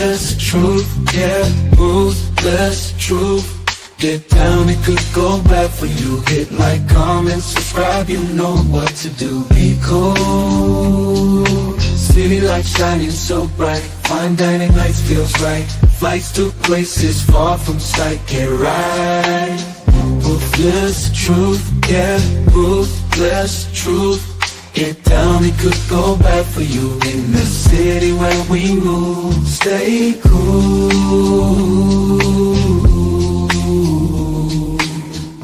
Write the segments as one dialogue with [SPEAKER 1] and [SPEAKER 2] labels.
[SPEAKER 1] Ruthless truth, yeah, ruthless truth. Get down, it could go bad for you. Hit like, comment, subscribe, you know what to do. Be cool, city lights shining so bright. Fine dining nights feels right. Flights to places far from sight. Get right, ruthless truth, yeah, ruthless truth. Get down, it could go bad for you. In the city where we move, stay cool.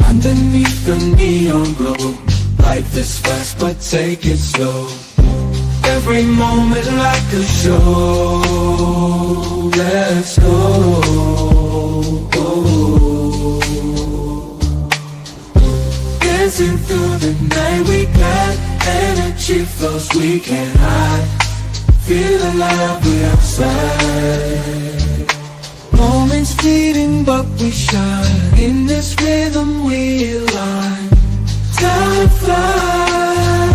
[SPEAKER 1] Underneath the neon glow, life is fast but take it slow. Every moment like a show. Let's go. Dancing through the night, we got energy flows we can't hide. Feel alive, we outside. Moments fleeting but we shine. In this rhythm we align. Time flies.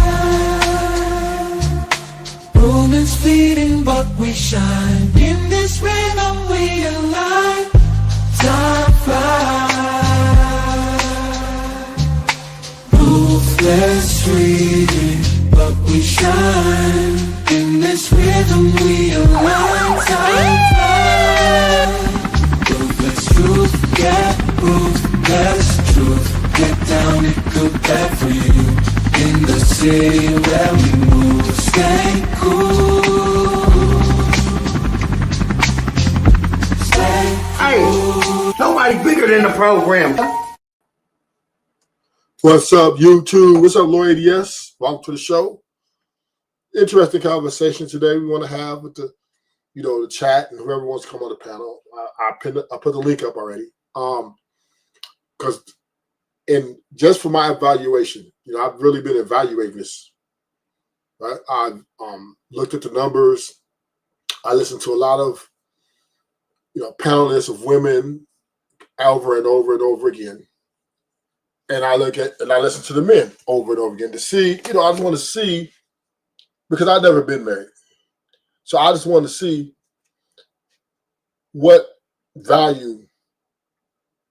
[SPEAKER 1] Moments fleeting but we shine. In this rhythm we align. Time flies. Ruthless reading, but we shine. In this rhythm we align. Time flies. Ruthless truth, yeah, ruthless truth. Get down, it could bad for you. In the city where we move, stay cool. Stay cool.
[SPEAKER 2] Hey, nobody bigger than the program.
[SPEAKER 3] What's up, YouTube? What's up, Lord ADS? Welcome to the show. Interesting conversation today we want to have with the chat and whoever wants to come on the panel. I put the link up already. Because just for my evaluation, I've really been evaluating this. Right? I've looked at the numbers. I listened to a lot of panelists of women over and over and over again. And I listen to the men over and over again to see, I just want to see, because I've never been married. So I just want to see what value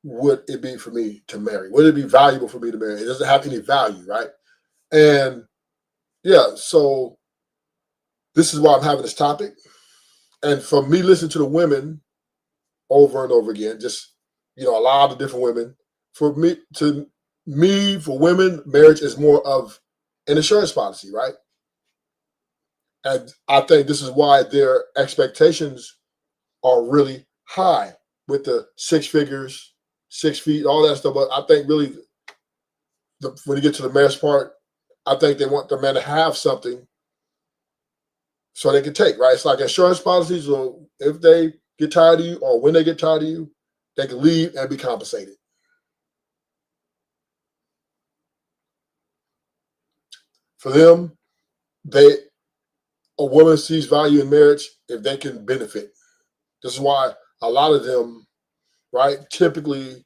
[SPEAKER 3] would it be for me to marry? Would it be valuable for me to marry? It doesn't have any value, right? And yeah, so this is why I'm having this topic. And for me, listening to the women over and over again, just, a lot of different women, for women, marriage is more of an insurance policy, right? And I think this is why their expectations are really high with the 6 figures, 6 feet, all that stuff. But I think really, when you get to the marriage part, I think they want the man to have something so they can take, right? It's like insurance policies, or if they get tired of you or when they get tired of you, they can leave and be compensated. For them, a woman sees value in marriage if they can benefit. This is why a lot of them, right, typically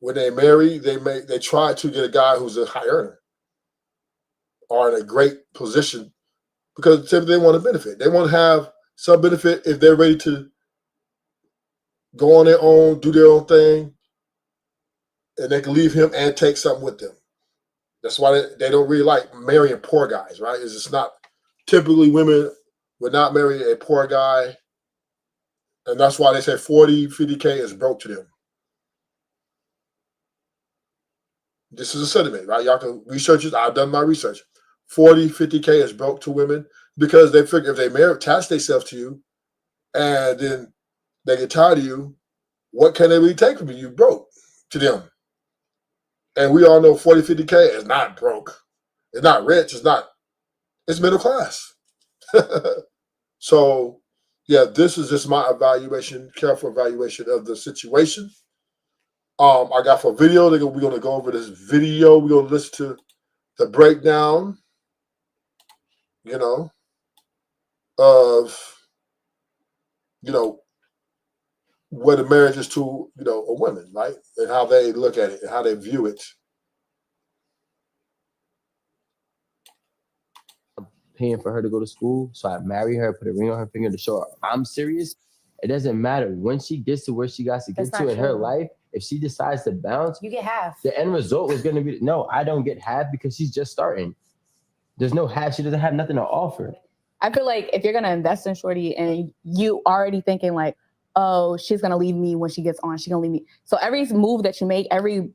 [SPEAKER 3] when they marry, they try to get a guy who's a high earner or in a great position, because typically they want to benefit. They want to have some benefit if they're ready to go on their own, do their own thing, and they can leave him and take something with them. That's why they don't really like marrying poor guys, right? It's just not, typically women would not marry a poor guy. And that's why they say 40, 50K is broke to them. This is a sentiment, right? Y'all can research it. I've done my research. 40, 50K is broke to women because they figure if they attach themselves to you and then they get tired of you, what can they really take from you? You broke to them. And we all know 40, 50K is not broke. It's not rich. It's middle class. So, yeah, this is just my careful evaluation of the situation. I got for a video, we're going to go over this video. We're going to listen to the breakdown, of, what a marriage is to, a woman, right? And how they look at it and how they view it.
[SPEAKER 4] Paying for her to go to school, so I marry her, put a ring on her finger to show her I'm serious, It doesn't matter when she gets to where she got to get to in her life. If she decides to bounce,
[SPEAKER 5] you get half.
[SPEAKER 4] The end result was going to be no. I don't get half because she's just starting. There's no half. She doesn't have nothing to offer.
[SPEAKER 6] I feel like if you're gonna invest in Shorty and you already thinking like, oh, she's gonna leave me when she gets on, she's gonna leave me. So every move that you make, every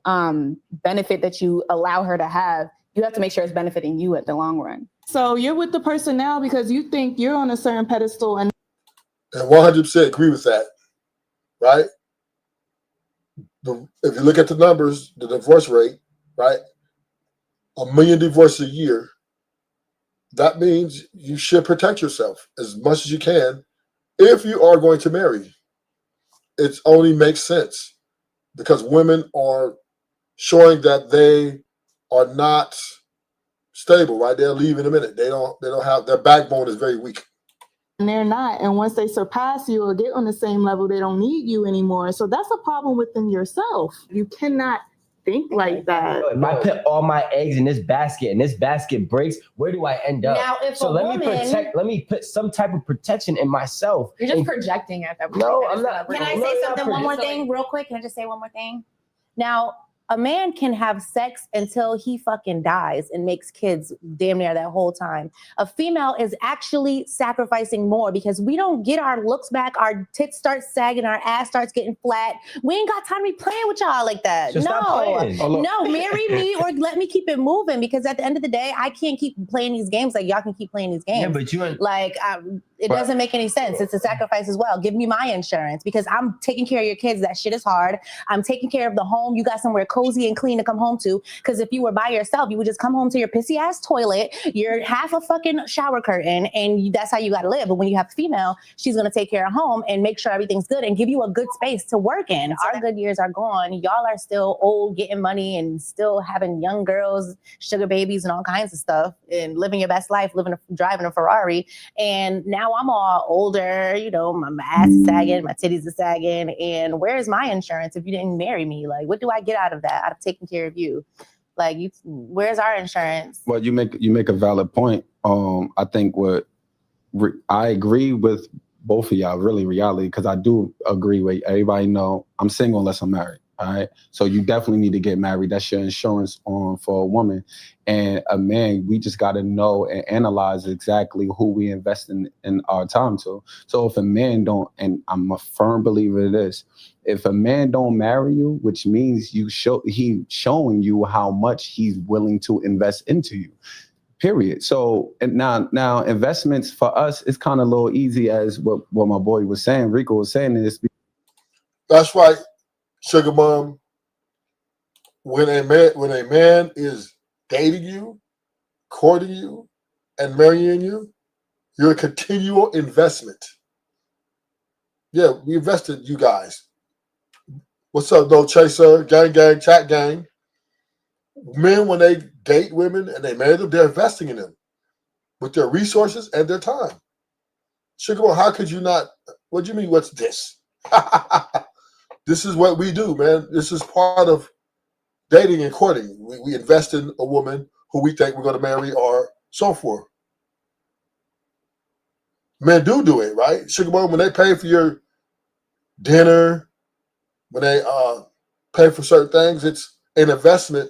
[SPEAKER 6] benefit that you allow her to have, you have to make sure it's benefiting you at the long run.
[SPEAKER 7] So you're with the person now because you think you're on a certain pedestal, and
[SPEAKER 3] 100% agree with that, right? If you look at the numbers, the divorce rate, right? 1 million divorces a year. That means you should protect yourself as much as you can if you are going to marry. It only makes sense because women are showing that they are not stable, right? They'll leave in a minute. They don't have, their backbone is very weak.
[SPEAKER 7] and they're not. And once they surpass you or get on the same level, they don't need you anymore. So that's a problem within yourself. You cannot think like that.
[SPEAKER 4] If I put all my eggs in this basket and this basket breaks, where do I end up?
[SPEAKER 5] Now, if
[SPEAKER 4] so
[SPEAKER 5] a
[SPEAKER 4] let
[SPEAKER 5] woman,
[SPEAKER 4] let me put some type of protection in myself.
[SPEAKER 6] You're just projecting at that point.
[SPEAKER 4] No, I'm not.
[SPEAKER 5] Can I say something? One more thing, real quick. Can I just say one more thing? Now, a man can have sex until he fucking dies and makes kids damn near that whole time. A female is actually sacrificing more because we don't get our looks back. Our tits start sagging. Our ass starts getting flat. We ain't got time to be playing with y'all like that.
[SPEAKER 4] Just stop playing.
[SPEAKER 5] No, marry me or let me keep it moving because at the end of the day, I can't keep playing these games like y'all can keep playing these games.
[SPEAKER 4] Yeah, but you ain't
[SPEAKER 5] like it doesn't make any sense. It's a sacrifice as well. Give me my insurance because I'm taking care of your kids. That shit is hard. I'm taking care of the home. You got somewhere cozy and clean to come home to. Because if you were by yourself, you would just come home to your pissy ass toilet. You're half a fucking shower curtain, and that's how you got to live. But when you have a female, she's gonna take care of home and make sure everything's good and give you a good space to work in. Our good years are gone. Y'all are still old, getting money, and still having young girls, sugar babies, and all kinds of stuff, and living your best life, driving a Ferrari. And now I'm all older, you know, my ass is sagging, my titties are sagging, and where's my insurance if you didn't marry me? Like, what do I get out of that? Out of taking care of you? Like, where's our insurance?
[SPEAKER 8] Well, you make a valid point. I think I agree with both of y'all, really, reality, because I do agree with everybody know I'm single unless I'm married. All right. So you definitely need to get married. That's your insurance for a woman. And a man, we just got to know and analyze exactly who we invest in our time to. So if a man don't, and I'm a firm believer of this, if a man don't marry you, which means he's showing you how much he's willing to invest into you. Period. So and now investments for us is kind of a little easy as what my boy was saying, Rico was saying this.
[SPEAKER 3] That's right. Sugar mom, when a man is dating you, courting you, and marrying you, you're a continual investment. Yeah, we invested in you guys. What's up, though, Chaser? Gang, chat gang. Men, when they date women and they marry them, they're investing in them with their resources and their time. Sugar mom, how could you not? What do you mean, what's this? This is what we do, man. This is part of dating and courting. We invest in a woman who we think we're going to marry or so forth. Men do it, right? Sugar mom, when they pay for your dinner, when they pay for certain things, it's an investment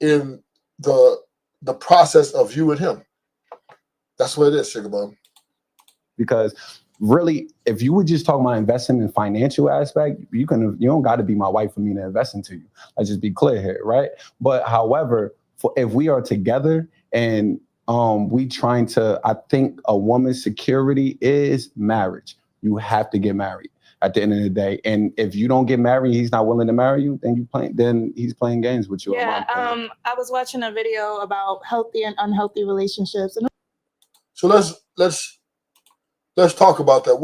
[SPEAKER 3] in the process of you and him. That's what it is, sugar mom.
[SPEAKER 8] Because really, if you were just talking about investing in financial aspect, you don't got to be my wife for me to invest into you. Let's just be clear here, right? But however, if we are together and we trying to, I think a woman's security is marriage. You have to get married at the end of the day. And if you don't get married, he's not willing to marry you, then he's playing games with you.
[SPEAKER 7] Yeah, I was watching a video about healthy and unhealthy relationships.
[SPEAKER 3] So let's talk about that.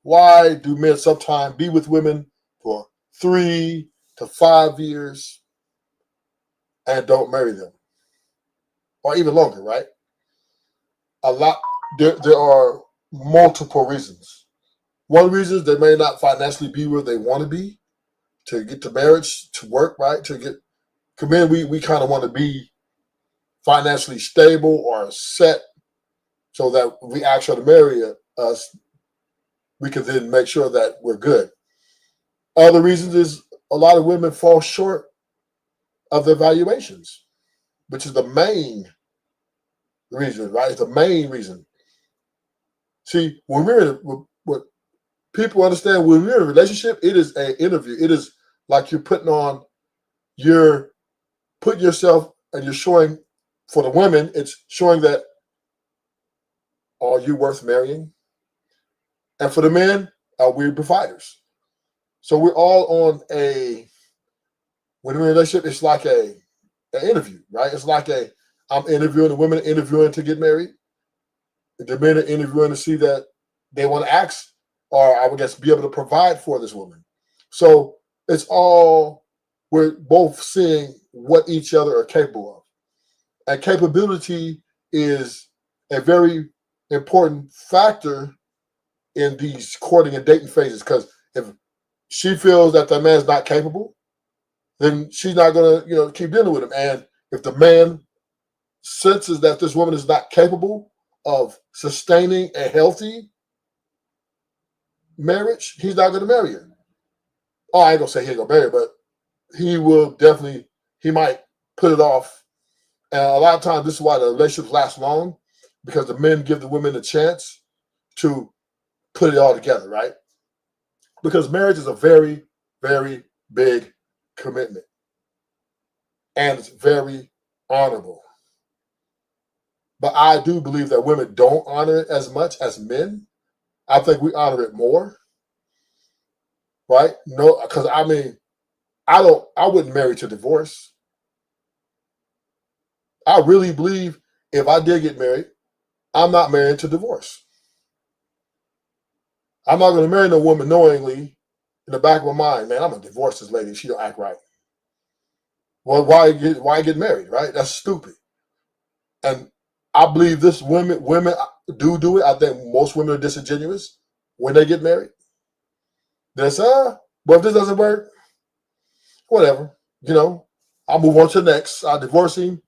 [SPEAKER 3] Why do men sometimes be with women for 3 to 5 years and don't marry them? Or even longer, right? There are multiple reasons. One reason is they may not financially be where they want to be to get to marriage, to work, right? Come in, we kind of want to be financially stable or set so that we ask her to marry us, we can then make sure that we're good. Other reasons is a lot of women fall short of their valuations, which is the main reason, right? It's the main reason. See, when we're in, what people understand, when we're in a relationship, it is an interview. It is like you're putting yourself and you're showing, for the women, it's showing that, are you worth marrying? And for the men, are we providers? So we're all on when we're in a relationship, it's like an interview, right? It's like I'm interviewing, the women are interviewing to get married. The men are interviewing to see that they want to ask, or I would guess be able to provide for this woman. So we're both seeing what each other are capable of. And capability is a very important factor in these courting and dating phases, because if she feels that the man's not capable, then she's not going to, keep dealing with him. And if the man senses that this woman is not capable of sustaining a healthy marriage, he's not going to marry her. Oh, I ain't going to say he ain't going to marry her, but he might put it off. And a lot of times, this is why the relationships last long, because the men give the women a chance to put it all together, right? Because marriage is a very, very big commitment. And it's very honorable. But I do believe that women don't honor it as much as men. I think we honor it more. Right? No, because I wouldn't marry to divorce. I really believe if I did get married, I'm not marrying to divorce. I'm not going to marry no woman knowingly in the back of my mind, man, I'm going to divorce this lady. She don't act right. Well, why get married, right? That's stupid. And I believe women do it. I think most women are disingenuous when they get married. They say, well, if this doesn't work, whatever, I'll move on to the next. I'll divorce him.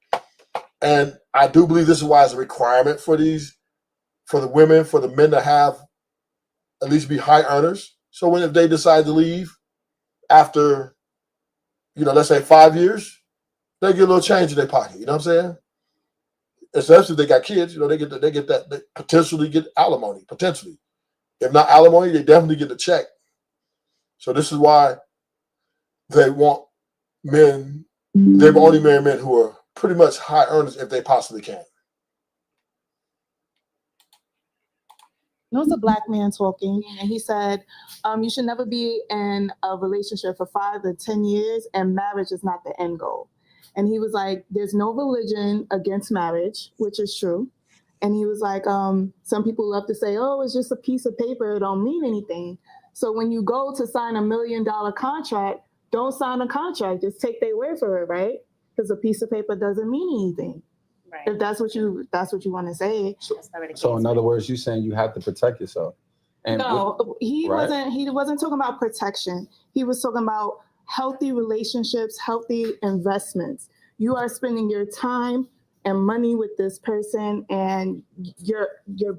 [SPEAKER 3] And I do believe this is why it's a requirement for the women, for the men to have at least be high earners. So if they decide to leave after, let's say 5 years, they get a little change in their pocket. You know what I'm saying? Especially if they got kids, they get that, they potentially get alimony, potentially. If not alimony, they definitely get the check. So this is why they want men, they've only married men who are pretty much high earners if they possibly can.
[SPEAKER 7] It was a Black man talking, and he said, you should never be in a relationship for 5 to 10 years, and marriage is not the end goal. And he was like, there's no religion against marriage, which is true. And he was like, some people love to say, oh, it's just a piece of paper, it don't mean anything. So when you go to sign $1 million contract, don't sign a contract, just take their word for it, right? Because a piece of paper doesn't mean anything.
[SPEAKER 5] Right.
[SPEAKER 7] If that's what you want to say.
[SPEAKER 8] So in other words, you're saying you have to protect yourself. And
[SPEAKER 7] no, he
[SPEAKER 8] right?
[SPEAKER 7] wasn't talking about protection. He was talking about healthy relationships, healthy investments. You are spending your time and money with this person and your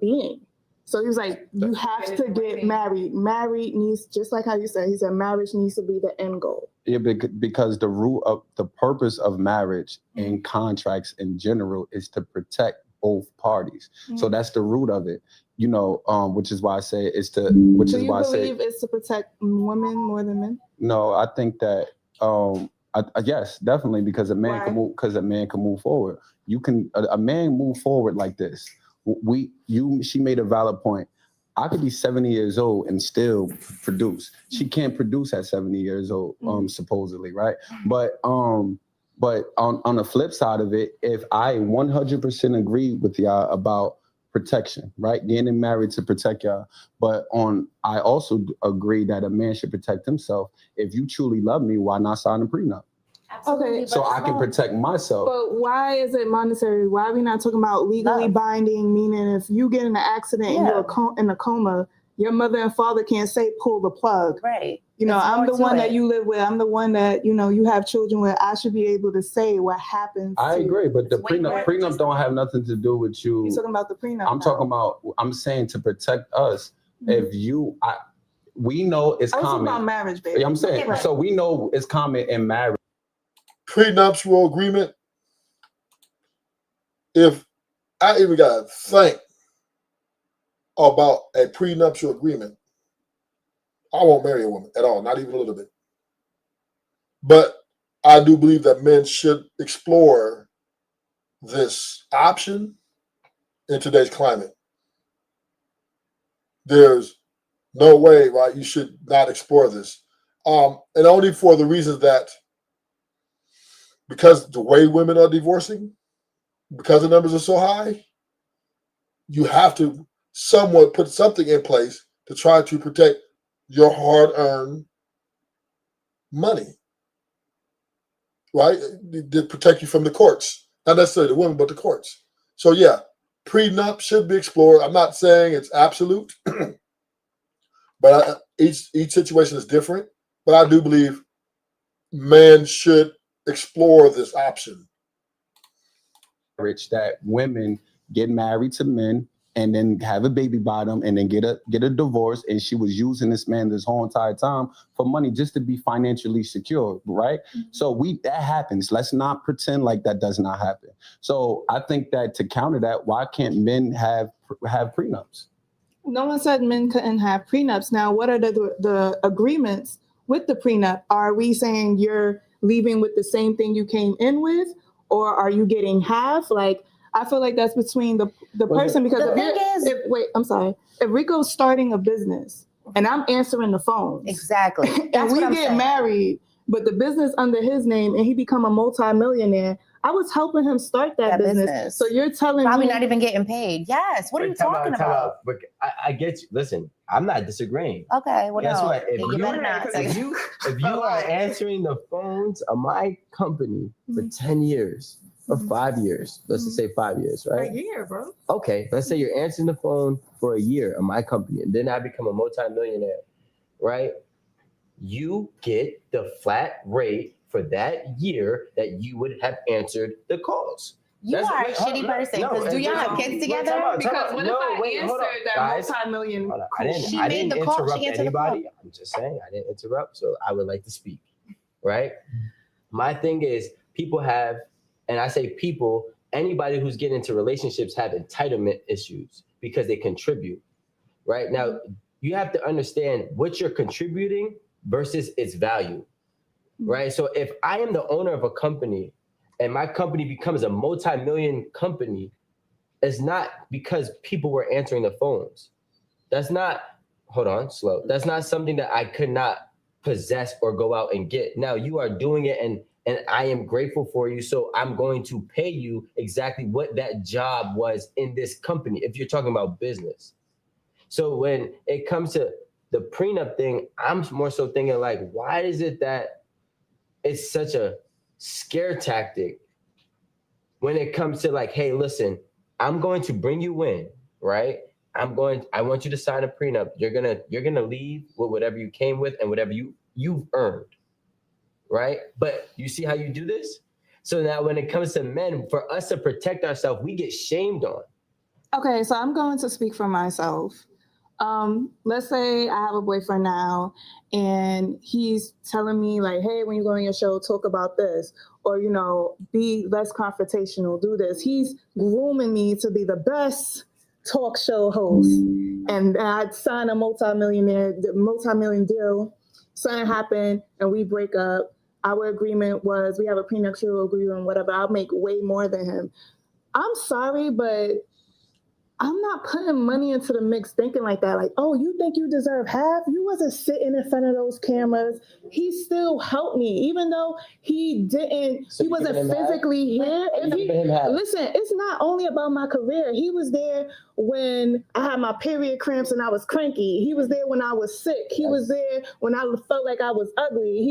[SPEAKER 7] being. So he was like, you have to get married. Married needs, just like how you said, he said marriage needs to be the end goal.
[SPEAKER 8] Yeah, because the purpose of marriage and contracts in general is to protect both parties. Mm-hmm. So that's the root of it, which is why I say it's to, which is why I say.
[SPEAKER 7] Do you believe it's to protect women more than men?
[SPEAKER 8] No, I think that, yes, definitely, because a man can move forward. A man move forward like this. She made a valid point. I could be 70 years old and still produce. She can't produce at 70 years old, supposedly, right? But on the flip side of it, if I 100% agree with y'all about protection, right? Getting married to protect y'all. But I also agree that a man should protect himself. If you truly love me, why not sign a prenup?
[SPEAKER 5] Absolutely.
[SPEAKER 7] Okay,
[SPEAKER 8] so I can protect myself.
[SPEAKER 7] But why is it monetary? Why are we not talking about legally binding? Meaning, if you get in an accident and you're in a coma, your mother and father can't say pull the plug.
[SPEAKER 5] Right.
[SPEAKER 7] I'm the one that you live with. I'm the one that you have children with. I should be able to say what happens.
[SPEAKER 8] I agree, but the prenup don't have nothing to do with you.
[SPEAKER 7] You're talking about the prenup.
[SPEAKER 8] I'm saying to protect us. If you, we know it's
[SPEAKER 7] I was talking about
[SPEAKER 8] common.
[SPEAKER 7] marriage, baby.
[SPEAKER 8] I'm saying,
[SPEAKER 7] Right.
[SPEAKER 8] so we know it's common in marriage.
[SPEAKER 3] Prenuptial agreement. If I even got to think about a prenuptial agreement, I won't marry a woman at all, not even a little bit. But I do believe that men should explore this option in today's climate. There's no way, right? You should not explore this. And only for the reasons that because the way women are divorcing, because the numbers are so high, you have to somewhat put something in place to try to protect your hard-earned money, right? To protect you from the courts, not necessarily the women, but the courts. So yeah, prenup should be explored. I'm not saying it's absolute, but each situation is different. But I do believe men should explore this option.
[SPEAKER 8] That women get married to men and then have a baby by them and then get a divorce, and she was using this man this whole entire time for money just to be financially secure, right? So that happens. Let's not pretend like that does not happen. So I think that to counter that, why can't men have prenups?
[SPEAKER 7] No one said men couldn't have prenups. Now, what are the agreements with the prenup? Are we saying you're leaving with the same thing you came in with, or are you getting half? Like, I feel like that's between the person, because if Rico's starting a business and I'm answering the phones,
[SPEAKER 5] Exactly.
[SPEAKER 7] and
[SPEAKER 5] That's
[SPEAKER 7] we
[SPEAKER 5] what I'm
[SPEAKER 7] get
[SPEAKER 5] saying.
[SPEAKER 7] married, but the business under his name and he become a multimillionaire, I was helping him start that business. So you're telling
[SPEAKER 5] Probably
[SPEAKER 7] me
[SPEAKER 5] not even getting paid. Yes. What are you talking about?
[SPEAKER 4] But I get you. Listen, I'm not disagreeing.
[SPEAKER 5] Okay. Well,
[SPEAKER 4] Guess
[SPEAKER 5] no.
[SPEAKER 4] what?
[SPEAKER 5] You better not.
[SPEAKER 4] If you are answering the phones of my company for 10 years or 5 years, let's just say 5 years, right?
[SPEAKER 7] a year, bro.
[SPEAKER 4] Okay, let's say you're answering the phone for a year of my company, and then I become a multimillionaire, right? You get the flat rate for that year that you would have answered the calls.
[SPEAKER 5] You are a shitty person. Because do y'all have kids together?
[SPEAKER 7] Because what if I answered that multi-million?
[SPEAKER 4] I didn't interrupt anybody. I'm just saying I didn't interrupt, so I would like to speak, right? My thing is people have, and I say people, anybody who's getting into relationships have entitlement issues because they contribute, right? Now, you have to understand what you're contributing versus its value, right? So if I am the owner of a company and my company becomes a multi-million company, it's not because people were answering the phones. That's not, hold on, slow. That's not something that I could not possess or go out and get. Now you are doing it and I am grateful for you. So I'm going to pay you exactly what that job was in this company, if you're talking about business. So when it comes to the prenup thing, I'm more so thinking like, why is it that it's such a scare tactic when it comes to like, hey, listen, I'm going to bring you in, right? I want you to sign a prenup. You're gonna leave with whatever you came with and whatever you've earned, right? But you see how you do this? So now when it comes to men, for us to protect ourselves, we get shamed on.
[SPEAKER 7] Okay, so I'm going to speak for myself. Let's say I have a boyfriend now and he's telling me like, hey, when you go on your show, talk about this, or, you know, be less confrontational, do this. He's grooming me to be the best talk show host. And I'd sign a multi-million deal. Something happened and we break up. Our agreement was we have a prenuptial agreement, whatever. I'll make way more than him. I'm sorry, but I'm not putting money into the mix thinking like that. Like, oh, you think you deserve half? You wasn't sitting in front of those cameras. He still helped me, even though he didn't,
[SPEAKER 4] So
[SPEAKER 7] he wasn't physically here. Listen, it's not only about my career. He was there when I had my period cramps and I was cranky. He was there when I was sick. He was there when I felt like I was ugly.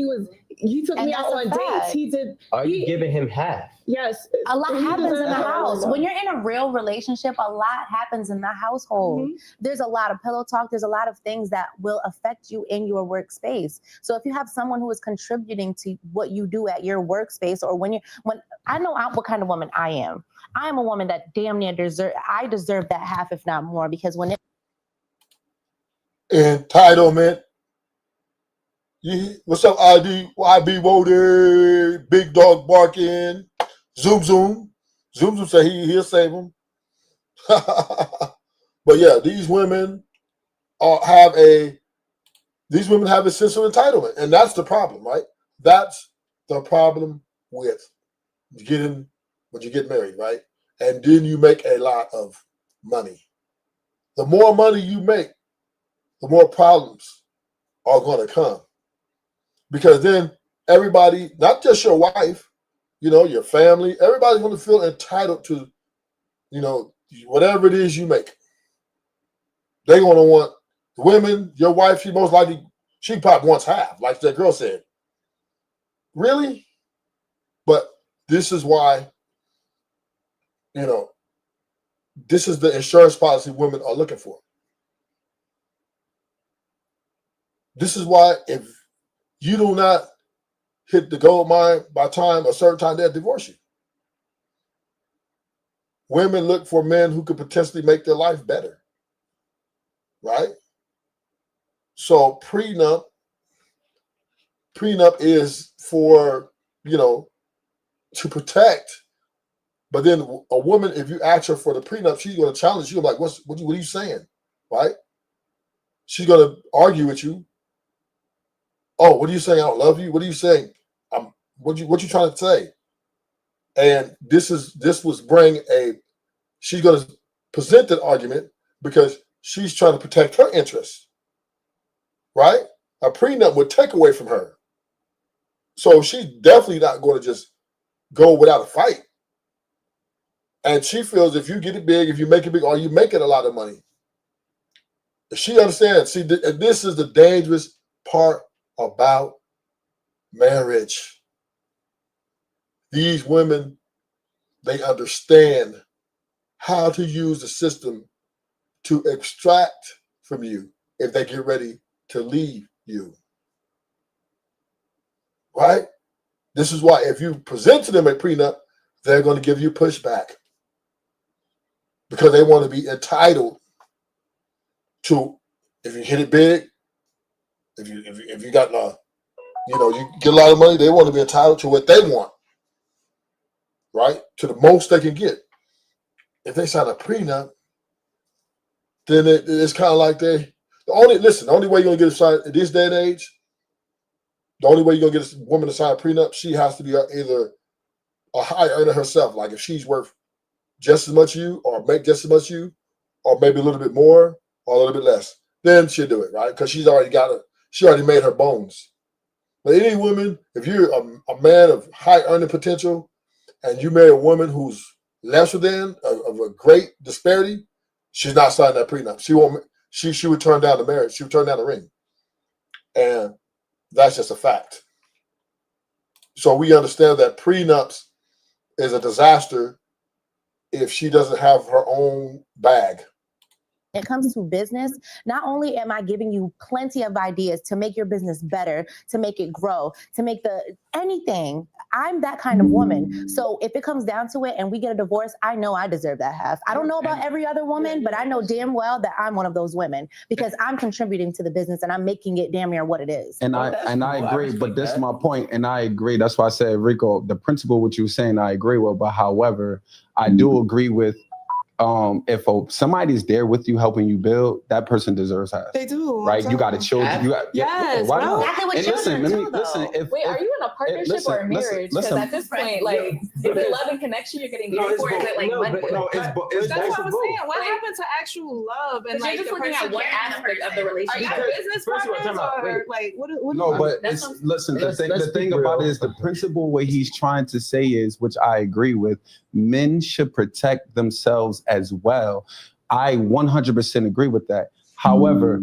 [SPEAKER 7] He took me out on dates. He did.
[SPEAKER 4] Are you giving him half?
[SPEAKER 7] Yes.
[SPEAKER 5] A lot happens in the house. When you're in a real relationship, a lot happens in the household. Mm-hmm. There's a lot of pillow talk. There's a lot of things that will affect you in your workspace. So if you have someone who is contributing to what you do at your workspace, or when I know what kind of woman I am. I am a woman that damn near deserve that half, if not more, because when
[SPEAKER 3] Entitlement. What's up, ID? YB Woder, big dog barking. Zoom Zoom. Zoom Zoom say he'll save him. But yeah, these women have a sense of entitlement, and that's the problem, right? That's the problem with when you get married, right? And then you make a lot of money. The more money you make, the more problems are going to come. Because then everybody, not just your wife, your family, everybody's going to feel entitled to, whatever it is you make. They're going to want the women, your wife, she probably wants half, like that girl said. Really? But this is why, this is the insurance policy women are looking for. This is why if you do not hit the gold mine by a certain time, they'll divorce you. Women look for men who could potentially make their life better, right? So prenup is for, to protect. But then a woman, if you ask her for the prenup, she's going to challenge you. Like, what are you saying, right? She's going to argue with you. Oh, what are you saying? I don't love you. What are you saying? What you trying to say? And she's going to present that argument because she's trying to protect her interests, right? A prenup would take away from her. So she's definitely not going to just go without a fight. And she feels if you get it big, if you make it big, or you making a lot of money. She understands. See, this is the dangerous part about marriage. These women, they understand how to use the system to extract from you if they get ready to leave you. Right? This is why if you present to them a prenup, they're going to give you pushback because they want to be entitled to, if you hit it big, if you got you get a lot of money, they want to be entitled to what they want, right? To the most they can get. If they sign a prenup, then it's kind of like the only way you're gonna get a sign in this day and age, the only way you're gonna get a woman to sign a prenup, she has to be either a high earner herself, like if she's worth just as much as you, or make just as much as you, or maybe a little bit more, or a little bit less, then she'll do it, right? Because she already made her bones. But any woman, if you're a man of high earning potential and you marry a woman who's lesser than of a great disparity, she's not signing that prenup. She won't. She would turn down the marriage. She would turn down the ring, and that's just a fact. So we understand that prenups is a disaster if she doesn't have her own bag.
[SPEAKER 5] When it comes to business, not only am I giving you plenty of ideas to make your business better, to make it grow, to make anything, I'm that kind of woman. So if it comes down to it and we get a divorce, I know I deserve that half. I don't know about every other woman, but I know damn well that I'm one of those women because I'm contributing to the business and I'm making it damn near what it is.
[SPEAKER 8] And I agree, but this is my point, and I agree. That's why I said, Rico, the principle what you were saying, I agree with. But however, I do agree with if somebody's there with you helping you build, that person deserves half.
[SPEAKER 7] They do,
[SPEAKER 8] right? You got a children. You got
[SPEAKER 7] yes.
[SPEAKER 8] Why not?
[SPEAKER 5] Exactly what
[SPEAKER 8] And
[SPEAKER 5] children
[SPEAKER 8] listen,
[SPEAKER 5] do,
[SPEAKER 8] listen.
[SPEAKER 6] Wait, are you in a partnership or a marriage? Because at this point, like, if you love and connection, you're getting paid for. Is it like money?
[SPEAKER 7] That's what I was saying. What happened to actual love and like
[SPEAKER 6] you're just looking at one aspect of the
[SPEAKER 7] Are
[SPEAKER 6] relationship.
[SPEAKER 7] you business partners or like what?
[SPEAKER 8] No, but listen. The thing about it is the principle what he's trying to say is, which I agree with. Men should protect themselves as well. I 100% agree with that. However,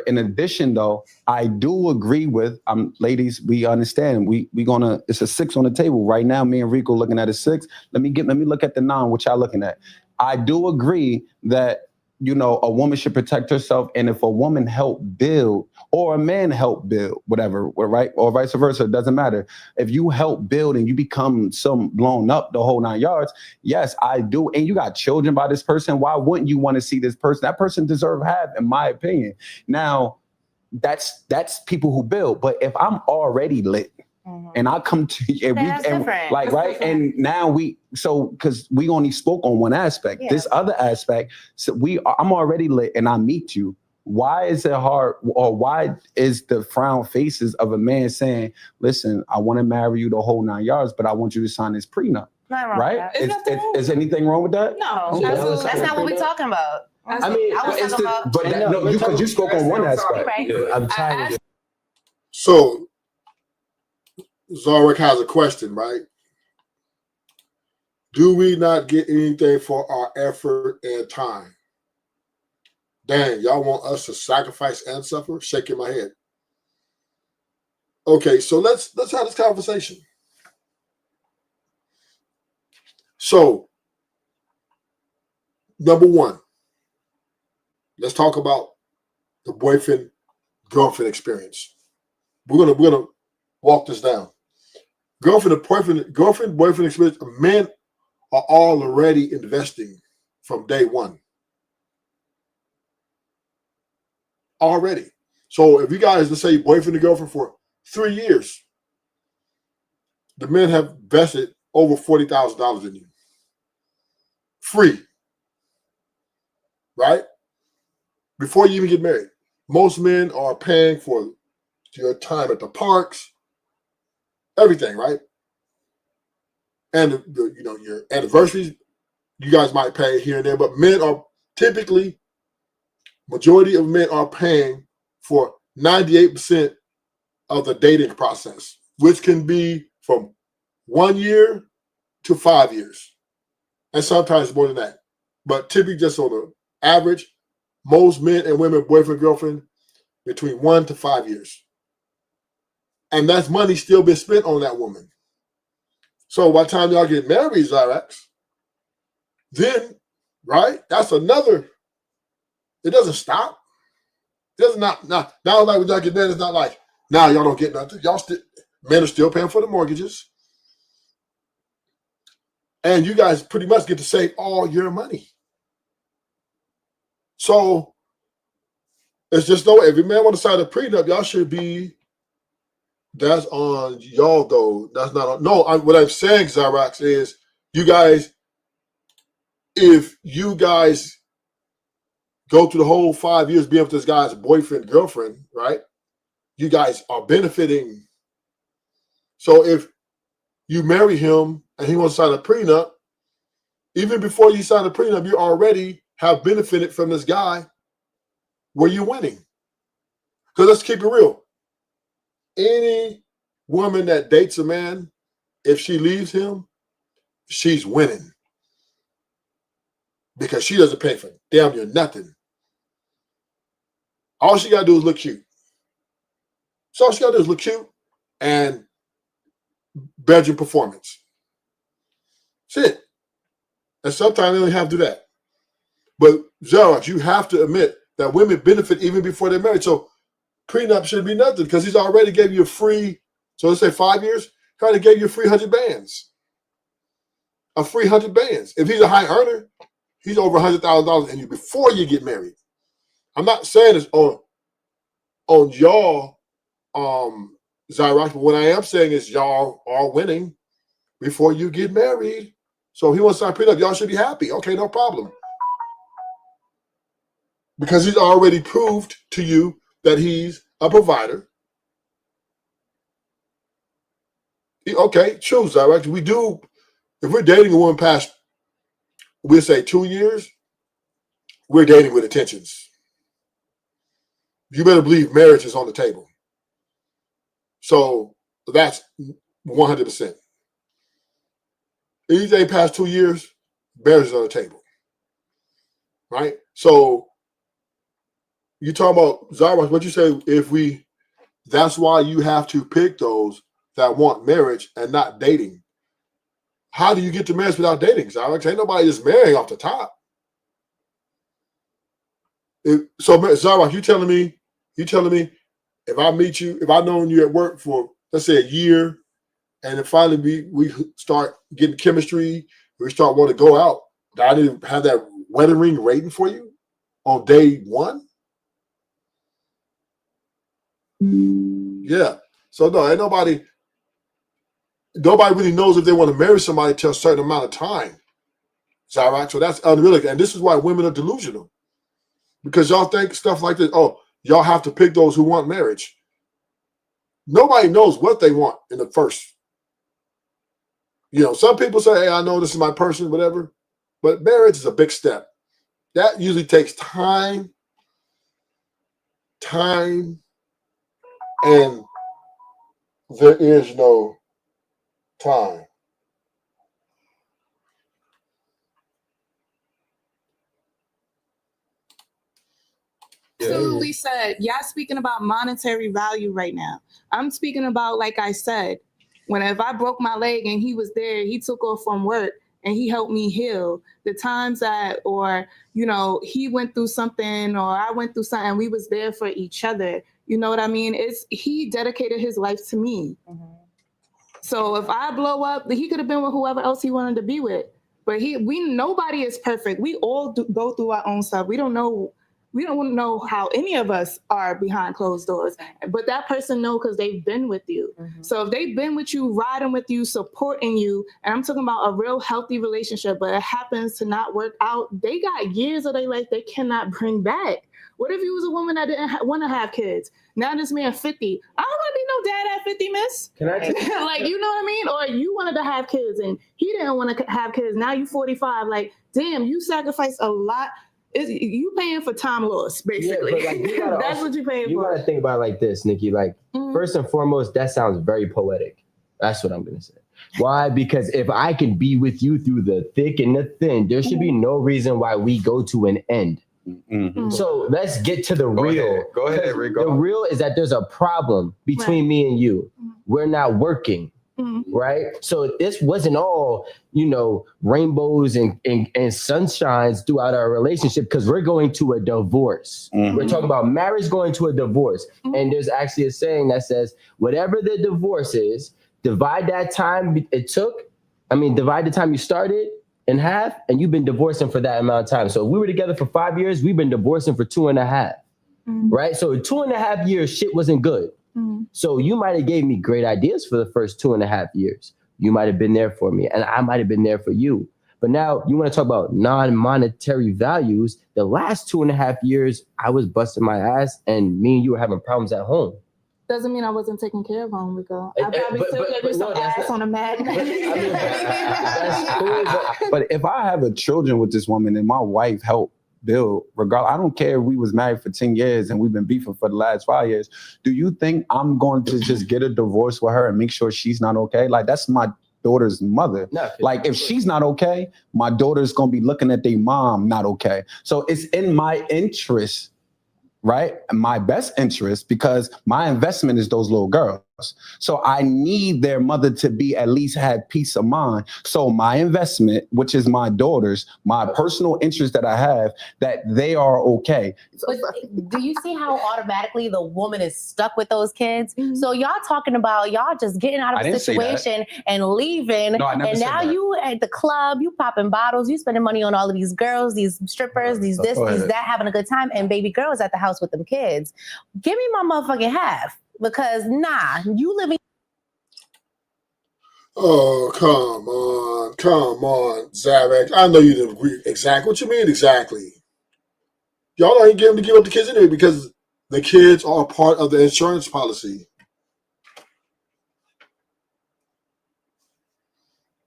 [SPEAKER 8] in addition though, I do agree with, ladies, we understand, it's a 6 on the table right now. Me and Rico looking at a 6. Let me look at the 9, which y'all looking at. I do agree that a woman should protect herself. And if a woman help build or a man help build, whatever, right? Or vice versa, it doesn't matter. If you help build and you become some blown up the whole 9 yards, yes, I do. And you got children by this person. Why wouldn't you want to see this person? That person deserves half, in my opinion. Now, that's people who build. But if I'm already lit, and I come to you, and now because we only spoke on one aspect. This other aspect, so I'm already lit, and I meet you. Why is it hard, or why is the frown faces of a man saying, "Listen, I want to marry you the whole 9 yards, but I want you to sign this prenup"?
[SPEAKER 5] Not wrong
[SPEAKER 8] Right?
[SPEAKER 5] with that.
[SPEAKER 8] Is anything wrong with that?
[SPEAKER 5] No,
[SPEAKER 8] Okay.
[SPEAKER 5] that's not what we're talking about.
[SPEAKER 4] I mean,
[SPEAKER 8] because you spoke on one aspect.
[SPEAKER 5] Right.
[SPEAKER 4] I'm trying to.
[SPEAKER 3] So, Zarek has a question, right? Do we not get anything for our effort and time? Dang, y'all want us to sacrifice and suffer? Shaking my head. Okay, so let's have this conversation. So, number one, let's talk about the boyfriend-girlfriend experience. We're gonna walk this down. Girlfriend-boyfriend experience. Men are already investing from day one. Already. So if you guys, let's say boyfriend and girlfriend for 3 years, the men have invested over $40,000 in you. Free. Right? Before you even get married. Most men are paying for your time at the parks, everything, right? And your anniversaries, you guys might pay here and there, but men are typically, majority of men are paying for 98% of the dating process, which can be from 1 year to 5 years, and sometimes more than that. But typically, just on the average, most men and women, boyfriend, girlfriend, between 1 to 5 years. And that's money still been spent on that woman. So by the time y'all get married, Zyrax, then, right, that's another, it doesn't stop. It doesn't now like when y'all get married, it's not like, now y'all don't get nothing. Men are still paying for the mortgages. And you guys pretty much get to save all your money. So it's just no way. If your man want to sign a prenup, y'all should be, that's on y'all though. That's not on, no, what I'm saying, Zyrax, is you guys, if you guys go through the whole 5 years being with this guy's boyfriend, girlfriend, right? You guys are benefiting. So if you marry him and he wants to sign a prenup, even before you sign a prenup, you already have benefited from this guy where you're winning. Because let's keep it real. Any woman that dates a man, if she leaves him, she's winning. Because she doesn't pay for damn near nothing. All she got to do is look cute. So all she got to do is look cute and bedroom performance. That's it. And sometimes they don't have to do that. But Zyrax, you have to admit that women benefit even before they're married. So prenup shouldn't be nothing because he's already gave you a free, so let's say 5 years, he already gave you a free 100 bands. A free 100 bands. If he's a high earner, he's over $100,000 in you before you get married. I'm not saying it's on y'all, Zyrax, but what I am saying is y'all are winning before you get married. So if he wants to sign prenup, y'all should be happy. Okay, no problem. Because he's already proved to you that he's a provider. Okay, true, Zyrax. We do, if we're dating a woman past, we'll say 2 years, we're dating with intentions. You better believe marriage is on the table. So that's 100%. Anything past 2 years, marriage is on the table. Right? So you talk about, Zyrax, what you say, that's why you have to pick those that want marriage and not dating. How do you get to marriage without dating, Zyrax? Ain't nobody just marrying off the top. Zara, you telling me, if I meet you, if I've known you at work for, let's say, a year, and then finally we start getting chemistry, we start wanting to go out, that I didn't have that wedding ring waiting for you on day one? Yeah. So no, ain't nobody really knows if they want to marry somebody till a certain amount of time. Zara. So that's unrealistic. And this is why women are delusional. Because y'all think stuff like this, oh, y'all have to pick those who want marriage. Nobody knows what they want in the first. Some people say, hey, I know this is my person, whatever. But marriage is a big step. That usually takes time, and there is no time.
[SPEAKER 7] Absolutely said. Y'all speaking about monetary value right now. I'm speaking about, like I said, if I broke my leg and he was there, he took off from work and he helped me heal. The times that, or, he went through something or I went through something, we was there for each other. You know what I mean? He dedicated his life to me. Mm-hmm. So if I blow up, he could have been with whoever else he wanted to be with. But nobody is perfect. We all go through our own stuff. We don't know how any of us are behind closed doors, but that person know because they've been with you. Mm-hmm. So if they've been with you, riding with you, supporting you, and I'm talking about a real healthy relationship, but it happens to not work out, they got years of their life they cannot bring back. What if you was a woman that didn't want to have kids? Now this man 50. I don't want to be no dad at 50, miss.
[SPEAKER 4] Can I
[SPEAKER 7] like, you know what I mean? Or you wanted to have kids and he didn't want to have kids. Now you 45. Like, damn, you sacrificed a lot. You paying for time lost, basically. Yeah, that's what you're paying for.
[SPEAKER 4] You gotta think about it like this, Nikki. Like, first and foremost, that sounds very poetic. That's what I'm gonna say. Why? Because if I can be with you through the thick and the thin, there should be no reason why we go to an end. Mm-hmm. So let's get to the real.
[SPEAKER 8] Go ahead, Rico.
[SPEAKER 4] The real is that there's a problem between me and you. We're not working. Right. So this wasn't all, rainbows and sunshines throughout our relationship, because we're going to a divorce. Mm-hmm. We're talking about marriage going to a divorce. Mm-hmm. And there's actually a saying that says, whatever the divorce is, divide that time it took. Divide the time you started in half, and you've been divorcing for that amount of time. So if we were together for 5 years, we've been divorcing for 2.5. Mm-hmm. Right. So 2.5 years, shit wasn't good. Mm-hmm. So you might have gave me great ideas for the first 2.5 years. You might have been there for me, and I might have been there for you. But now you want to talk about non-monetary values. The last 2.5 years, I was busting my ass, and me and you were having problems at home.
[SPEAKER 7] Doesn't mean I wasn't taking care of home, Rico. I probably still gave you some ass on a magnet.
[SPEAKER 8] That's cool. But if I have children with this woman and my wife helped build, regardless, I don't care if we was married for 10 years and we've been beefing for the last 5 years. Do you think I'm going to just get a divorce with her and make sure she's not okay? Like, that's my daughter's mother. No, like, if she's not okay, my daughter's going to be looking at their mom not okay. So it's in my interest, right? My best interest, because my investment is those little girls. So I need their mother to be at least had peace of mind. So my investment, which is my daughters, my personal interest that I have, that they are okay.
[SPEAKER 5] But do you see how automatically the woman is stuck with those kids? Mm-hmm. So y'all talking about y'all just getting out of the situation and leaving. No, and now you at the club, you popping bottles, you spending money on all of these girls, these strippers, these this, these that, having a good time, and baby girls at the house with them kids. Give me my motherfucking half. Because you living.
[SPEAKER 3] Oh, come on, Zavak. I know you didn't agree exactly. What you mean exactly? Y'all ain't getting to give up the kids anyway because the kids are part of the insurance policy.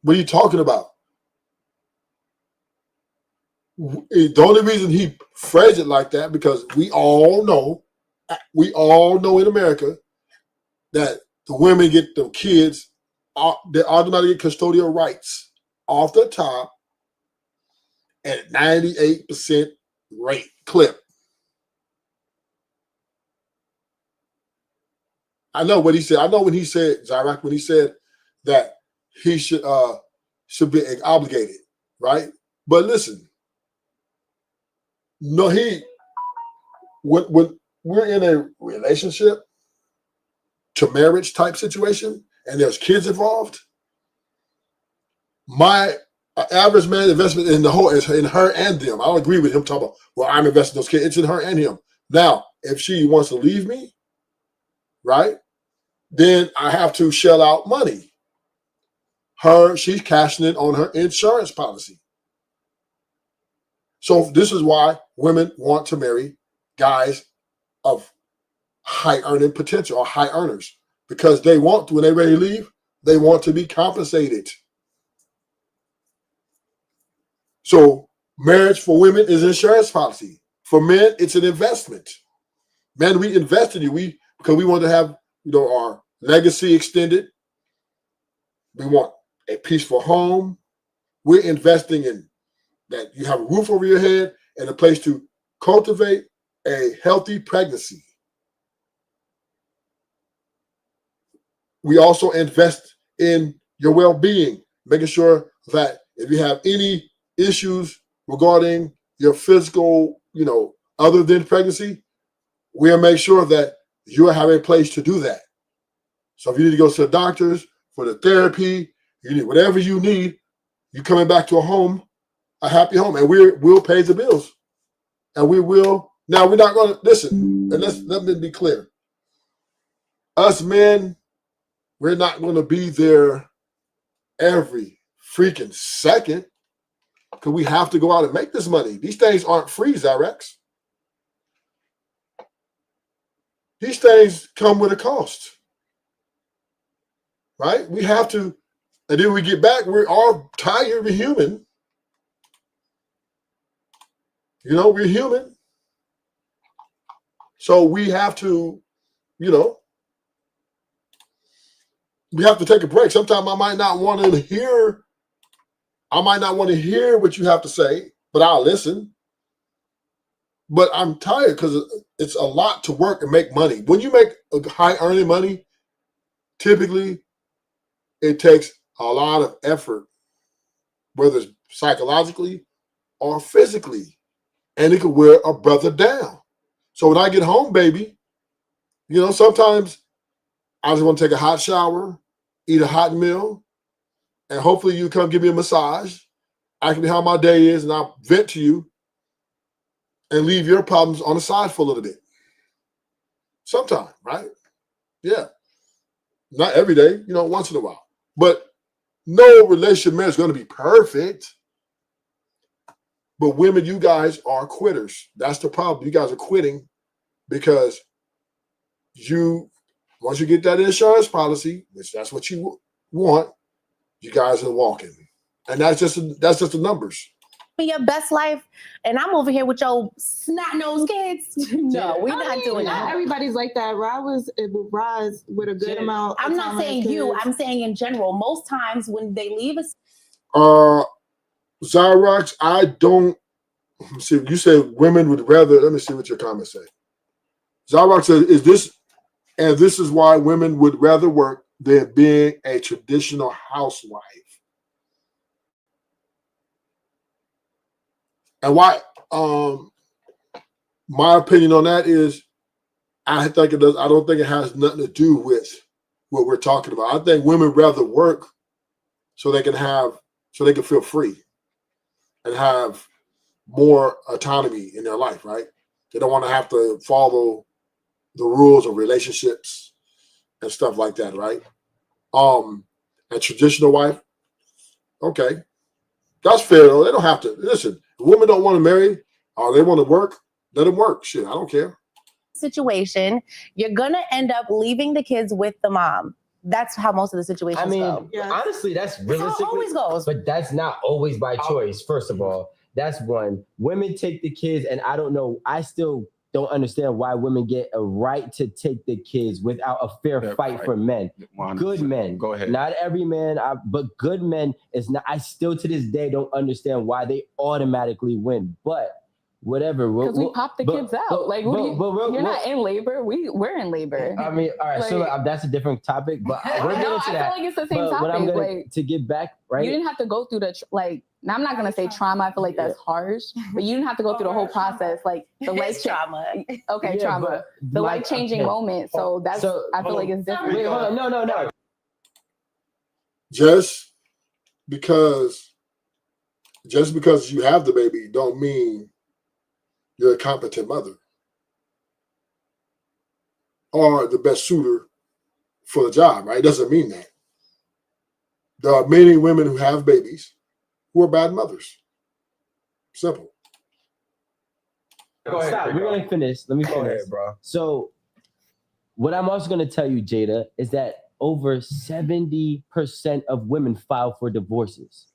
[SPEAKER 3] What are you talking about? The only reason he phrased it like that because we all know in America that the women get the kids, they automatically get custodial rights off the top at 98% rate clip. I know what he said. I know when he said, Zyrak, when he said that he should be obligated, right? But listen, no, when we're in a relationship to marriage type situation and there's kids involved, my average man investment in the whole is in her and them. I don't agree with him talking about, well, I'm investing in those kids. It's in her and him. Now, if she wants to leave me, right, then I have to shell out money. She's cashing in on her insurance policy. So this is why women want to marry guys of high earning potential or high earners, because they want to, when they're ready to leave, they want to be compensated. So marriage for women is insurance policy. For men, it's an investment. Men, we invest in you because we want to have, our legacy extended. We want a peaceful home. We're investing in that you have a roof over your head and a place to cultivate a healthy pregnancy. We also invest in your well-being, making sure that if you have any issues regarding your physical, other than pregnancy, we'll make sure that you have a place to do that. So if you need to go to the doctors for the therapy, you need whatever you need, you're coming back to a happy home, and we'll pay the bills. And we will. Now, we're not going to listen, and let me be clear. Us men, we're not going to be there every freaking second because we have to go out and make this money. These things aren't free, Zyrex. These things come with a cost, right? We have to, and then we get back, we're all tired, we're human. We're human. So we have to, we have to take a break. Sometimes I might not want to hear what you have to say, but I'll listen. But I'm tired because it's a lot to work and make money. When you make a high earning money, typically it takes a lot of effort, whether it's psychologically or physically, and it could wear a brother down. So when I get home, baby, sometimes I just want to take a hot shower, eat a hot meal, and hopefully you come give me a massage, ask me how my day is, and I'll vent to you and leave your problems on the side for a little bit. Sometime, right? Yeah. Not every day, once in a while. But no relationship marriage is going to be perfect. But women, you guys are quitters. That's the problem. You guys are quitting because once you get that insurance policy, which that's what you want, you guys are walking. And that's just the numbers.
[SPEAKER 5] Your best life, and I'm over here with your snot-nosed kids. No, we're not doing that.
[SPEAKER 7] Not everybody's like that. Roz with a good amount.
[SPEAKER 5] I'm not saying you. I'm saying in general. Most times when they leave us.
[SPEAKER 3] Zyrox, I don't see. You said women would rather. Let me see what your comments say. Zyrox says, this is why women would rather work than being a traditional housewife. And why? My opinion on that is, I think it does. I don't think it has nothing to do with what we're talking about. I think women rather work so they can feel free and have more autonomy in their life, right? They don't want to have to follow the rules of relationships and stuff like that, right? A traditional wife, okay, that's fair though. They don't have to listen. If women don't want to marry or they want to work, let them work. Shit, I don't care.
[SPEAKER 5] Situation, you're gonna end up leaving the kids with the mom. That's how most of the situations go.
[SPEAKER 4] Honestly, that's realistically.
[SPEAKER 5] That's how it always goes.
[SPEAKER 4] But that's not always by choice. First of all, that's one. Women take the kids, and I don't know. I still don't understand why women get a right to take the kids without a fair fight for men.
[SPEAKER 8] 100%.
[SPEAKER 4] Good men.
[SPEAKER 8] Go ahead.
[SPEAKER 4] Not every man, but good men is not. I still to this day don't understand why they automatically win. But whatever.
[SPEAKER 6] Because we pop the kids out. You're not in labor. We're in labor.
[SPEAKER 4] I mean, all right. So that's a different topic. But we're getting to that.
[SPEAKER 6] I feel like it's the same topic.
[SPEAKER 4] To get back, right?
[SPEAKER 6] You didn't have to go through Now I'm not gonna say trauma. I feel like that's harsh, but you didn't have to go through the whole process, like the life
[SPEAKER 5] trauma.
[SPEAKER 6] Okay,
[SPEAKER 4] Yeah,
[SPEAKER 6] trauma.
[SPEAKER 4] but
[SPEAKER 6] The
[SPEAKER 4] like,
[SPEAKER 6] life changing
[SPEAKER 4] okay.
[SPEAKER 6] moment. So that's I feel like it's different.
[SPEAKER 4] Wait, hold on. No.
[SPEAKER 3] Just because you have the baby don't mean you're a competent mother or the best suitor for the job, right? It doesn't mean that. There are many women who have babies who are bad mothers. Simple.
[SPEAKER 4] Go ahead, stop. We're gonna finish. Let me finish,
[SPEAKER 8] ahead, bro.
[SPEAKER 4] So, what I'm also gonna tell you, Jada, is that over 70% of women file for divorces.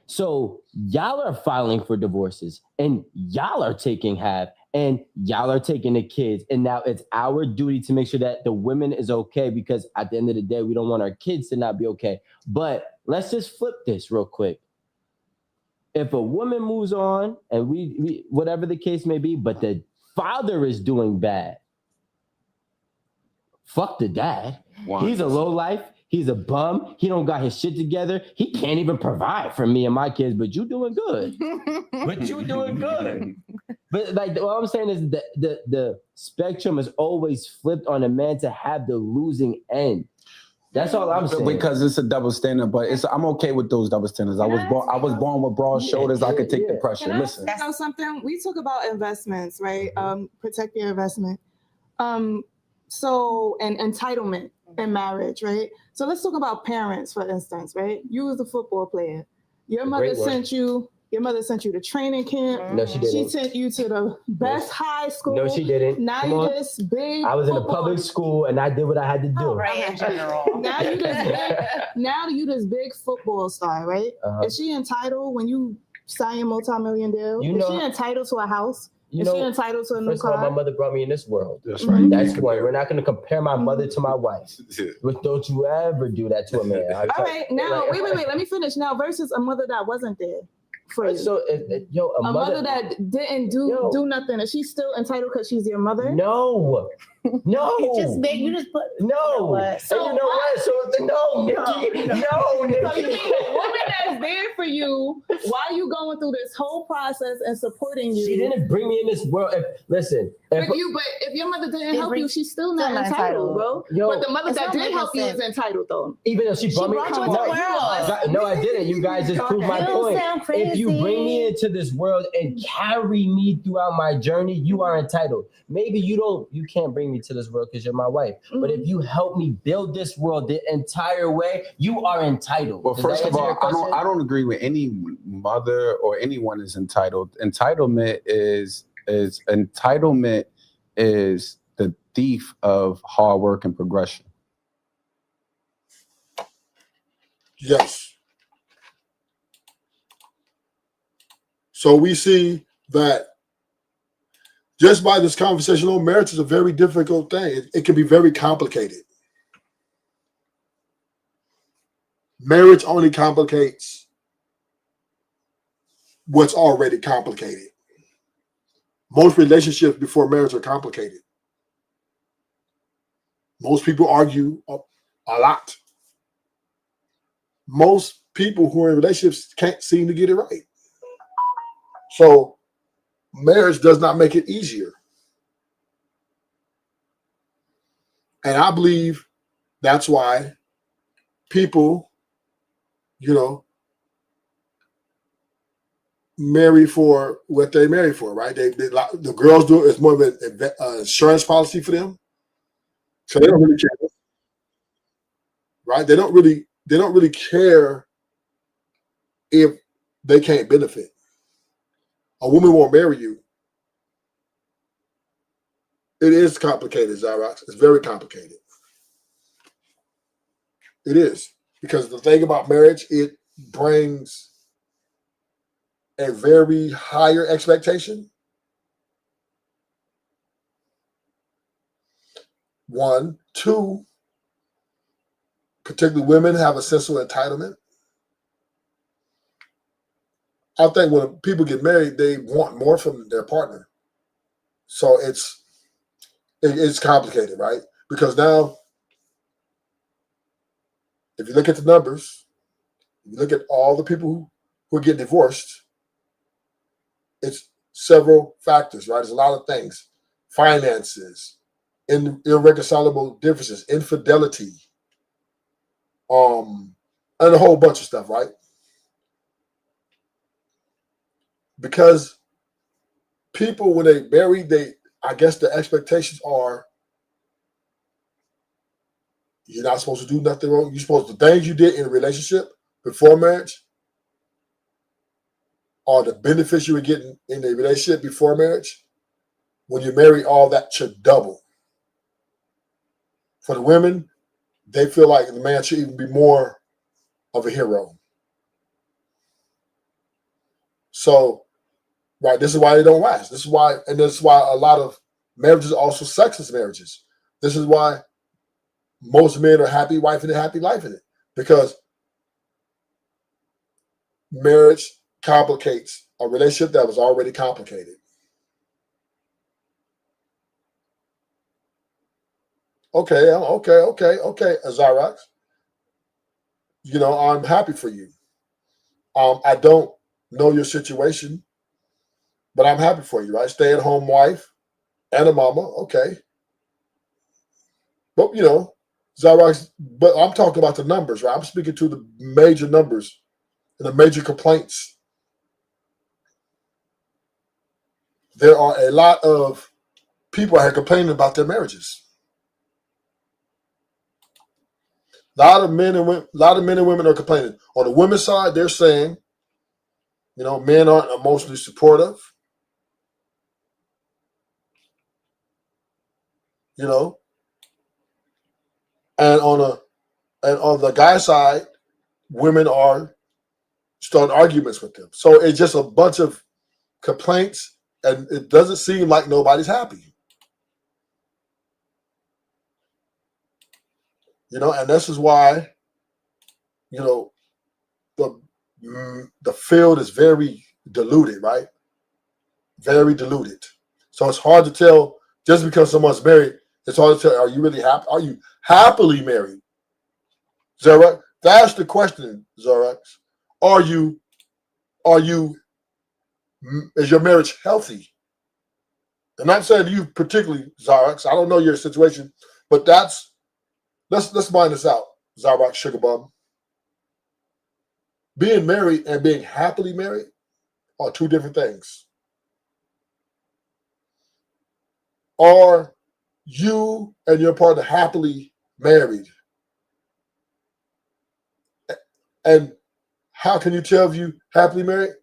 [SPEAKER 4] So y'all are filing for divorces, and y'all are taking half, and y'all are taking the kids, and now it's our duty to make sure that the women is okay, because at the end of the day, we don't want our kids to not be okay. But let's just flip this real quick. If a woman moves on, and we whatever the case may be, but the father is doing bad, fuck the dad. He's a low life. He's a bum. He don't got his shit together. He can't even provide for me and my kids, but you doing good. But you doing good. But like what I'm saying is the spectrum is always flipped on a man to have the losing end. That's all I'm saying.
[SPEAKER 8] Because it's a double standard, but I'm okay with those double standards. I was born with broad shoulders. I could take the pressure. Listen.
[SPEAKER 7] You know something? We talk about investments, right? Protect your investment. So and entitlement in marriage, right? So let's talk about parents, for instance, right? You was a football player. Your mother sent you to training camp.
[SPEAKER 4] No, she didn't.
[SPEAKER 7] She sent you to the best high school.
[SPEAKER 4] No, she didn't.
[SPEAKER 7] Now
[SPEAKER 4] Come
[SPEAKER 7] you
[SPEAKER 4] on.
[SPEAKER 7] this big.
[SPEAKER 4] I was in a public school and I did what I had to do.
[SPEAKER 5] Right, in general.
[SPEAKER 7] Now you this big football star, right? Is she entitled when you sign your multi-million deal? Is she entitled to a house? Is she entitled to a new
[SPEAKER 4] First of all,
[SPEAKER 7] car?
[SPEAKER 4] my mother brought me in this world.
[SPEAKER 8] That's right.
[SPEAKER 4] That's why we're not going to compare my mother to my wife. But don't you ever do that to a man.
[SPEAKER 7] All right, now wait. Let me finish. Now versus a mother that wasn't there for you.
[SPEAKER 4] So,
[SPEAKER 7] a mother that didn't do nothing. Is she still entitled because she's your mother?
[SPEAKER 4] No.
[SPEAKER 5] You just put
[SPEAKER 4] no.
[SPEAKER 5] So
[SPEAKER 4] you know what? So no, Nikki. No, Nikki.
[SPEAKER 7] So you mean the woman that's there for you while you going through this whole process and supporting you?
[SPEAKER 4] She didn't bring me in this world. Listen.
[SPEAKER 7] But if your mother didn't help you, she's still not entitled, bro. But the mother that did help you is entitled, though.
[SPEAKER 4] Even though she brought me
[SPEAKER 5] into the world.
[SPEAKER 4] No, I didn't. You guys just proved my point. If you bring me into this world and carry me throughout my journey, you are entitled. Maybe you can't bring me to this world because you're my wife. But if you help me build this world the entire way, you are entitled.
[SPEAKER 8] Well, first of all, I don't agree with any mother or anyone is entitled. Entitlement is the thief of hard work and progression.
[SPEAKER 3] Yes. So we see that just by this conversation alone, marriage is a very difficult thing. It can be very complicated. Marriage only complicates what's already complicated. Most relationships before marriage are complicated. Most people argue a lot. Most people who are in relationships can't seem to get it right. So marriage does not make it easier. And I believe that's why people, marry for what they marry for, right? The girls do it as more of an insurance policy for them. So they don't really care. Right? They don't really care if they can't benefit. A woman won't marry you. It is complicated, Zyrox. It's very complicated. It is. Because the thing about marriage, it brings a very higher expectation. One. Two, particularly women have a sense of entitlement. I think when people get married, they want more from their partner. So it's complicated, right? Because now, if you look at the numbers, you look at all the people who get divorced, it's several factors, right? There's a lot of things. Finances, irreconcilable differences, infidelity, and a whole bunch of stuff, right? Because people, when they marry, I guess the expectations are you're not supposed to do nothing wrong. You're supposed to, the things you did in a relationship before marriage are the benefits you were getting in a relationship before marriage. When you marry, all that should double. For the women, they feel like the man should even be more of a hero. So, right, this is why they don't last. This is why a lot of marriages are also sexless marriages. This is why most men are happy wife in it, happy life in it. Because marriage complicates a relationship that was already complicated. Okay, Azarax. You know, I'm happy for you. I don't know your situation, but I'm happy for you, right? Stay-at-home wife and a mama, okay. But, you know, Azarax, but I'm talking about the numbers, right? I'm speaking to the major numbers and the major complaints. There are a lot of people out here complaining about their marriages. A lot of men and women are complaining. On the women's side, they're saying, you know, men aren't emotionally supportive. You know, and on the guy side, women are starting arguments with them. So it's just a bunch of complaints, and it doesn't seem like nobody's happy. You know, and this is why, you know, the field is very diluted, right? Very diluted. So it's hard to tell just because someone's married. It's hard to tell. Are you really happy? Are you happily married? Zara, that's the question, Zarax. Are you? Is your marriage healthy? I'm not saying you particularly, Zarax. I don't know your situation, but let's mind this out, Zarax Sugar Bum. Being married and being happily married are two different things. Are you and your partner happily married? And how can you tell if you happily married?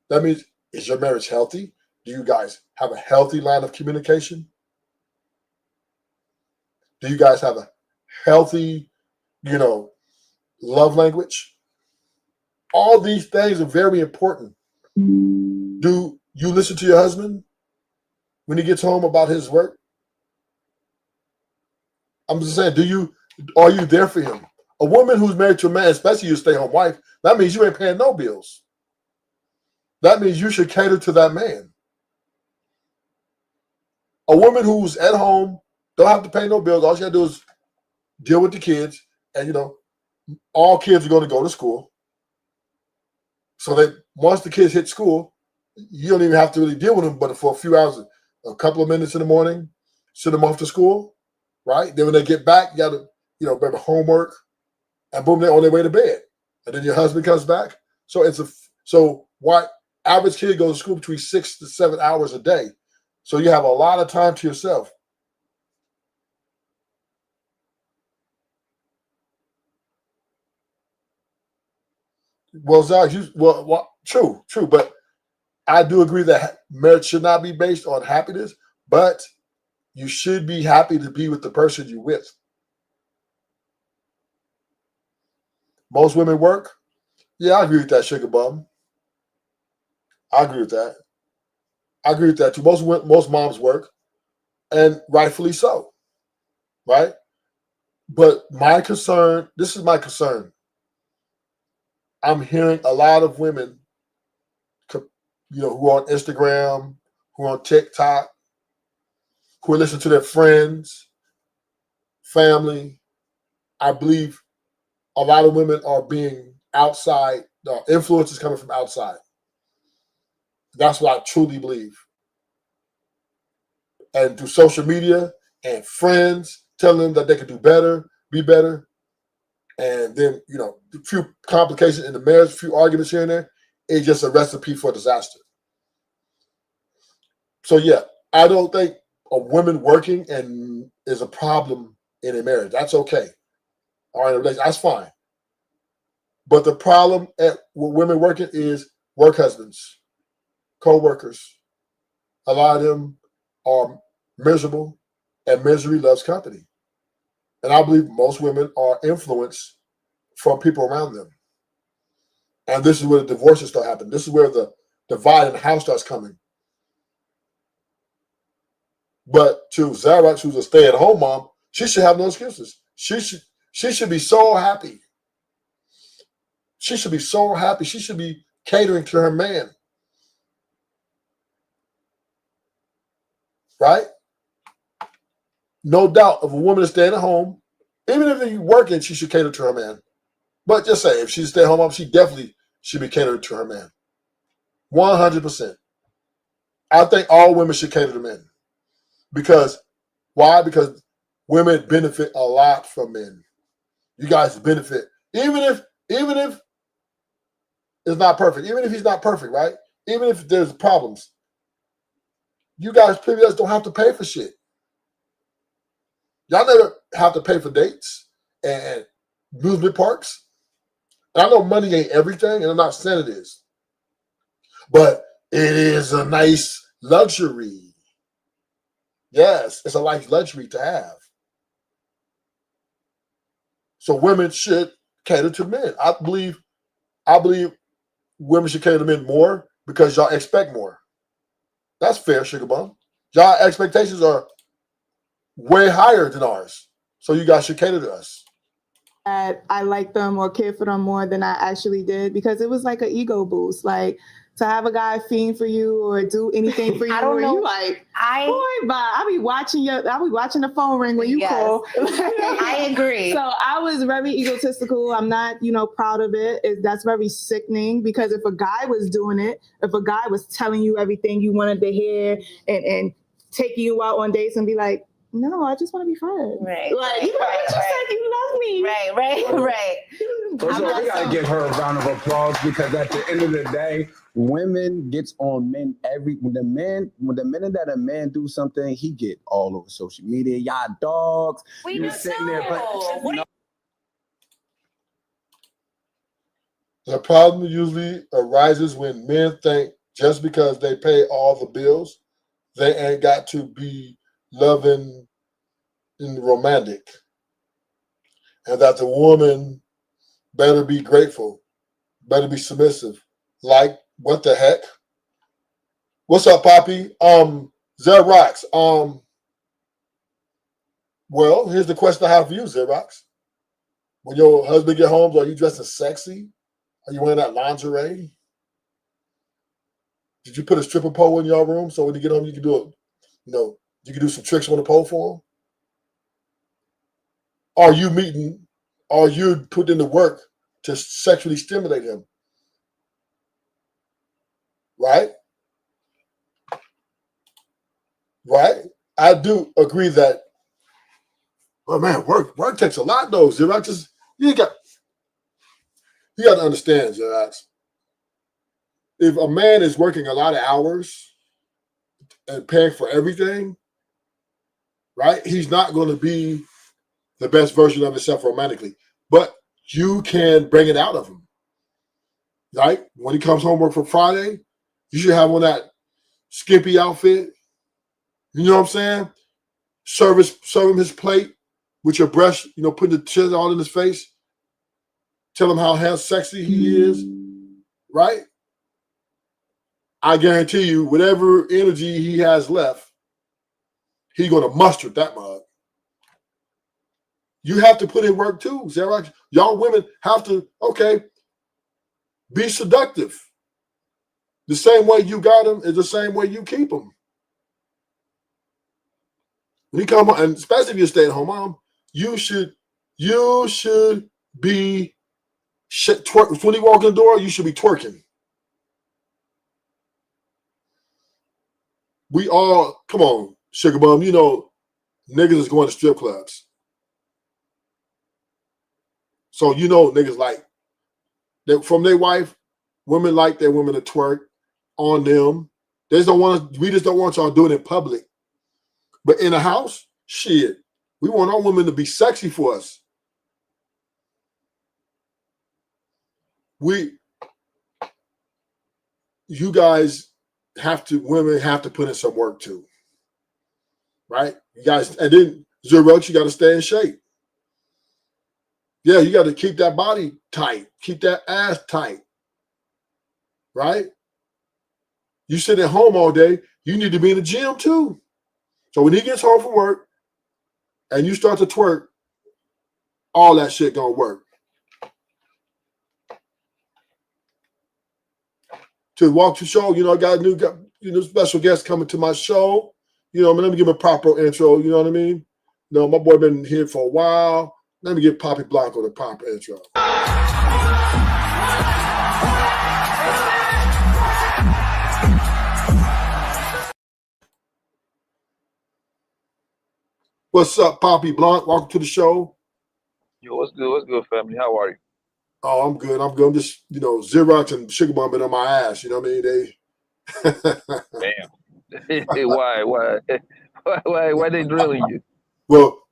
[SPEAKER 3] That means, is your marriage healthy? Do you guys have a healthy line of communication? Do you guys have a healthy, you know, love language? All these things are very important. Do you listen to your husband when he gets home about his work? I'm just saying, are you there for him? A woman who's married to a man, especially you stay-home wife, that means you ain't paying no bills. That means you should cater to that man. A woman who's at home, don't have to pay no bills. All she got to do is deal with the kids. And, you know, all kids are going to go to school. So that once the kids hit school, you don't even have to really deal with them, but for a few hours, a couple of minutes in the morning, send them off to school, right? Then when they get back, you got to, you know, maybe homework, and boom, they're on their way to bed. And then your husband comes back. So why average kid goes to school between 6 to 7 hours a day. So you have a lot of time to yourself. Well, Zach, true, but I do agree that marriage should not be based on happiness, but you should be happy to be with the person you're with. Most women work. Yeah, I agree with that, Sugar Bum. I agree with that too. Most moms work, and rightfully so, right? But this is my concern. I'm hearing a lot of women, you know, who are on Instagram, who are on TikTok, who listen to their friends, family. I believe a lot of women are being outside The influence is coming from outside. That's what I truly believe. And through social media and friends telling them that they can do better, be better, and then, a few complications in the marriage, a few arguments here and there, it's just a recipe for disaster. So yeah, I don't think a woman working and is a problem in a marriage. That's okay. Or in a relationship, that's fine. But the problem with women working is work husbands, co-workers. A lot of them are miserable, and misery loves company. And I believe most women are influenced from people around them. And this is where the divorces start happening. This is where the divide in the house starts coming. But to Xerox, who's a stay-at-home mom, she should have no excuses. She should be so happy. She should be so happy. She should be catering to her man. Right? No doubt, if a woman is staying at home, even if she's working, she should cater to her man. But just say, if she's a stay-at-home mom, she definitely should be catering to her man. 100%. I think all women should cater to men. Because, why? Because women benefit a lot from men. You guys benefit. Even if it's not perfect, even if he's not perfect, right? Even if there's problems, you guys pretty much don't have to pay for shit. Y'all never have to pay for dates and amusement parks. And I know money ain't everything, and I'm not saying it is. But it is a nice luxury. Yes, it's a nice luxury to have. So women should cater to men. I believe women should cater to men more because y'all expect more. That's fair, Sugar Bum. Y'all expectations are way higher than ours. So you guys should cater to us.
[SPEAKER 7] I liked them or cared for them more than I actually did because it was like an ego boost. Like to have a guy fiend for you or do anything for you.
[SPEAKER 5] I don't know.
[SPEAKER 7] You like, boy, bye. I'll be watching the phone ring when you call.
[SPEAKER 5] I agree.
[SPEAKER 7] So I was very egotistical. I'm not, proud of it. That's very sickening because if a guy was doing it, if a guy was telling you everything you wanted to hear and taking you out on dates and be like, no, I just want to be friends.
[SPEAKER 5] Right.
[SPEAKER 7] Like, you said you love me.
[SPEAKER 5] Right.
[SPEAKER 8] So we gotta give her a round of applause because at the end of the day, women gets on men when the minute that a man do something, he get all over social media. Y'all dogs.
[SPEAKER 5] We
[SPEAKER 8] you
[SPEAKER 5] do
[SPEAKER 8] sitting there, but
[SPEAKER 3] the problem usually arises when men think just because they pay all the bills, they ain't got to be loving and romantic. And that the woman better be grateful, better be submissive. Like, what the heck? What's up, Poppy? Xerox. Well, here's the question I have for you, Xerox. When your husband get home, are you dressed as sexy? Are you wearing that lingerie? Did you put a stripper pole in your room so when you get home you can do you can do some tricks on the pole for him? Are you putting in the work to sexually stimulate him? Right? I do agree that, oh man, work takes a lot though, Xerox. You got to understand, Xerox. If a man is working a lot of hours and paying for everything, right, he's not going to be the best version of himself romantically. But you can bring it out of him. Right? When he comes home work for Friday, you should have on that skimpy outfit. You know what I'm saying? Serve him his plate with your brush, putting the chin all in his face. Tell him how sexy he is. Right? I guarantee you, whatever energy he has left, he's going to muster that mug. You have to put in work too, Xerox. Y'all women have to, be seductive. The same way you got him is the same way you keep him. When you come home, and especially if you're a stay-at-home mom, you should be Shit, twerk. When you walk in the door, you should be twerking. We all, come on, Sugar Bum, you know, niggas is going to strip clubs. So you know niggas like, from their wife, women like their women to twerk on them. They just don't want, we just don't want y'all doing it in public. But in the house, shit, we want our women to be sexy for us. You guys women have to put in some work too. Right? You guys, and then Zerox, you got to stay in shape. Yeah, you got to keep that body tight, keep that ass tight. Right? You sit at home all day, you need to be in the gym too. So when he gets home from work and you start to twerk, all that shit gonna work. To walk the show, you know, I got a new special guest coming to my show. You know, let me give him a proper intro. You know what I mean? You know, my boy been here for a while. Let me give Poppy Blanco the proper intro. What's up, Poppy Blanc? Welcome to the show.
[SPEAKER 9] Yo, what's good? What's good, family? How are you?
[SPEAKER 3] Oh, I'm good. I'm just, you know, Xerox and Sugar Bomb been on my ass. You know what I mean?
[SPEAKER 9] Damn. Why they drilling you?
[SPEAKER 3] Well,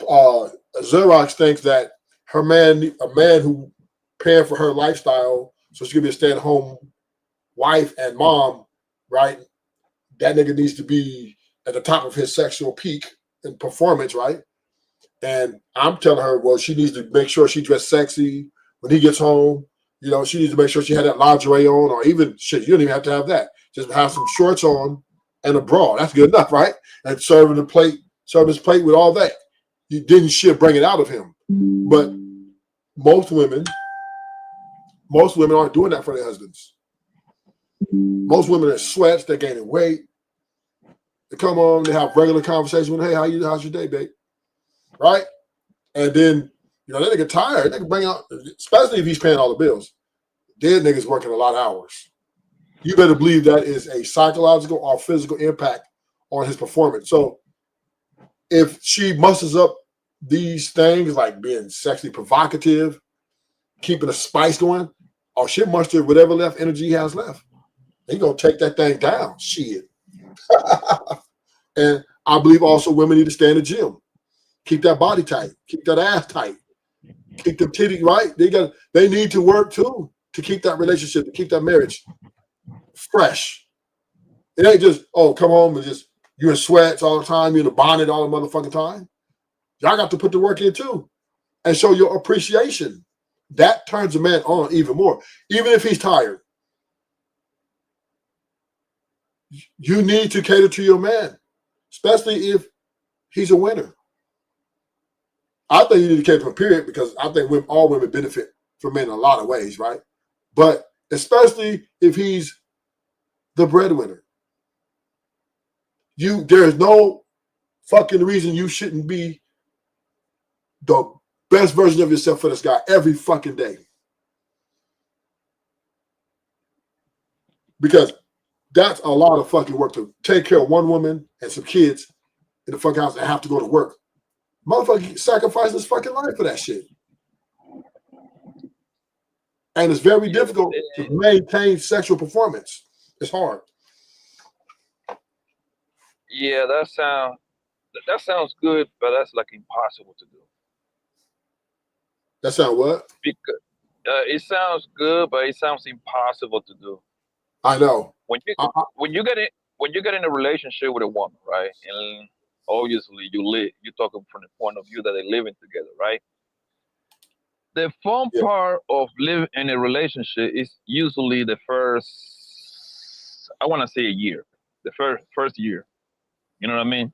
[SPEAKER 3] Xerox thinks that a man who paying for her lifestyle, so she could be a stay-at-home wife and mom, right? That nigga needs to be at the top of his sexual peak and performance, right? And I'm telling her, well, she needs to make sure she dressed sexy when he gets home. You know, she needs to make sure she had that lingerie on, or even shit, you don't even have to have that. Just have some shorts on and a bra. That's good enough, right? And serving his plate with all that. You didn't shit bring it out of him. But most women aren't doing that for their husbands. Most women are sweats, they're gaining weight. They come on, they have regular conversation with, hey, how's your day, babe? Right? And then, you know, they get tired. They can bring out, especially if he's paying all the bills. Dead niggas working a lot of hours. You better believe that is a psychological or physical impact on his performance. So if she musters up these things like being sexually provocative, keeping a spice going, or shit muster whatever left energy he has left. He gonna take that thing down. Shit. And I believe also women need to stay in the gym. Keep that body tight. Keep that ass tight. Keep them titties right. They need to work too to keep that relationship, to keep that marriage fresh. It ain't just, oh, come home and just you're in sweats all the time, you're in a bonnet all the motherfucking time. Y'all got to put the work in too and show your appreciation. That turns a man on even more, even if he's tired. You need to cater to your man, especially if he's a winner. I think you need to cater to him, period, because I think all women benefit from men in a lot of ways, right? But especially if he's the breadwinner. There is no fucking reason you shouldn't be the best version of yourself for this guy every fucking day. Because that's a lot of fucking work to take care of one woman and some kids in the fucking house and have to go to work. Motherfucker sacrifice his fucking life for that shit. And it's very difficult to maintain sexual performance. It's hard.
[SPEAKER 9] Yeah, that sounds good, but that's like impossible to do.
[SPEAKER 3] That sound what?
[SPEAKER 9] Because it sounds good, but it sounds impossible to do.
[SPEAKER 3] I know.
[SPEAKER 9] When you get in a relationship with a woman, right? And obviously you're talking from the point of view that they're living together, right? The fun part of living in a relationship is usually the first, I want to say a year, the first year. You know what I mean?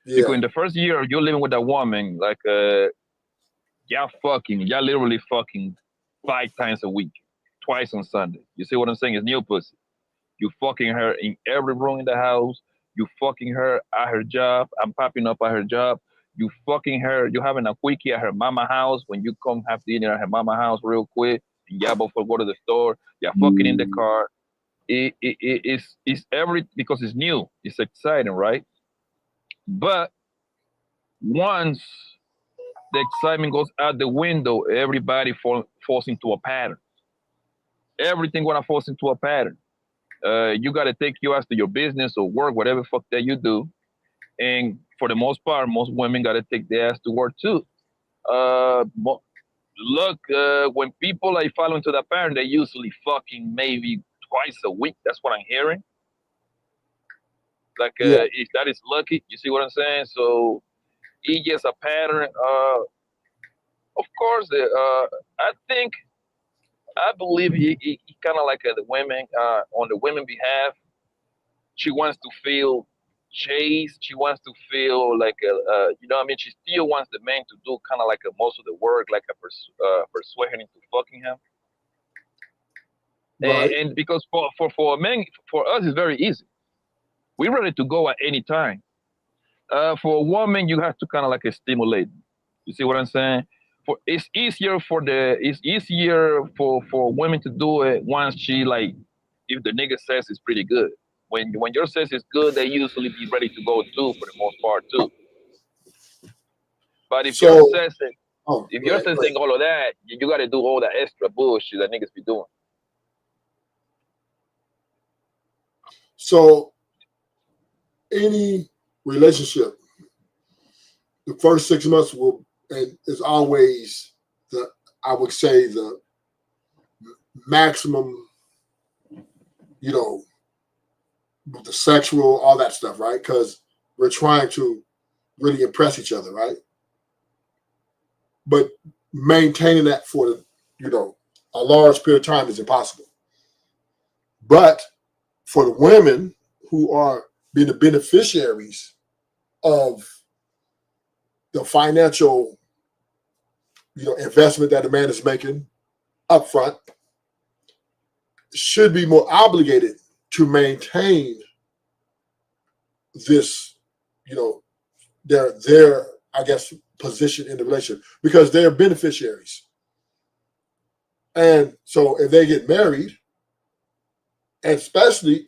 [SPEAKER 3] Yeah.
[SPEAKER 9] Because in the first year you're living with a woman, like y'all literally fucking 5 times a week, twice on Sunday. You see what I'm saying? It's new pussy. You fucking her in every room in the house. You fucking her at her job. I'm popping up at her job. You fucking her. You having a quickie at her mama house when you come have dinner at her mama house real quick. Yeah, before go to the store. Yeah, fucking in the car. It's because it's new. It's exciting, right? But once the excitement goes out the window, everybody falls into a pattern. Everything gonna fall into a pattern. You gotta take your ass to your business or work, whatever fuck that you do. And for the most part, most women gotta take their ass to work too. Look, when people like fall into that pattern, they usually fucking maybe twice a week. That's what I'm hearing. Like, if that is lucky, you see what I'm saying? So it's just a pattern. Of course, I believe he kind of like the women, on the women behalf. She wants to feel chased. She wants to feel like you know what I mean? She still wants the man to do kind of like most of the work, like persuade her into fucking him.
[SPEAKER 3] Right.
[SPEAKER 9] And because for men, for us, it's very easy. We're ready to go at any time. For a woman, you have to kind of like stimulate. You see what I'm saying? It's easier for women to do it once she like, if the nigga says it's pretty good. When your says is good, they usually be ready to go too for the most part too. But if your says it, if your says ain't all of that, you got to do all that extra bullshit that niggas be doing.
[SPEAKER 3] So, any relationship, the first 6 months is always I would say the maximum, you know, the sexual, all that stuff, right? Because we're trying to really impress each other, right? But maintaining that for a large period of time is impossible. But for the women who are being the beneficiaries of the financial, investment that a man is making upfront, should be more obligated to maintain this, their I guess position in the relationship, because they're beneficiaries. And so if they get married, especially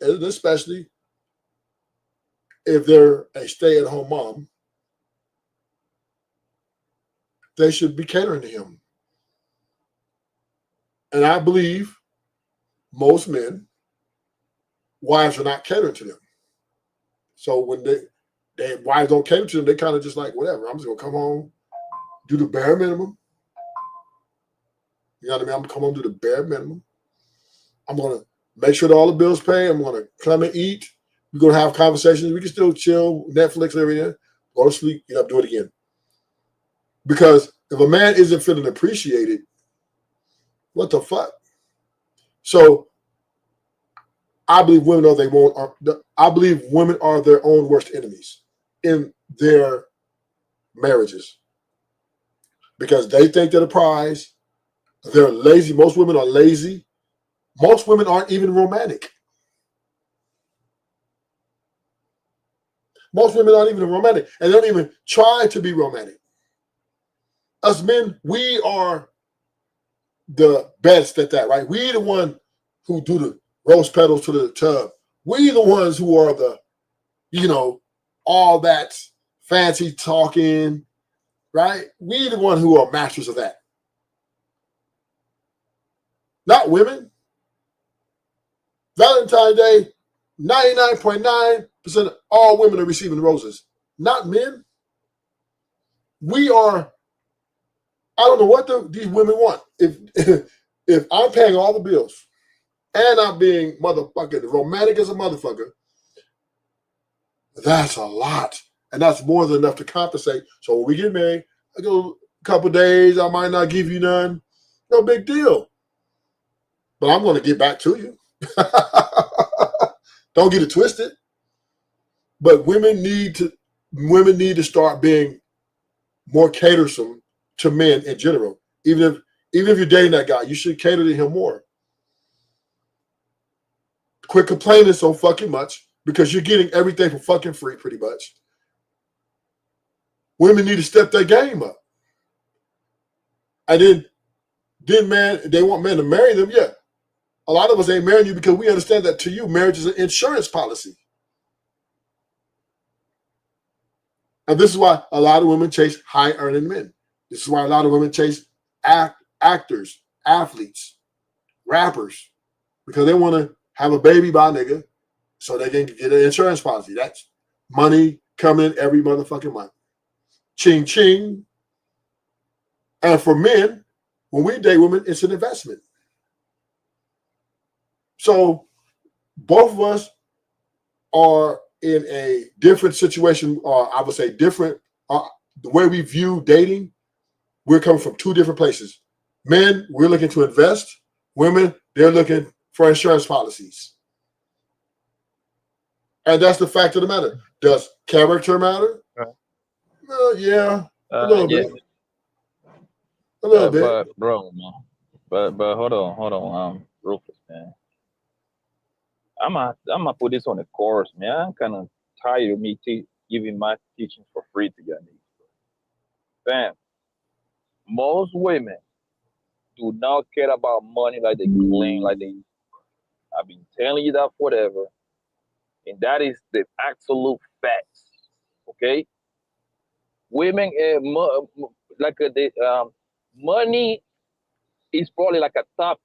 [SPEAKER 3] if they're a stay-at-home mom, they should be catering to him. And I believe most men, wives are not catering to them. So when their wives don't cater to them, they kind of just like, whatever, I'm just gonna come home, do the bare minimum. You know what I mean? I'm gonna come home, do the bare minimum. I'm gonna make sure that all the bills pay. I'm gonna come and eat. We're gonna have conversations. We can still chill, Netflix and everything. Go to sleep, get up, do it again. Because if a man isn't feeling appreciated, what the fuck? So I believe women are their own worst enemies in their marriages, because they think they're the prize. They're lazy. Most women are lazy. Most women aren't even romantic. Most women aren't even romantic, and they don't even try to be romantic. Us men, we are the best at that, right? We the one who do the rose petals to the tub. We the ones who are the, all that fancy talking, right? We the one who are masters of that. Not women. Valentine's Day, 99.9% of all women are receiving roses. Not men. We are, I don't know what these women want. If I'm paying all the bills and I'm being motherfucking romantic as a motherfucker, that's a lot. And that's more than enough to compensate. So when we get married, I go a couple of days, I might not give you none. No big deal. But I'm going to get back to you. Don't get it twisted. But women need to start being more catersome to men in general. Even if you're dating that guy, you should cater to him more. Quit complaining so fucking much, because you're getting everything for fucking free, pretty much. women need to step their game up. And then they want men to marry them. Yeah. A lot of us ain't marrying you because we understand that to you, marriage is an insurance policy. And this is why a lot of women chase high earning men. This is why a lot of women chase actors, athletes, rappers, because they want to have a baby by a nigga so they can get an insurance policy. That's money coming in every motherfucking month. Ching, ching. And for men, when we date women, it's an investment. So both of us are in a different situation, or I would say different. The way we view dating, we're coming from two different places. Men, we're looking to invest. Women, they're looking for insurance policies. And that's the fact of the matter. Does character matter? Yeah, a little bit. A little bit.
[SPEAKER 9] But bro, man. But hold on, Rufus, man. I'm gonna put this on the course, man. I'm kind of tired of me giving my teaching for free to you. Fam, most women do not care about money like they claim, like they. I've been telling you that forever, and that is the absolute facts. Okay, women, money is probably like a top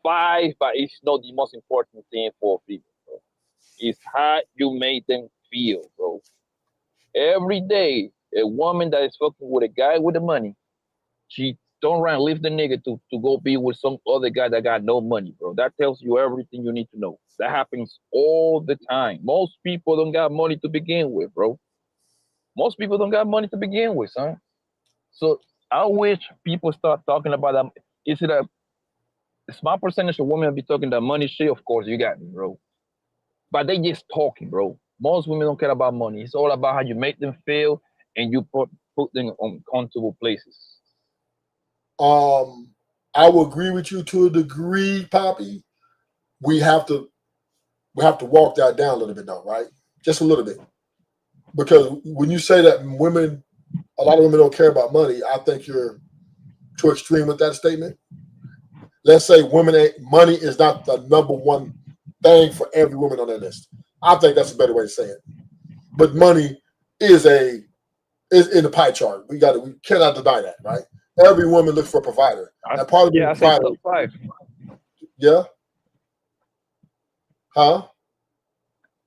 [SPEAKER 9] 5, but it's not the most important thing for people, bro. It's how you make them feel, bro. Every day, a woman that is fucking with a guy with the money, she don't run leave the nigga to go be with some other guy that got no money, bro. That tells you everything you need to know. That happens all the time. Most people don't got money to begin with, bro. Most people don't got money to begin with, son. So I wish people start talking about that. Is it a small percentage of women be talking that money shit? Of course, you got me, bro. But they just talking, bro. Most women don't care about money. It's all about how you make them feel and you put them on comfortable places.
[SPEAKER 3] I will agree with you to a degree, Poppy. We have to walk that down a little bit, though, right? Just a little bit, because when you say that a lot of women don't care about money, I think you're too extreme with that statement. Let's say money is not the number one thing for every woman on that list. I think that's a better way to say it. But money is in the pie chart. We cannot deny that, right? Every woman looks for a provider. And part of being a provider.
[SPEAKER 9] Top 5.
[SPEAKER 3] Yeah. Huh?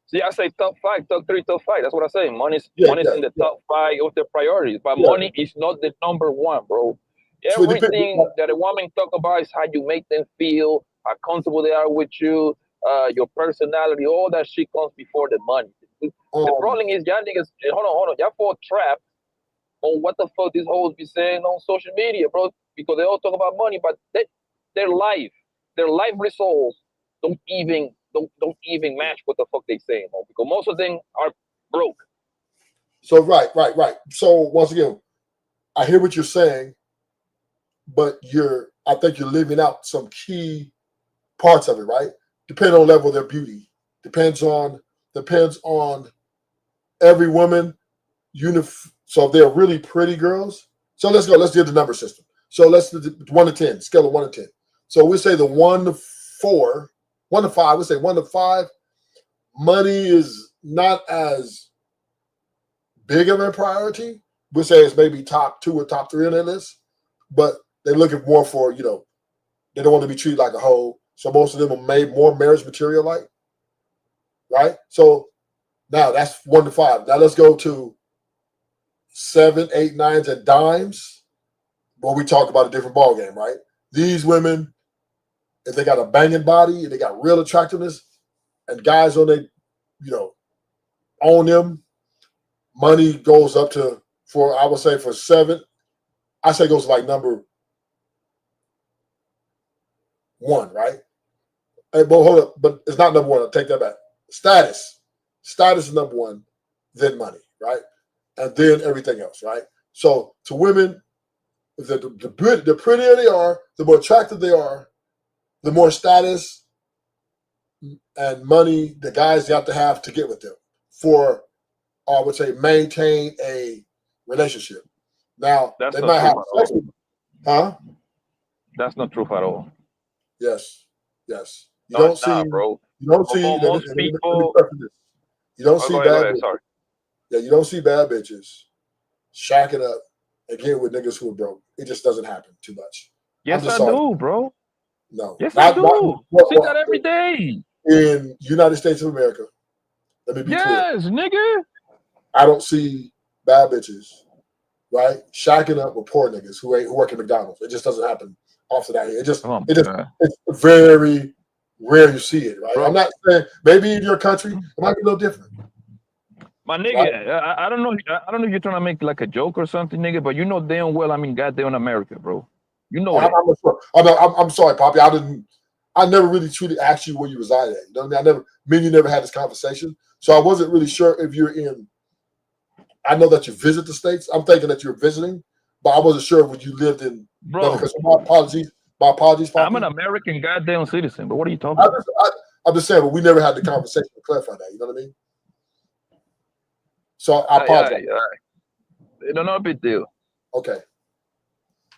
[SPEAKER 9] See, I say top 5, top 3, top 5. That's what I say. Money's in the top 5 of the priorities, but money is not the number one, bro. Everything that a woman talk about is how you make them feel, how comfortable they are with you, your personality, all that shit comes before the money. The problem is y'all niggas, hold on, y'all fall trapped on what the fuck these hoes be saying on social media, bro, because they all talk about money, but their life results don't even match what the fuck they saying, bro, because most of them are broke.
[SPEAKER 3] So right. So once again, I hear what you're saying, but I think you're leaving out some key parts of it, right? Depending on the level of their beauty. Depends on every woman. So if they're really pretty girls. So let's do the number system. So let's do 1 to 10, scale of 1 to 10. So we say the 1 to 4, 1 to 5. We say 1 to 5. Money is not as big of a priority. We say it's maybe top 2 or top 3 on their list, but they're looking more for, they don't want to be treated like a hoe. So most of them are made more marriage material like, right? So now that's 1 to 5. Now let's go to 7, 8, 9s, and dimes. Well, we talk about a different ball game, right? These women, if they got a banging body and they got real attractiveness, and guys on they, own them, money goes up to I would say for 7, I say goes like number 1, right? Hey, but hold up, but it's not number 1. I'll take that back. Status is number 1, then money, right? And then everything else, right? So to women, the prettier they are, the more attractive they are, the more status and money the guys have to get with them for, I would say, maintain a relationship. Now
[SPEAKER 9] That's
[SPEAKER 3] they
[SPEAKER 9] not
[SPEAKER 3] might
[SPEAKER 9] true
[SPEAKER 3] have
[SPEAKER 9] at
[SPEAKER 3] sex
[SPEAKER 9] all.
[SPEAKER 3] with, huh?
[SPEAKER 9] That's not true at all.
[SPEAKER 3] Yes, yes. You
[SPEAKER 9] No,
[SPEAKER 3] don't
[SPEAKER 9] it's
[SPEAKER 3] see,
[SPEAKER 9] not, bro.
[SPEAKER 3] you don't
[SPEAKER 9] For
[SPEAKER 3] see.
[SPEAKER 9] most
[SPEAKER 3] Let me
[SPEAKER 9] people,
[SPEAKER 3] preface this. You don't
[SPEAKER 9] oh,
[SPEAKER 3] see
[SPEAKER 9] go
[SPEAKER 3] bad.
[SPEAKER 9] ahead. Sorry.
[SPEAKER 3] Yeah, you don't see bad bitches shacking up and getting with niggas who are broke. It just doesn't happen too much. I'm
[SPEAKER 9] Yes,
[SPEAKER 3] just
[SPEAKER 9] I
[SPEAKER 3] sorry.
[SPEAKER 9] do, bro.
[SPEAKER 3] No,
[SPEAKER 9] Yes, I do.
[SPEAKER 3] well,
[SPEAKER 9] See that every day.
[SPEAKER 3] in United States of America. Let me be clear.
[SPEAKER 9] Yes, nigga.
[SPEAKER 3] I don't see bad bitches, right, shacking up with poor niggas who work at McDonald's. It just doesn't happen off of that here.
[SPEAKER 9] Oh,
[SPEAKER 3] It's very rare you see it, right?
[SPEAKER 9] bro.
[SPEAKER 3] I'm not saying maybe in your country it might be a little different.
[SPEAKER 9] My nigga, I don't know. I don't know if you're trying to make like a joke or something, nigga. But you know damn well, I mean, goddamn America, bro. You know that.
[SPEAKER 3] I'm sorry, Poppy. I never really truly asked you where you reside at. You know what I mean? Me and you never had this conversation. So I wasn't really sure if you're in. I know that you visit the States. I'm thinking that you're visiting, but I wasn't sure when you lived in.
[SPEAKER 9] Bro,
[SPEAKER 3] my apologies. My apologies, Poppy.
[SPEAKER 9] I'm an American goddamn citizen, but what are you talking about?
[SPEAKER 3] I'm just saying, but we never had the conversation to clarify that. You know what I mean? So I apologize.
[SPEAKER 9] No, no big deal.
[SPEAKER 3] Okay.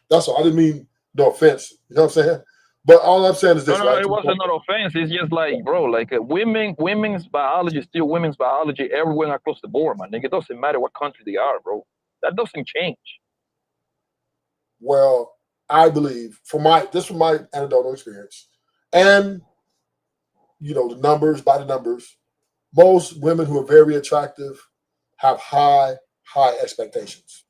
[SPEAKER 3] That's all. I didn't mean no offense. You know what I'm saying? But all I'm saying is this,
[SPEAKER 9] No,
[SPEAKER 3] right?
[SPEAKER 9] it wasn't no offense. It's just like, bro, like women's biology is still women's biology everywhere across the board, man. Nigga, it doesn't matter what country they are, bro. That doesn't change.
[SPEAKER 3] Well, I believe from my anecdotal experience, and the numbers by the numbers, most women who are very attractive have high expectations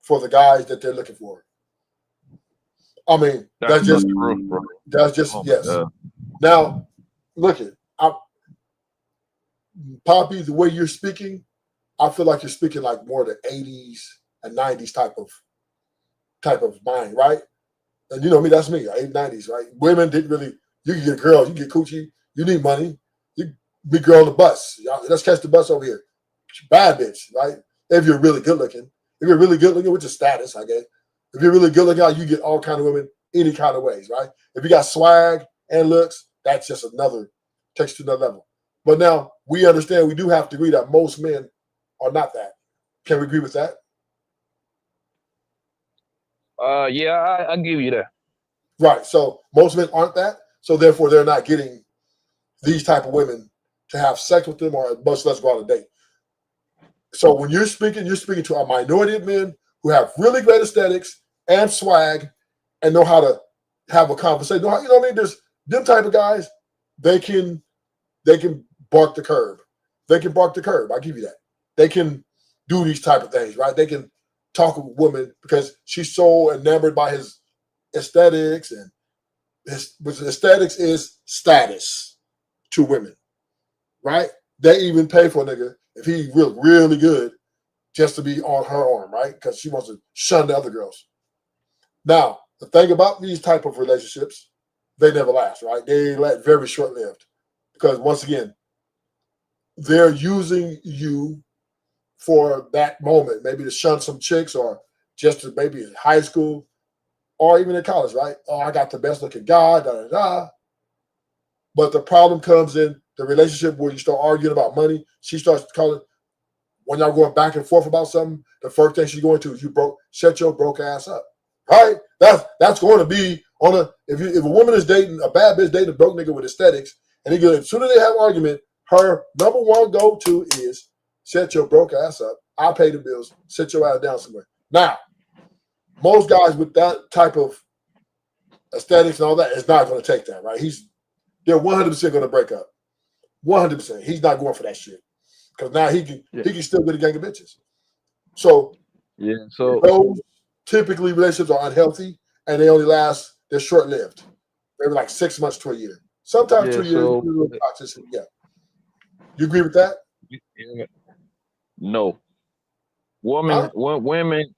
[SPEAKER 3] for the guys that they're looking for. I mean, that's just
[SPEAKER 9] true, bro.
[SPEAKER 3] That's just yes.
[SPEAKER 9] God.
[SPEAKER 3] Now, look at Poppy. The way you're speaking, I feel like you're speaking like more the 80s and 90s type of mind, right? And you know me, that's me, 80s, 90s, right? Women didn't really. You can get a girl, you can get coochie. You need money. You big girl on the bus. Let's catch the bus over here. Bad bitch, right? If you're really good looking, which is status, I guess. If you're really good looking, you get all kind of women any kind of ways, right? If you got swag and looks, that's just takes to another level. But now we understand, we do have to agree that most men are not that. Can we agree with that?
[SPEAKER 9] Yeah, I give you that.
[SPEAKER 3] Right. So most men aren't that. So therefore, they're not getting these type of women to have sex with them or much less go on a date. So when you're speaking to a minority of men who have really great aesthetics and swag and know how to have a conversation. You know what I mean? There's them type of guys, they can bark the curb. They can bark the curb. I give you that. They can do these type of things, right? They can talk with a woman because she's so enamored by his aesthetics, and his aesthetics is status to women, right? They even pay for a nigga if he really good just to be on her arm, right? Because she wants to shun the other girls. Now, the thing about these type of relationships, they never last, right? They very short-lived because once again, they're using you for that moment, maybe to shun some chicks or just to maybe in high school or even in college, right? Oh, I got the best looking guy, da da da. But the problem comes in the relationship where you start arguing about money. She starts calling, when y'all going back and forth about something, the first thing she's going to is shut your broke ass up, right? That's going to be on if a woman is dating a bad bitch dating a broke nigga with aesthetics, and as soon as they have an argument, her number one go-to is shut your broke ass up. I'll pay the bills. Sit your ass down somewhere. Now, most guys with that type of aesthetics and all that is not going to take that, right? They're 100% going to break up. 100%. He's not going for that shit. Because now he can still get a gang of bitches. So those typically relationships are unhealthy and they're short-lived. Maybe like 6 months to a year. Sometimes 2 years. Yeah. You agree with that?
[SPEAKER 9] No. Women,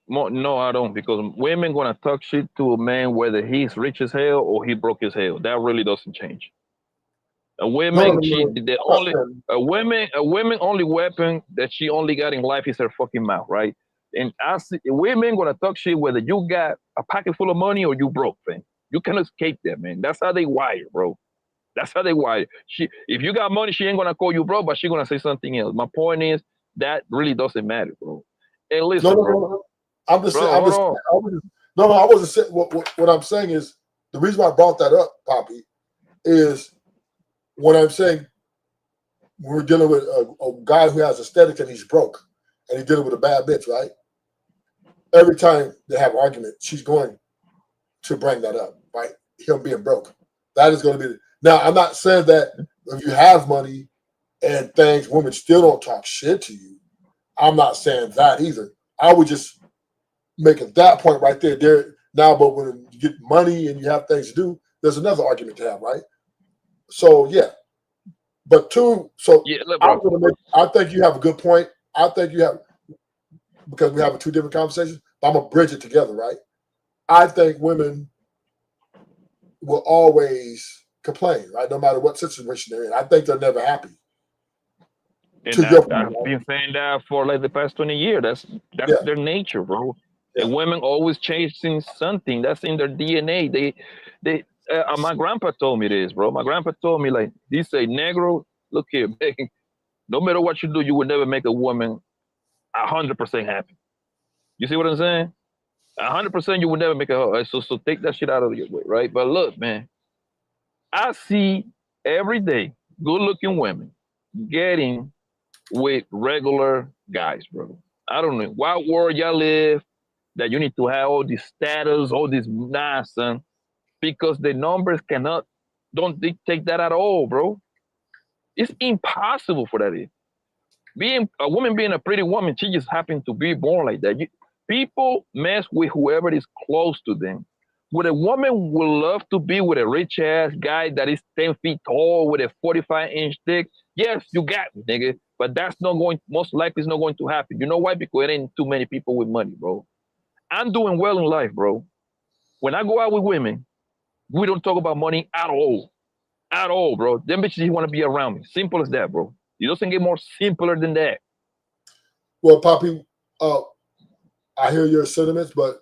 [SPEAKER 9] no, I don't, because women gonna talk shit to a man whether he's rich as hell or he broke as hell. That really doesn't change. A woman only weapon that she only got in life is her fucking mouth, right? And women gonna talk shit whether you got a pocket full of money or you broke, man. You can't escape that, man. That's how they wire, bro. That's how they wire. If you got money, she ain't gonna call you broke, but she gonna say something else. My point is that really doesn't matter, bro. Hey, listen, bro.
[SPEAKER 3] I'm just
[SPEAKER 9] Bro,
[SPEAKER 3] saying. I wasn't saying. What I'm saying is the reason why I brought that up, Poppy, is when I'm saying we're dealing with a guy who has aesthetics and he's broke, and he's dealing with a bad bitch, right? Every time they have an argument, she's going to bring that up, right? Him being broke. That is going to be. Now, I'm not saying that if you have money and things, women still don't talk shit to you. I'm not saying that either. I would just make it that point right there. Now, but when you get money and you have things to do, there's another argument to have, right? So yeah, but
[SPEAKER 9] yeah, look, bro.
[SPEAKER 3] I think you have a good point. I think you have, because we have two different conversations. But I'm gonna bridge it together, right? I think women will always complain, right? No matter what situation they're in. I think they're never happy.
[SPEAKER 9] And I've been saying that for like the past 20 years. That's their nature, bro.
[SPEAKER 3] Yeah.
[SPEAKER 9] And women always chasing something that's in their DNA. My grandpa told me this, bro. My grandpa told me, like, he said, Negro, look here, man. No matter what you do, you will never make a woman 100% happy. You see what I'm saying? 100% you will never make her. So take that shit out of your way, right? But look, man, I see every day good-looking women getting with regular guys, bro. I don't know what world y'all live that you need to have all this status, all this nonsense, because the numbers don't dictate that at all, bro. It's impossible for that. Being a woman, being a pretty woman, she just happened to be born like that. People mess with whoever is close to them. Would a woman would love to be with a rich ass guy that is 10 feet tall with a 45-inch dick? Yes, you got me, nigga. But that's most likely it's not going to happen. You know why? Because it ain't too many people with money, bro. I'm doing well in life, bro. When I go out with women, we don't talk about money at all. At all, bro. Them bitches want to be around me. Simple as that, bro. It doesn't get more simpler than that.
[SPEAKER 3] Well, Poppy, I hear your sentiments, but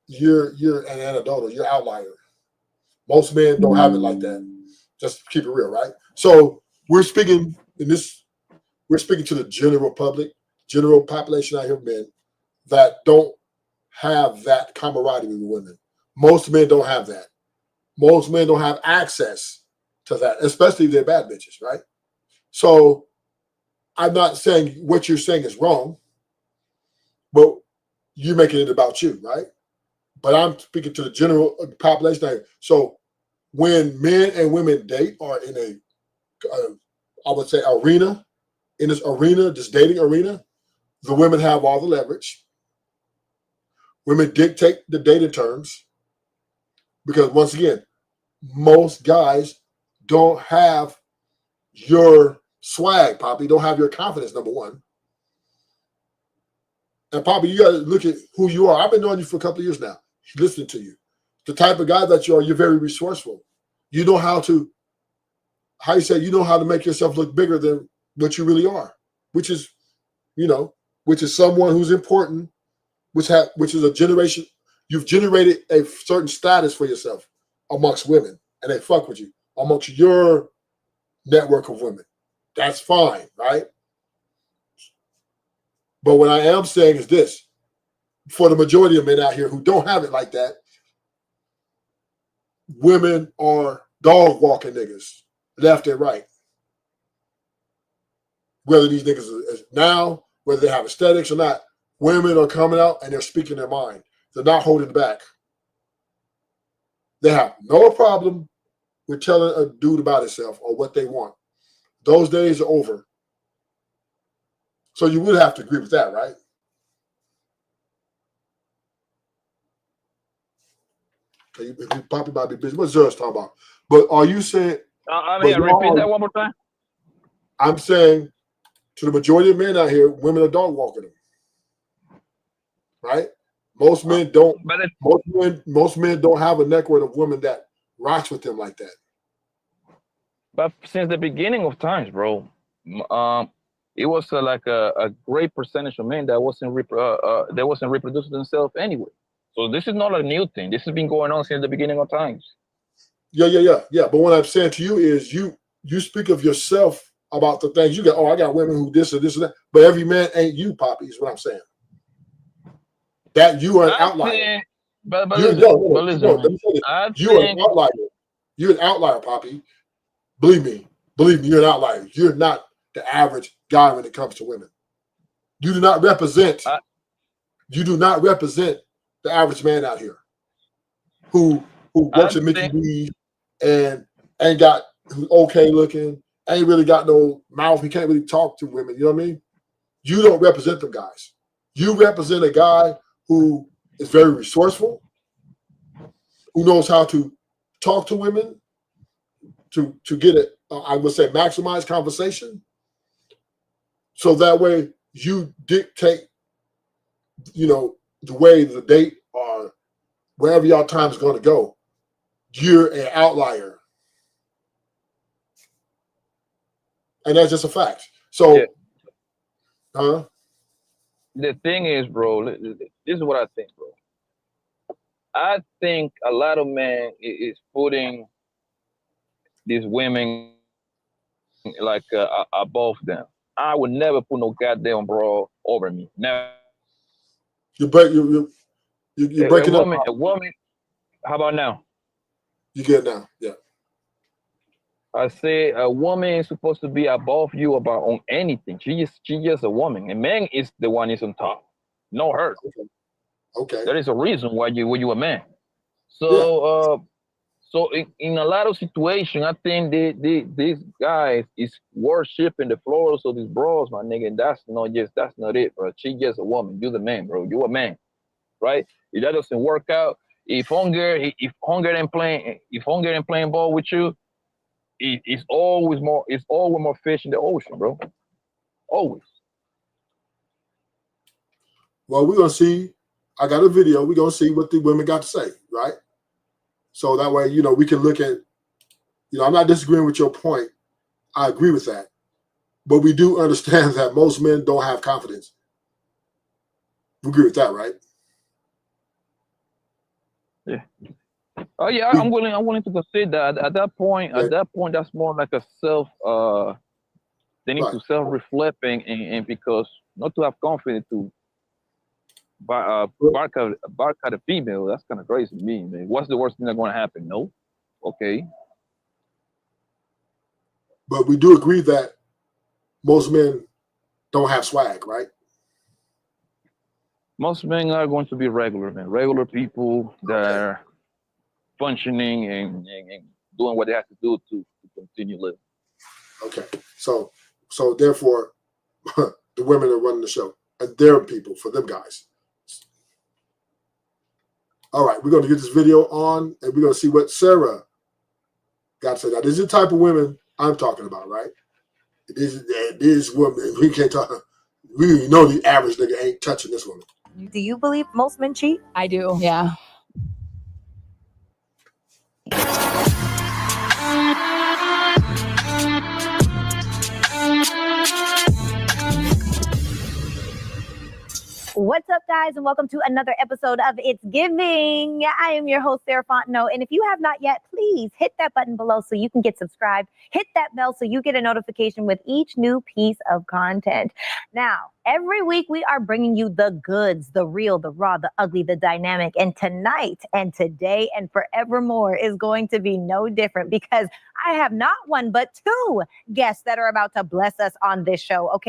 [SPEAKER 3] you're an anecdotal. You're an outlier. Most men don't have it like that. Just keep it real, right? So we're speaking to the general public, general population out here of men that don't have that camaraderie with women. Most men don't have that. Most men don't have access to that, especially if they're bad bitches, right? So I'm not saying what you're saying is wrong, but you're making it about you, right? But I'm speaking to the general population. So when men and women date or in I would say arena, in this arena, this dating arena, the women have all the leverage. Women dictate the dating terms because, once again, most guys don't have your swag, Poppy, don't have your confidence, number one. And Poppy, you got to look at who you are. I've been knowing you for a couple of years now, listening to you. The type of guy that you are, you're very resourceful. You know how to make yourself look bigger than what you really are, which is someone who's important, which is a generation. You've generated a certain status for yourself amongst women, and they fuck with you amongst your network of women. That's fine, right? But what I am saying is this: for the majority of men out here who don't have it like that, women are dog walking niggas left and right. Whether these niggas is now, whether they have aesthetics or not, women are coming out and they're speaking their mind. They're not holding back. They have no problem with telling a dude about himself or what they want. Those days are over. So you would have to agree with that, right? You probably might be busy. What Zer's talking about? But are you saying?
[SPEAKER 9] Repeat that one more time.
[SPEAKER 3] I'm saying to the majority of men out here, women are dog walking them, right? Most men don't. Most men don't have a network of women that rocks with them like that.
[SPEAKER 9] But since the beginning of times, bro, it was like a great percentage of men that wasn't reproducing themselves anyway. So this is not a new thing. This has been going on since the beginning of times.
[SPEAKER 3] Yeah. But what I'm saying to you is you speak of yourself about the things you got. Oh, I got women who this or this or that. But every man ain't you, Poppy, is what I'm saying. that you are an
[SPEAKER 9] I
[SPEAKER 3] outlier.
[SPEAKER 9] think, but
[SPEAKER 3] You're,
[SPEAKER 9] listen,
[SPEAKER 3] no,
[SPEAKER 9] but listen,
[SPEAKER 3] let me say this.
[SPEAKER 9] I
[SPEAKER 3] You're an
[SPEAKER 9] think
[SPEAKER 3] outlier. You're an outlier, Poppy. Believe me, you're an outlier. You're not the average guy when it comes to women. You do not represent. You do not represent the average man out here who works at Mickey D's and ain't got who's okay looking, ain't really got no mouth. He can't really talk to women. You know what I mean? You don't represent them guys. You represent a guy who is very resourceful, who knows how to talk to women, to get it. I would say maximize conversation, so that way you dictate, the way the date or wherever y'all time is going to go. You're an outlier, and that's just a fact. So,
[SPEAKER 9] the thing is, bro, this is what I think, bro. I think a lot of men is putting these women like above them. I would never put no goddamn bro over me. Never.
[SPEAKER 3] You're breaking up.
[SPEAKER 9] A woman. How about now?
[SPEAKER 3] You get it now, yeah.
[SPEAKER 9] I say a woman is supposed to be above you on anything. She's just a woman. A man is the one is on top, not her.
[SPEAKER 3] Okay.
[SPEAKER 9] There is a reason why you a man. So so in a lot of situations, I think these guys is worshiping the floors of these bros, my nigga. And that's not it, bro. She just a woman. You the man, bro. You a man, right? If that doesn't work out, if hunger ain't playing ball with you, it's always more fish in the ocean, bro. Always.
[SPEAKER 3] Well, we're gonna see. I got a video. We're gonna see what the women got to say, right? So that way, we can look at, I'm not disagreeing with your point. I agree with that. But we do understand that most men don't have confidence. You agree with that, right?
[SPEAKER 9] Yeah. Oh yeah, I'm willing to consider that. At that point, that's more like a they need to self-reflect and because not to have confidence to bark at a female, that's kind of crazy to me, man. What's the worst thing that's going to happen? No. Okay.
[SPEAKER 3] But we do agree that most men don't have swag, right?
[SPEAKER 9] Most men are going to be regular, man. Regular people that are functioning and doing what they have to do to continue living.
[SPEAKER 3] Okay. So therefore, the women are running the show. And they're people for them guys. All right, we're going to get this video on, and we're going to see what Sarah got to say. Now, this is the type of women I'm talking about, right? This woman, we can't talk. We know the average nigga ain't touching this woman.
[SPEAKER 10] Do you believe most men cheat?
[SPEAKER 6] I do, yeah.
[SPEAKER 10] What's up, guys, and welcome to another episode of It's Giving. I am your host, Sarah Fontenot, and if you have not yet, please hit that button below so you can get subscribed. Hit that bell so you get a notification with each new piece of content. Now, every week we are bringing you the goods, the real, the raw, the ugly, the dynamic, and tonight and today and forevermore is going to be no different because I have not one but two guests that are about to bless us on this show, okay?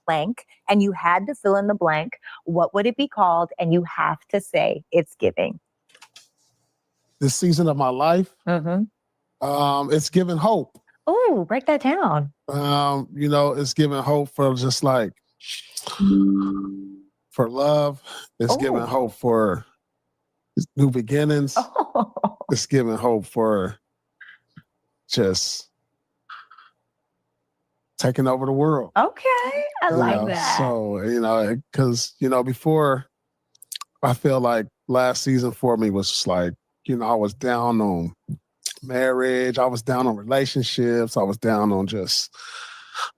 [SPEAKER 10] Blank, and you had to fill in the blank. What would it be called? And you have to say it's giving.
[SPEAKER 11] This season of my life, it's giving hope.
[SPEAKER 10] Oh, break that down.
[SPEAKER 11] It's giving hope for just like for love. It's giving hope for new beginnings. It's giving hope for just taking over the world.
[SPEAKER 10] Okay, I like that.
[SPEAKER 11] So, because, before, I feel like last season for me was just like, I was down on marriage. I was down on relationships. I was down on just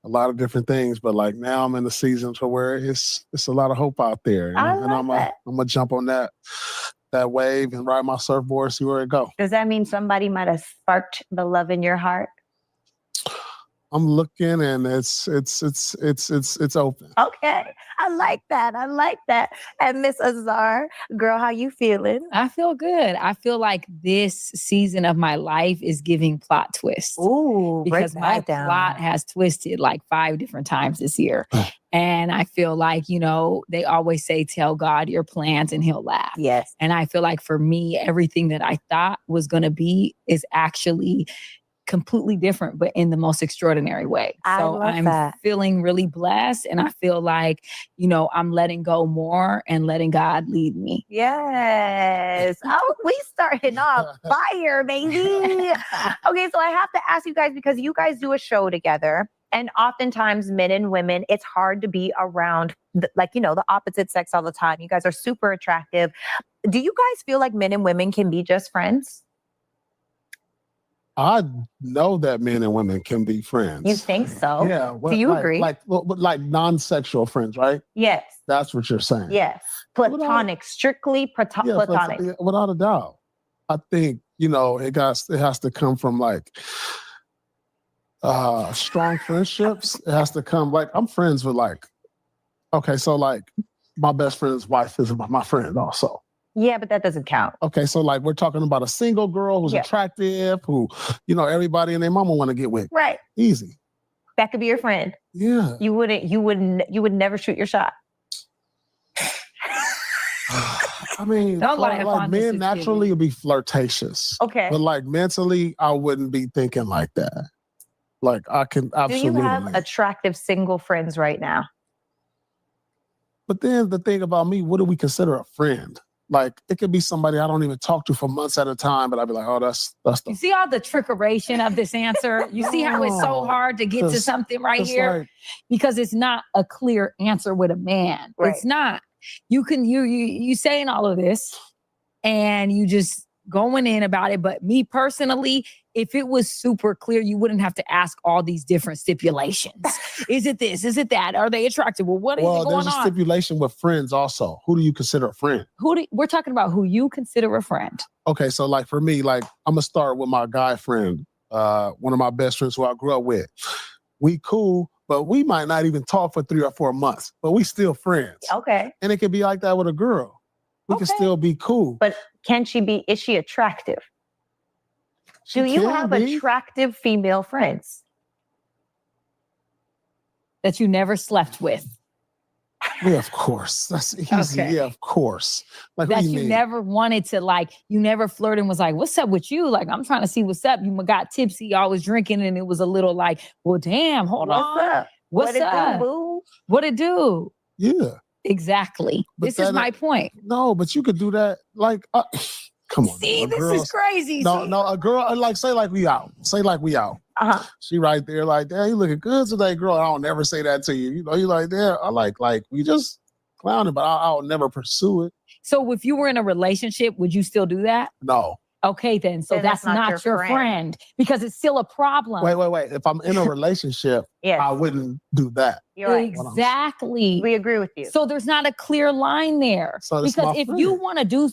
[SPEAKER 11] a lot of different things. But like now I'm in the season to where it's a lot of hope out there. And I'm going to jump on that wave and ride my surfboard, see where it goes.
[SPEAKER 10] Does that mean somebody might have sparked the love in your heart?
[SPEAKER 11] I'm looking, and it's open.
[SPEAKER 10] Okay. I like that. And Miss Azar, girl, how you feeling?
[SPEAKER 12] I feel good. I feel like this season of my life is giving plot twists.
[SPEAKER 10] Ooh,
[SPEAKER 12] because my plot has twisted like 5 different times this year. And I feel like, they always say, tell God your plans and he'll laugh.
[SPEAKER 10] Yes.
[SPEAKER 12] And I feel like for me, everything that I thought was going to be is actually completely different, but in the most extraordinary way. So I'm feeling really blessed. And I feel like, I'm letting go more and letting God lead me.
[SPEAKER 10] Yes. Oh, we starting off fire, baby. Okay, so I have to ask you guys, because you guys do a show together. And oftentimes men and women, it's hard to be around the opposite sex all the time. You guys are super attractive. Do you guys feel like men and women can be just friends?
[SPEAKER 11] I know that men and women can be friends.
[SPEAKER 10] You think so?
[SPEAKER 11] Yeah.
[SPEAKER 10] Do you agree?
[SPEAKER 11] Like non-sexual friends, right?
[SPEAKER 10] Yes.
[SPEAKER 11] That's what you're saying.
[SPEAKER 10] Yes. Platonic, strictly platonic.
[SPEAKER 11] Without a doubt. I think, it has to come from strong friendships. It has to come I'm friends with my best friend's wife is my friend also.
[SPEAKER 10] Yeah, but that doesn't count.
[SPEAKER 11] Okay, so we're talking about a single girl who's attractive, who, everybody and their mama want to get with.
[SPEAKER 10] Right.
[SPEAKER 11] Easy.
[SPEAKER 10] That could be your friend.
[SPEAKER 11] Yeah.
[SPEAKER 10] You would never shoot your shot.
[SPEAKER 11] I mean, men naturally would be flirtatious.
[SPEAKER 10] Okay.
[SPEAKER 11] But mentally, I wouldn't be thinking like that. I can absolutely.
[SPEAKER 10] Do you have attractive single friends right now?
[SPEAKER 11] But then the thing about me, what do we consider a friend? It could be somebody I don't even talk to for months at a time, but I'd be like, oh, that's
[SPEAKER 12] You see all the trickeration of this answer? You see how it's so hard to get to something right here? Because it's not a clear answer with a man.
[SPEAKER 10] Right.
[SPEAKER 12] It's not. You saying all of this and you just going in about it. But me personally, if it was super clear, you wouldn't have to ask all these different stipulations. Is it this? Is it that? Are they attractive? Well, what is going on?
[SPEAKER 11] Well, there's a stipulation with friends also. Who do you consider a friend?
[SPEAKER 12] We're talking about who you consider a friend.
[SPEAKER 11] Okay, so for me, I'm gonna start with my guy friend, one of my best friends who I grew up with. We cool, but we might not even talk for 3 or 4 months, but we still friends.
[SPEAKER 10] Okay.
[SPEAKER 11] And it could be like that with a girl. We can still be cool.
[SPEAKER 10] But is she attractive? Do you have attractive female friends
[SPEAKER 12] that you never slept with?
[SPEAKER 11] Yeah, of course. That's easy. Okay. Yeah, of course.
[SPEAKER 12] That you never wanted to you never flirted and was like, what's up with you? I'm trying to see what's up. You got tipsy, y'all was drinking, and it was a little well, damn, hold on.
[SPEAKER 10] Up?
[SPEAKER 12] What's up?
[SPEAKER 10] Boo?
[SPEAKER 12] What it do?
[SPEAKER 11] Yeah.
[SPEAKER 12] Exactly. But this is my point.
[SPEAKER 11] No, but you could do that come on.
[SPEAKER 12] See, this is crazy.
[SPEAKER 11] No, a girl, say we out. Say we out.
[SPEAKER 10] Uh-huh.
[SPEAKER 11] She right there damn, you looking good today, girl. I don't never say that to you. You like that. I we just clowning, but I'll never pursue it.
[SPEAKER 12] So if you were in a relationship, would you still do that?
[SPEAKER 11] No.
[SPEAKER 12] Okay, then. So that's not your friend because it's still a problem.
[SPEAKER 11] Wait. If I'm in a relationship, I wouldn't do that.
[SPEAKER 10] You're right.
[SPEAKER 12] Exactly.
[SPEAKER 10] We agree with you.
[SPEAKER 12] So there's not a clear line there.
[SPEAKER 11] So
[SPEAKER 12] because if you want to do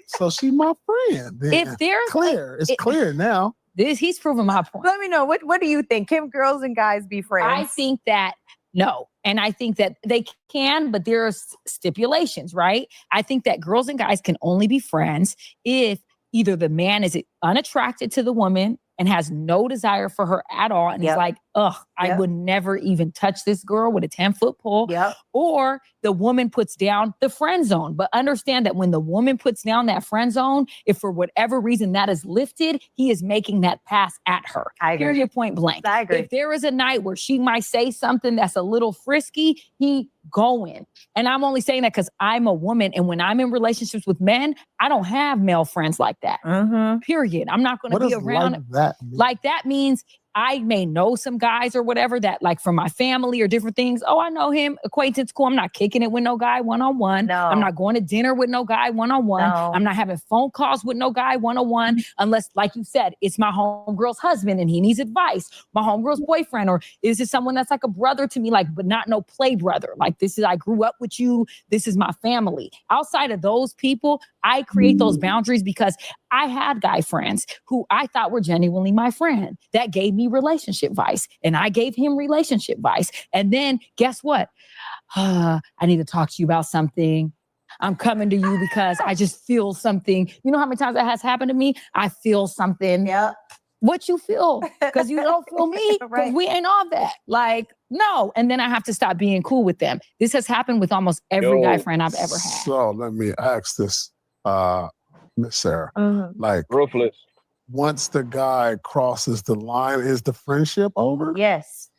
[SPEAKER 11] so she's my friend. Then.
[SPEAKER 12] If there's
[SPEAKER 11] clear, it's clear now.
[SPEAKER 12] He's proving my point.
[SPEAKER 10] Let me know. What do you think? Can girls and guys be friends?
[SPEAKER 12] I think that no. And I think that they can, but there are stipulations, right? I think that girls and guys can only be friends if either the man is unattracted to the woman and has no desire for her at all. And he's like, I would never even touch this girl with a 10-foot pole.
[SPEAKER 10] Yep.
[SPEAKER 12] Or the woman puts down the friend zone. But understand that when the woman puts down that friend zone, if for whatever reason that is lifted, he is making that pass at her.
[SPEAKER 10] I agree.
[SPEAKER 12] Period, point blank.
[SPEAKER 10] I agree.
[SPEAKER 12] If there is a night where she might say something that's a little frisky, he going. And I'm only saying that because I'm a woman. And when I'm in relationships with men, I don't have male friends like that.
[SPEAKER 10] Mm-hmm.
[SPEAKER 12] Period. I'm not going to be around. Like that means I may know some guys or whatever that from my family or different things. Oh, I know him. Acquaintance, cool. I'm not kicking it with no guy one-on-one.
[SPEAKER 10] No.
[SPEAKER 12] I'm not going to dinner with no guy one-on-one.
[SPEAKER 10] No.
[SPEAKER 12] I'm not having phone calls with no guy one-on-one unless, like you said, it's my homegirl's husband and he needs advice. My homegirl's boyfriend, or is it someone that's like a brother to me, but not no play brother. I grew up with you. This is my family. Outside of those people, I create those boundaries because I had guy friends who I thought were genuinely my friend that gave me relationship advice, and I gave him relationship advice. And then guess what? I need to talk to you about something. I'm coming to you because I just feel something. You know how many times that has happened to me? I feel something.
[SPEAKER 10] Yep.
[SPEAKER 12] What you feel? Because you don't feel me. Because
[SPEAKER 10] Right.
[SPEAKER 12] we ain't all that. Like, no. And then I have to stop being cool with them. This has happened with almost every guy friend I've ever had.
[SPEAKER 11] So let me ask this, Miss Sarah. Like,
[SPEAKER 9] Ruthless.
[SPEAKER 11] once the guy crosses the line, is the friendship over?
[SPEAKER 10] Yes,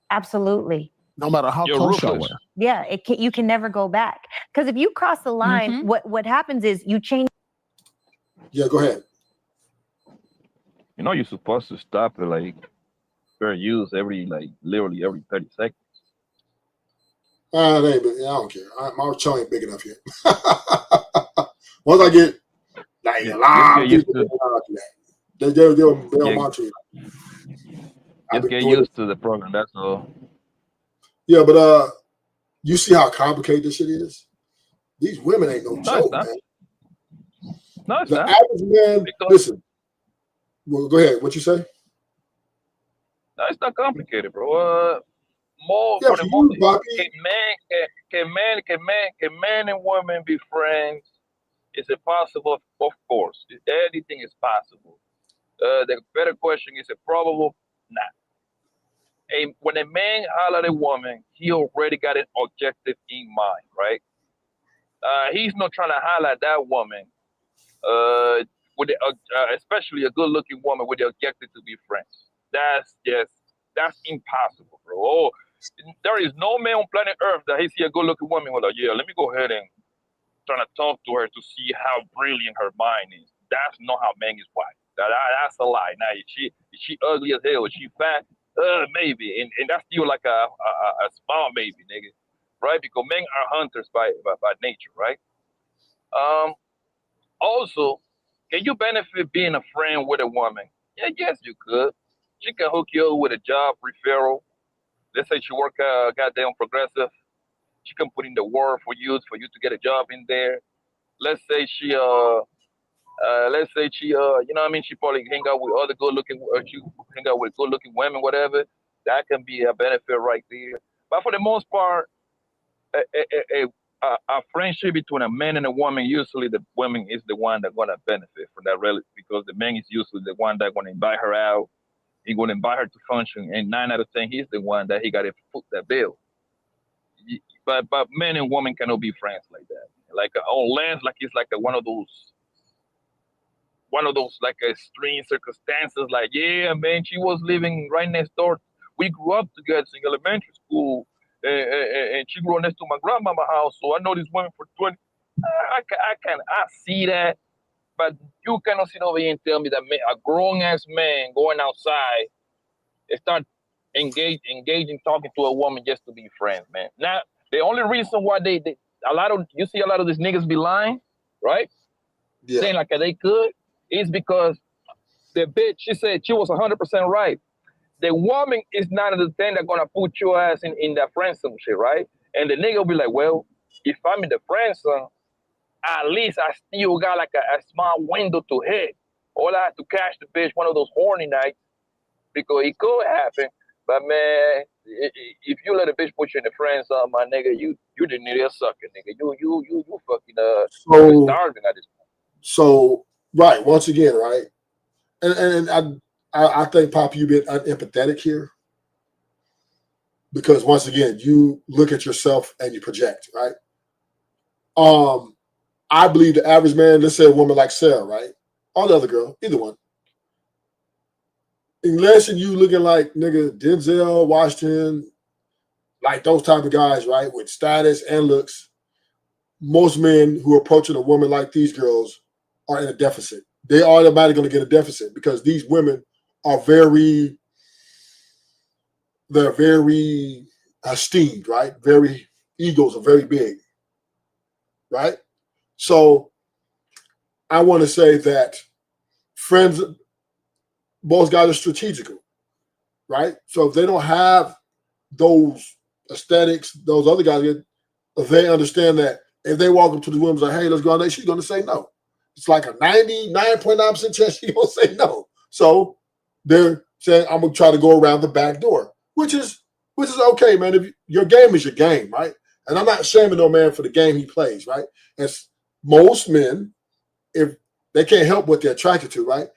[SPEAKER 10] absolutely.
[SPEAKER 11] No matter how
[SPEAKER 9] You're
[SPEAKER 11] close y'all
[SPEAKER 9] ruthless.
[SPEAKER 11] were.
[SPEAKER 10] Yeah, you can never go back. Because if you cross the line, what happens is you change.
[SPEAKER 3] Yeah, go ahead.
[SPEAKER 9] You know, you're supposed to stop it like fair use literally every 30 seconds.
[SPEAKER 3] I don't care. My show ain't big enough yet. Once I get like a lot of people, they don't want to.
[SPEAKER 9] Just get used to the program. That's all.
[SPEAKER 3] Yeah, but you see how complicated this shit is? These women ain't no joke, man.
[SPEAKER 9] No, it's
[SPEAKER 3] The
[SPEAKER 9] not.
[SPEAKER 3] average man, listen. Well, go ahead. What you say?
[SPEAKER 9] No, it's not complicated, bro. More
[SPEAKER 3] Yeah,
[SPEAKER 9] for
[SPEAKER 3] for
[SPEAKER 9] the
[SPEAKER 3] you,
[SPEAKER 9] most
[SPEAKER 3] Bobby.
[SPEAKER 9] can men and women be friends? Is it possible? Of course. Anything is possible. The better question is it probable? Nah. When a man holler at a woman, he already got an objective in mind, right? He's not trying to holler at that woman, especially a good-looking woman with the objective to be friends. That's impossible, bro. Oh, there is no man on planet Earth that he see a good-looking woman with like, yeah, let me go ahead and try to talk to her to see how brilliant her mind is. That's not how men is wired. That's a lie. Now, is she ugly as hell? Is she fat? Maybe, and that's still like a small maybe, nigga, right? Because men are hunters by nature, right? Also, can you benefit being a friend with a woman? Yeah, yes, you could. She can hook you up with a job referral. Let's say she work goddamn Progressive. She can put in the work for you to get a job in there. Let's say she you know what I mean, she probably hang out with other she hang out with good looking women, whatever. That can be a benefit right there. But for the most part, a friendship between a man and a woman, usually the woman is the one that's gonna benefit from that relative because the man is usually the one that's gonna invite her out. He's gonna invite her to function, and 9 out of 10, he's the one that he got to foot that bill. But men and women cannot be friends like that. Like unless like it's like one of those like extreme circumstances. Like, yeah, man, she was living right next door. We grew up together in elementary school, and she grew up next to my grandmama's house. So I know this woman for 20. I see that, but you cannot sit over here and tell me that a grown ass man going outside and start engaging, talking to a woman just to be friends, man. Now, the only reason why you see a lot of these niggas be lying, right?
[SPEAKER 3] Yeah.
[SPEAKER 9] Saying like they could, is because the bitch, she said she was 100% right. The woman is not the thing that's gonna put your ass in that friend zone shit, right? And the nigga will be like, well, if I'm in the friend zone, at least I still got like a small window to hit. All I have to catch the bitch one of those horny nights because it could happen. But man, if you let a bitch put you in the friend zone, my nigga, you didn't need a sucker, nigga. You fucking
[SPEAKER 3] So-
[SPEAKER 9] starving at this point.
[SPEAKER 3] So, right, once again, right, and I think, Pop, you've been unempathetic here because once again, you look at yourself and you project, right? I believe the average man, let's say a woman like Sarah, right, or the other girl, either one, unless you looking like nigga Denzel Washington, like those type of guys, right, with status and looks, most men who are approaching a woman like these girls are in a deficit. They are automatically going to get a deficit because these women are very esteemed, right? Very egos are very big, right? So I want to say that friends, both guys are strategical, right? So if they don't have those aesthetics, those other guys, they understand that if they walk up to the woman and say, hey, let's go on date, she's going to say no. it's like a 99.9% chance she's gonna say no. So they're saying, I'm gonna try to go around the back door, which is okay, man. If your game is your game, right? And I'm not shaming no man for the game he plays, right? As most men, if they can't help what they're attracted to, right?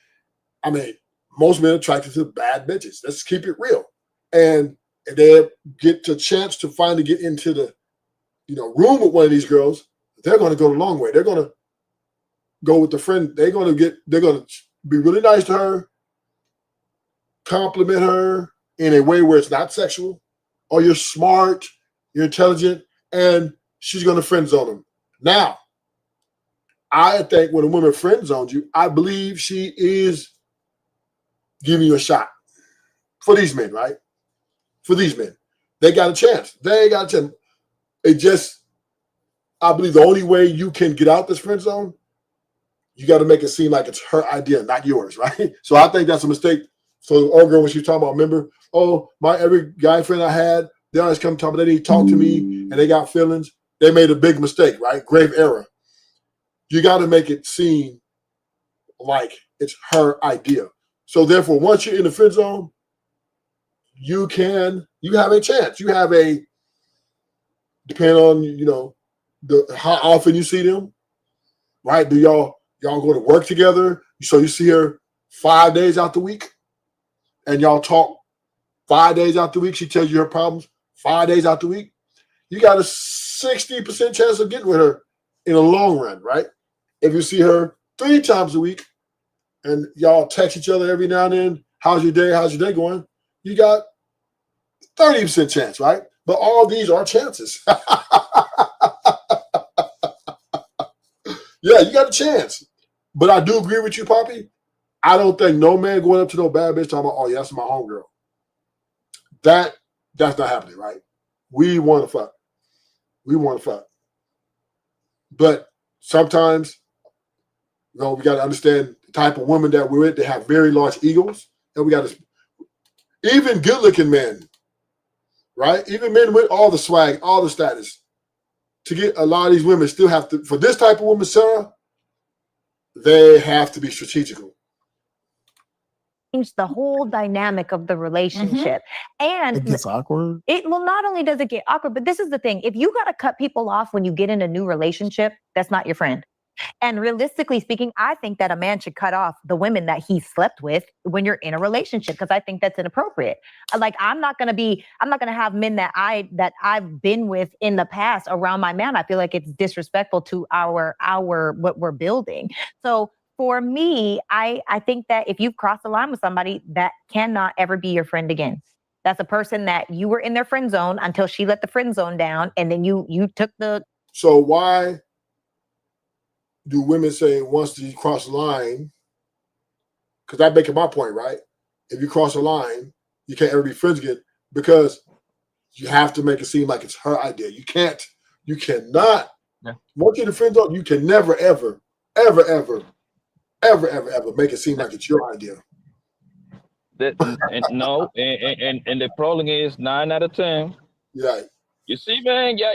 [SPEAKER 3] I mean, most men are attracted to bad bitches. Let's keep it real. And if they get the chance to finally get into the, room with one of these girls, they're going to go the long way. They're going to go with the friend. They're going to be really nice to her, compliment her in a way where it's not sexual. Oh, you're smart, you're intelligent, and she's going to friend zone them. Now, I think when a woman friend zones you, I believe she is giving you a shot. For these men, right? For these men. They got a chance. I believe the only way you can get out this friend zone, you got to make it seem like it's her idea, not yours, right? So I think that's a mistake. So the old girl, when she was talking about, remember, every guy friend I had, they always come talk, but they didn't talk to me and they got feelings. They made a big mistake, right? Grave error. You got to make it seem like it's her idea. So therefore, once you're in the friend zone, you have a chance. You have depending on, how often you see them, right? Do y'all go to work together? So you see her 5 days out the week and y'all talk 5 days out the week. She tells you her problems 5 days out the week. You got a 60% chance of getting with her in the long run, right? If you see her 3 times a week and y'all text each other every now and then, how's your day? How's your day going? You got 30% chance, right? But all these are chances. Yeah, you got a chance. But I do agree with you, Poppy. I don't think no man going up to no bad bitch talking about, oh, yeah, that's my homegirl. That's not happening, right? We want to fuck. But sometimes, we got to understand the type of women that we're with. They have very large egos. And we got to, even good-looking men, right? Even men with all the swag, all the status, to get a lot of these women still have to, for this type of woman, Sarah, they have to be strategical.
[SPEAKER 10] Change the whole dynamic of the relationship. And
[SPEAKER 11] It gets awkward.
[SPEAKER 10] Not only does it get awkward, but this is the thing. If you got to cut people off when you get in a new relationship, that's not your friend. And realistically speaking, I think that a man should cut off the women that he slept with when you're in a relationship, because I think that's inappropriate. Like, I'm not going to have men that I've been with in the past around my man. I feel like it's disrespectful to our what we're building. So for me, I think that if you've crossed the line with somebody, that cannot ever be your friend again. That's a person that you were in their friend zone until she let the friend zone down, and then you took the.
[SPEAKER 3] So why do women say once you cross the line? Because I'm making my point, right? If you cross the line, you can't ever be friends again, because you have to make it seem like it's her idea. You cannot.
[SPEAKER 9] Yeah.
[SPEAKER 3] Once you're in the friend zone, you can never, ever, ever, ever, ever, ever, ever make it seem like it's your idea.
[SPEAKER 9] And the problem is 9 out of 10.
[SPEAKER 3] Yeah.
[SPEAKER 9] You see, man, yeah.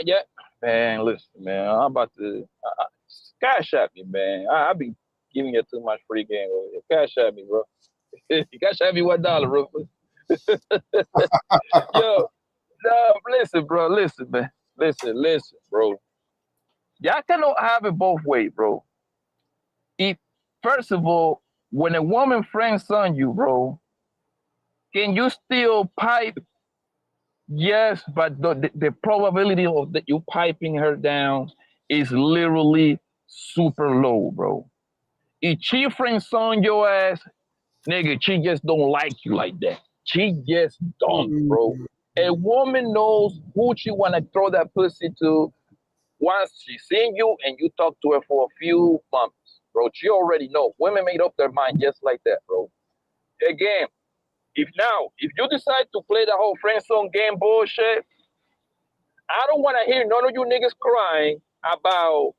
[SPEAKER 9] Man, listen, man, I'm about to cash at me, man. I be giving you too much free game. Cash at me, bro. Cash at me $1, Rufus. Yo, no, listen, bro. Listen, man. Listen, bro. Y'all cannot have it both ways, bro. First of all, when a woman friends on you, bro, can you still pipe? Yes, but the probability of that you piping her down is literally super low, bro. If she friends on your ass, nigga, she just don't like you like that. She just don't, bro. A woman knows who she wanna throw that pussy to once she seen you and you talk to her for a few months, bro. She already know. Women made up their mind just like that, bro. Again, if you decide to play the whole friend zone game bullshit, I don't want to hear none of you niggas crying about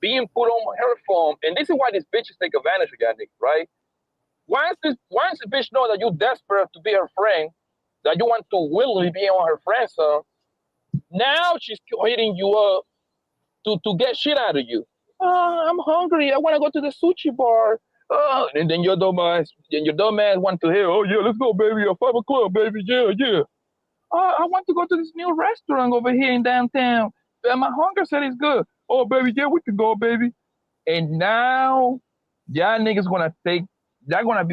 [SPEAKER 9] being put on her phone. And this is why these bitches take advantage of y'all niggas, right? Once the bitch know that you desperate to be her friend, that you want to willingly be on her friend zone, now she's hitting you up to get shit out of you. I'm hungry. I want to go to the sushi bar. And then your dumb ass want to hear, oh yeah, let's go, baby, at 5 o'clock, baby, yeah. I want to go to this new restaurant over here in downtown. And my hunger said it's good. Oh, baby, yeah, we can go, baby. And now, y'all niggas y'all gonna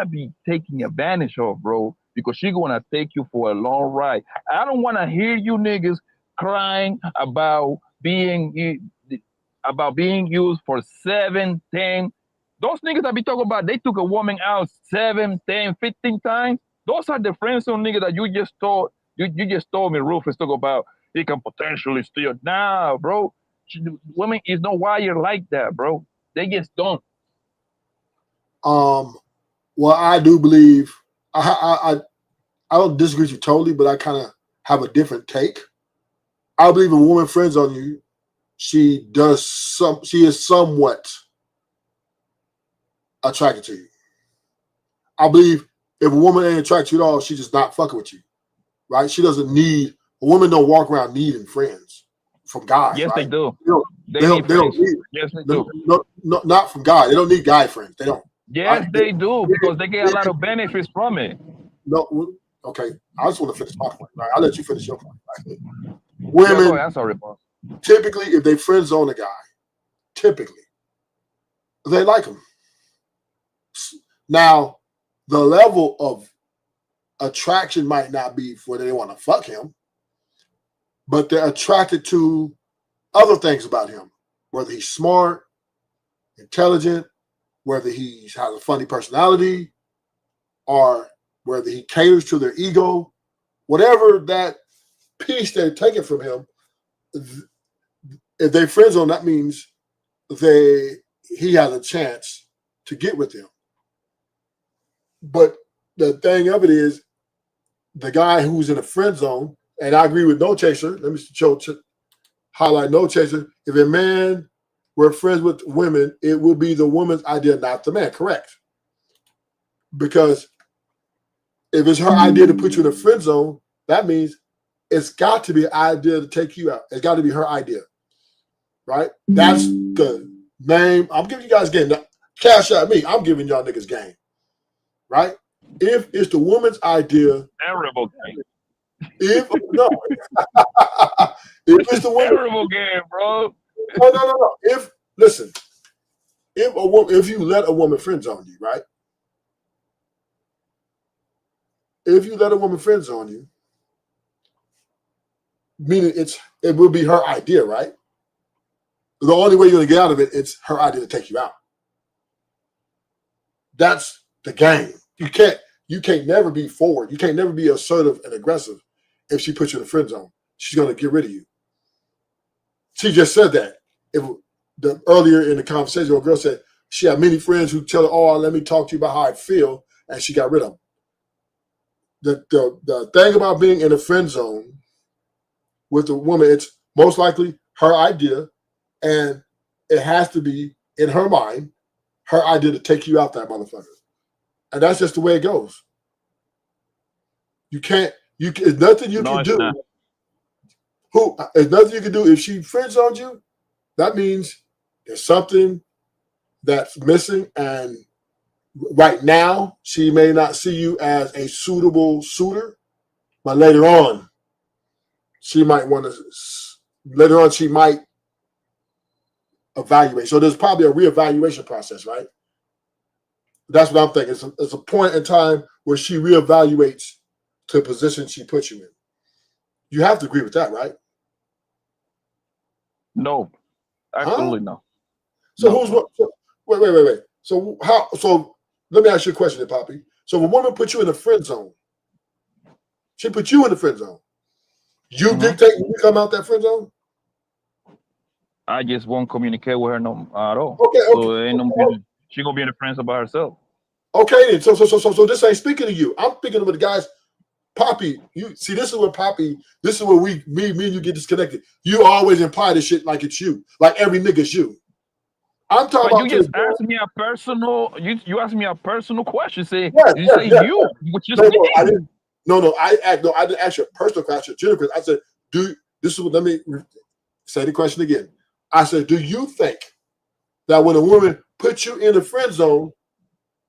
[SPEAKER 9] be taking advantage of, bro, because she gonna take you for a long ride. I don't want to hear you niggas crying about being used for 7, 10. Those niggas that be talking about they took a woman out 7, 10, 15 times. Those are the friends of niggas that you just told me Rufus talk about. He can potentially steal. Nah, bro. Women is no wired like that, bro. They just don't.
[SPEAKER 3] Well, I do believe I don't disagree with you totally, but I kind of have a different take. I believe a woman friends on you, she is somewhat attracted to you. I believe if a woman ain't attracted to you at all, she's just not fucking with you, right? She doesn't need a woman. Don't walk around needing friends from guys.
[SPEAKER 9] Yes,
[SPEAKER 3] right?
[SPEAKER 9] they do.
[SPEAKER 3] They don't need.
[SPEAKER 9] Yes, they do.
[SPEAKER 3] No, not from guys. They don't need guy friends. They don't.
[SPEAKER 9] Yes,
[SPEAKER 3] right?
[SPEAKER 9] they do because they get a lot of benefits from it.
[SPEAKER 3] No, okay. I just want to finish my point. Right? I'll let you finish your point. Right?
[SPEAKER 9] Yeah,
[SPEAKER 3] Women,
[SPEAKER 9] go ahead. I'm sorry, boss.
[SPEAKER 3] typically, if they friend zone a guy, typically, they like him. Now, the level of attraction might not be where they want to fuck him, but they're attracted to other things about him, whether he's smart, intelligent, whether he has a funny personality, or whether he caters to their ego, whatever that piece they're taking from him. If they friend zone, that means he has a chance to get with them. But the thing of it is, the guy who's in a friend zone, and I agree with No Chaser. Let me highlight No Chaser. If a man were friends with women, it will be the woman's idea, not the man. Correct? Because if it's her idea to put you in a friend zone, that means it's got to be an idea to take you out. It's got to be her idea, right? That's the name. I'm giving you guys game. Now, cash out me. I'm giving y'all niggas game, right? If it's the woman's idea,
[SPEAKER 9] terrible game.
[SPEAKER 3] If it's the woman,
[SPEAKER 9] terrible game, bro.
[SPEAKER 3] No. If you let a woman friend zone you, right? If you let a woman friend zone you, meaning it will be her idea, right? The only way you're gonna get out of it, it's her idea to take you out. That's the game. You can't never be forward. You can't never be assertive and aggressive if she puts you in the friend zone. She's gonna get rid of you. She just said that. Earlier in the conversation, a girl said she had many friends who tell her, "Oh, let me talk to you about how I feel," and she got rid of them. The thing about being in a friend zone with a woman, it's most likely her idea, and it has to be in her mind her idea to take you out that motherfucker, and that's just the way it goes. There's nothing you can do. There's nothing you can do if she friend zones you. That means there's something that's missing, and right now she may not see you as a suitable suitor, but later on she might want to. Later on, she might evaluate. So there's probably a reevaluation process, right? That's what I'm thinking. It's a point in time where she reevaluates to the position she puts you in. You have to agree with that, right?
[SPEAKER 9] No, absolutely no.
[SPEAKER 3] So wait. So let me ask you a question, Poppy. So if a woman puts you in a friend zone, she put you in the friend zone. You dictate when you come out that friend zone?
[SPEAKER 9] I just won't communicate with her at all.
[SPEAKER 3] Okay.
[SPEAKER 9] So she gonna be in the friends by herself.
[SPEAKER 3] Okay, so this ain't speaking to you. I'm speaking with the guys. Poppy, you see, this is where me and you get disconnected. You always imply this shit like it's you, like every nigga's you. I'm talking
[SPEAKER 9] but
[SPEAKER 3] about
[SPEAKER 9] you just asked me a personal. You asked me a personal question. Which is
[SPEAKER 3] No, I didn't ask you a personal question. General question. I said, let me say the question again. I said, do you think that when a woman puts you in the friend zone,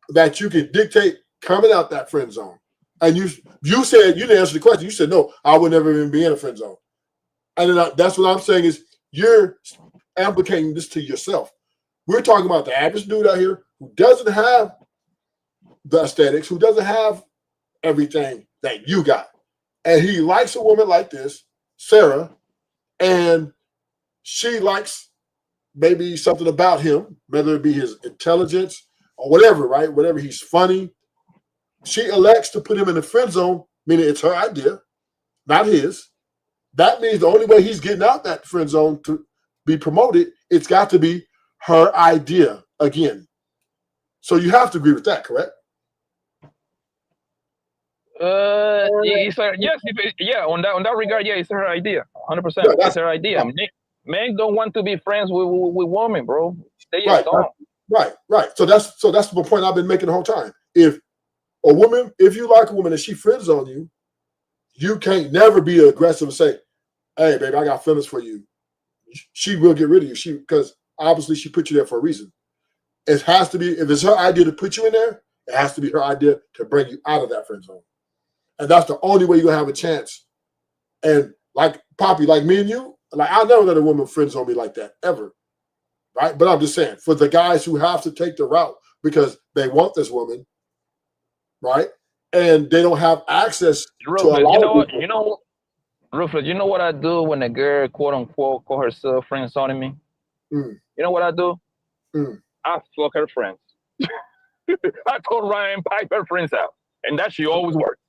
[SPEAKER 3] that you can dictate coming out that friend zone? And you said, you didn't answer the question. You said, no, I would never even be in a friend zone. And then that's what I'm saying is you're implicating this to yourself. We're talking about the average dude out here who doesn't have the aesthetics, who doesn't have everything that you got. And he likes a woman like this, Sarah, and she likes maybe something about him, whether it be his intelligence or whatever, right? Whatever, he's funny. She elects to put him in the friend zone, meaning it's her idea, not his. That means the only way he's getting out that friend zone to be promoted, it's got to be her idea again. So you have to agree with that, correct?
[SPEAKER 9] Yes, on that regard, yeah, it's her idea, 100%.
[SPEAKER 3] Yeah,
[SPEAKER 9] it's her idea. Men don't want to be friends with women, bro. They
[SPEAKER 3] Right,
[SPEAKER 9] don't.
[SPEAKER 3] right. So that's the point I've been making the whole time. If you like a woman and she friends on you, you can't never be aggressive and say, "Hey, baby, I got feelings for you." She will get rid of you. Because obviously she put you there for a reason. It has to be, if it's her idea to put you in there, it has to be her idea to bring you out of that friend zone. And that's the only way you're gonna have a chance. And like Poppy, like me and you, like I'll never let a woman friend zone me like that ever. Right? But I'm just saying, for the guys who have to take the route because they want this woman, right? And they don't have access
[SPEAKER 9] Rufus,
[SPEAKER 3] to a lot of people.
[SPEAKER 9] Rufus, you know what I do when a girl, quote unquote, call herself friend zoning me?
[SPEAKER 3] Mm.
[SPEAKER 9] You know what I do?
[SPEAKER 3] Mm.
[SPEAKER 9] I fuck her friends. I told Ryan pipe her friends out, and that she always works.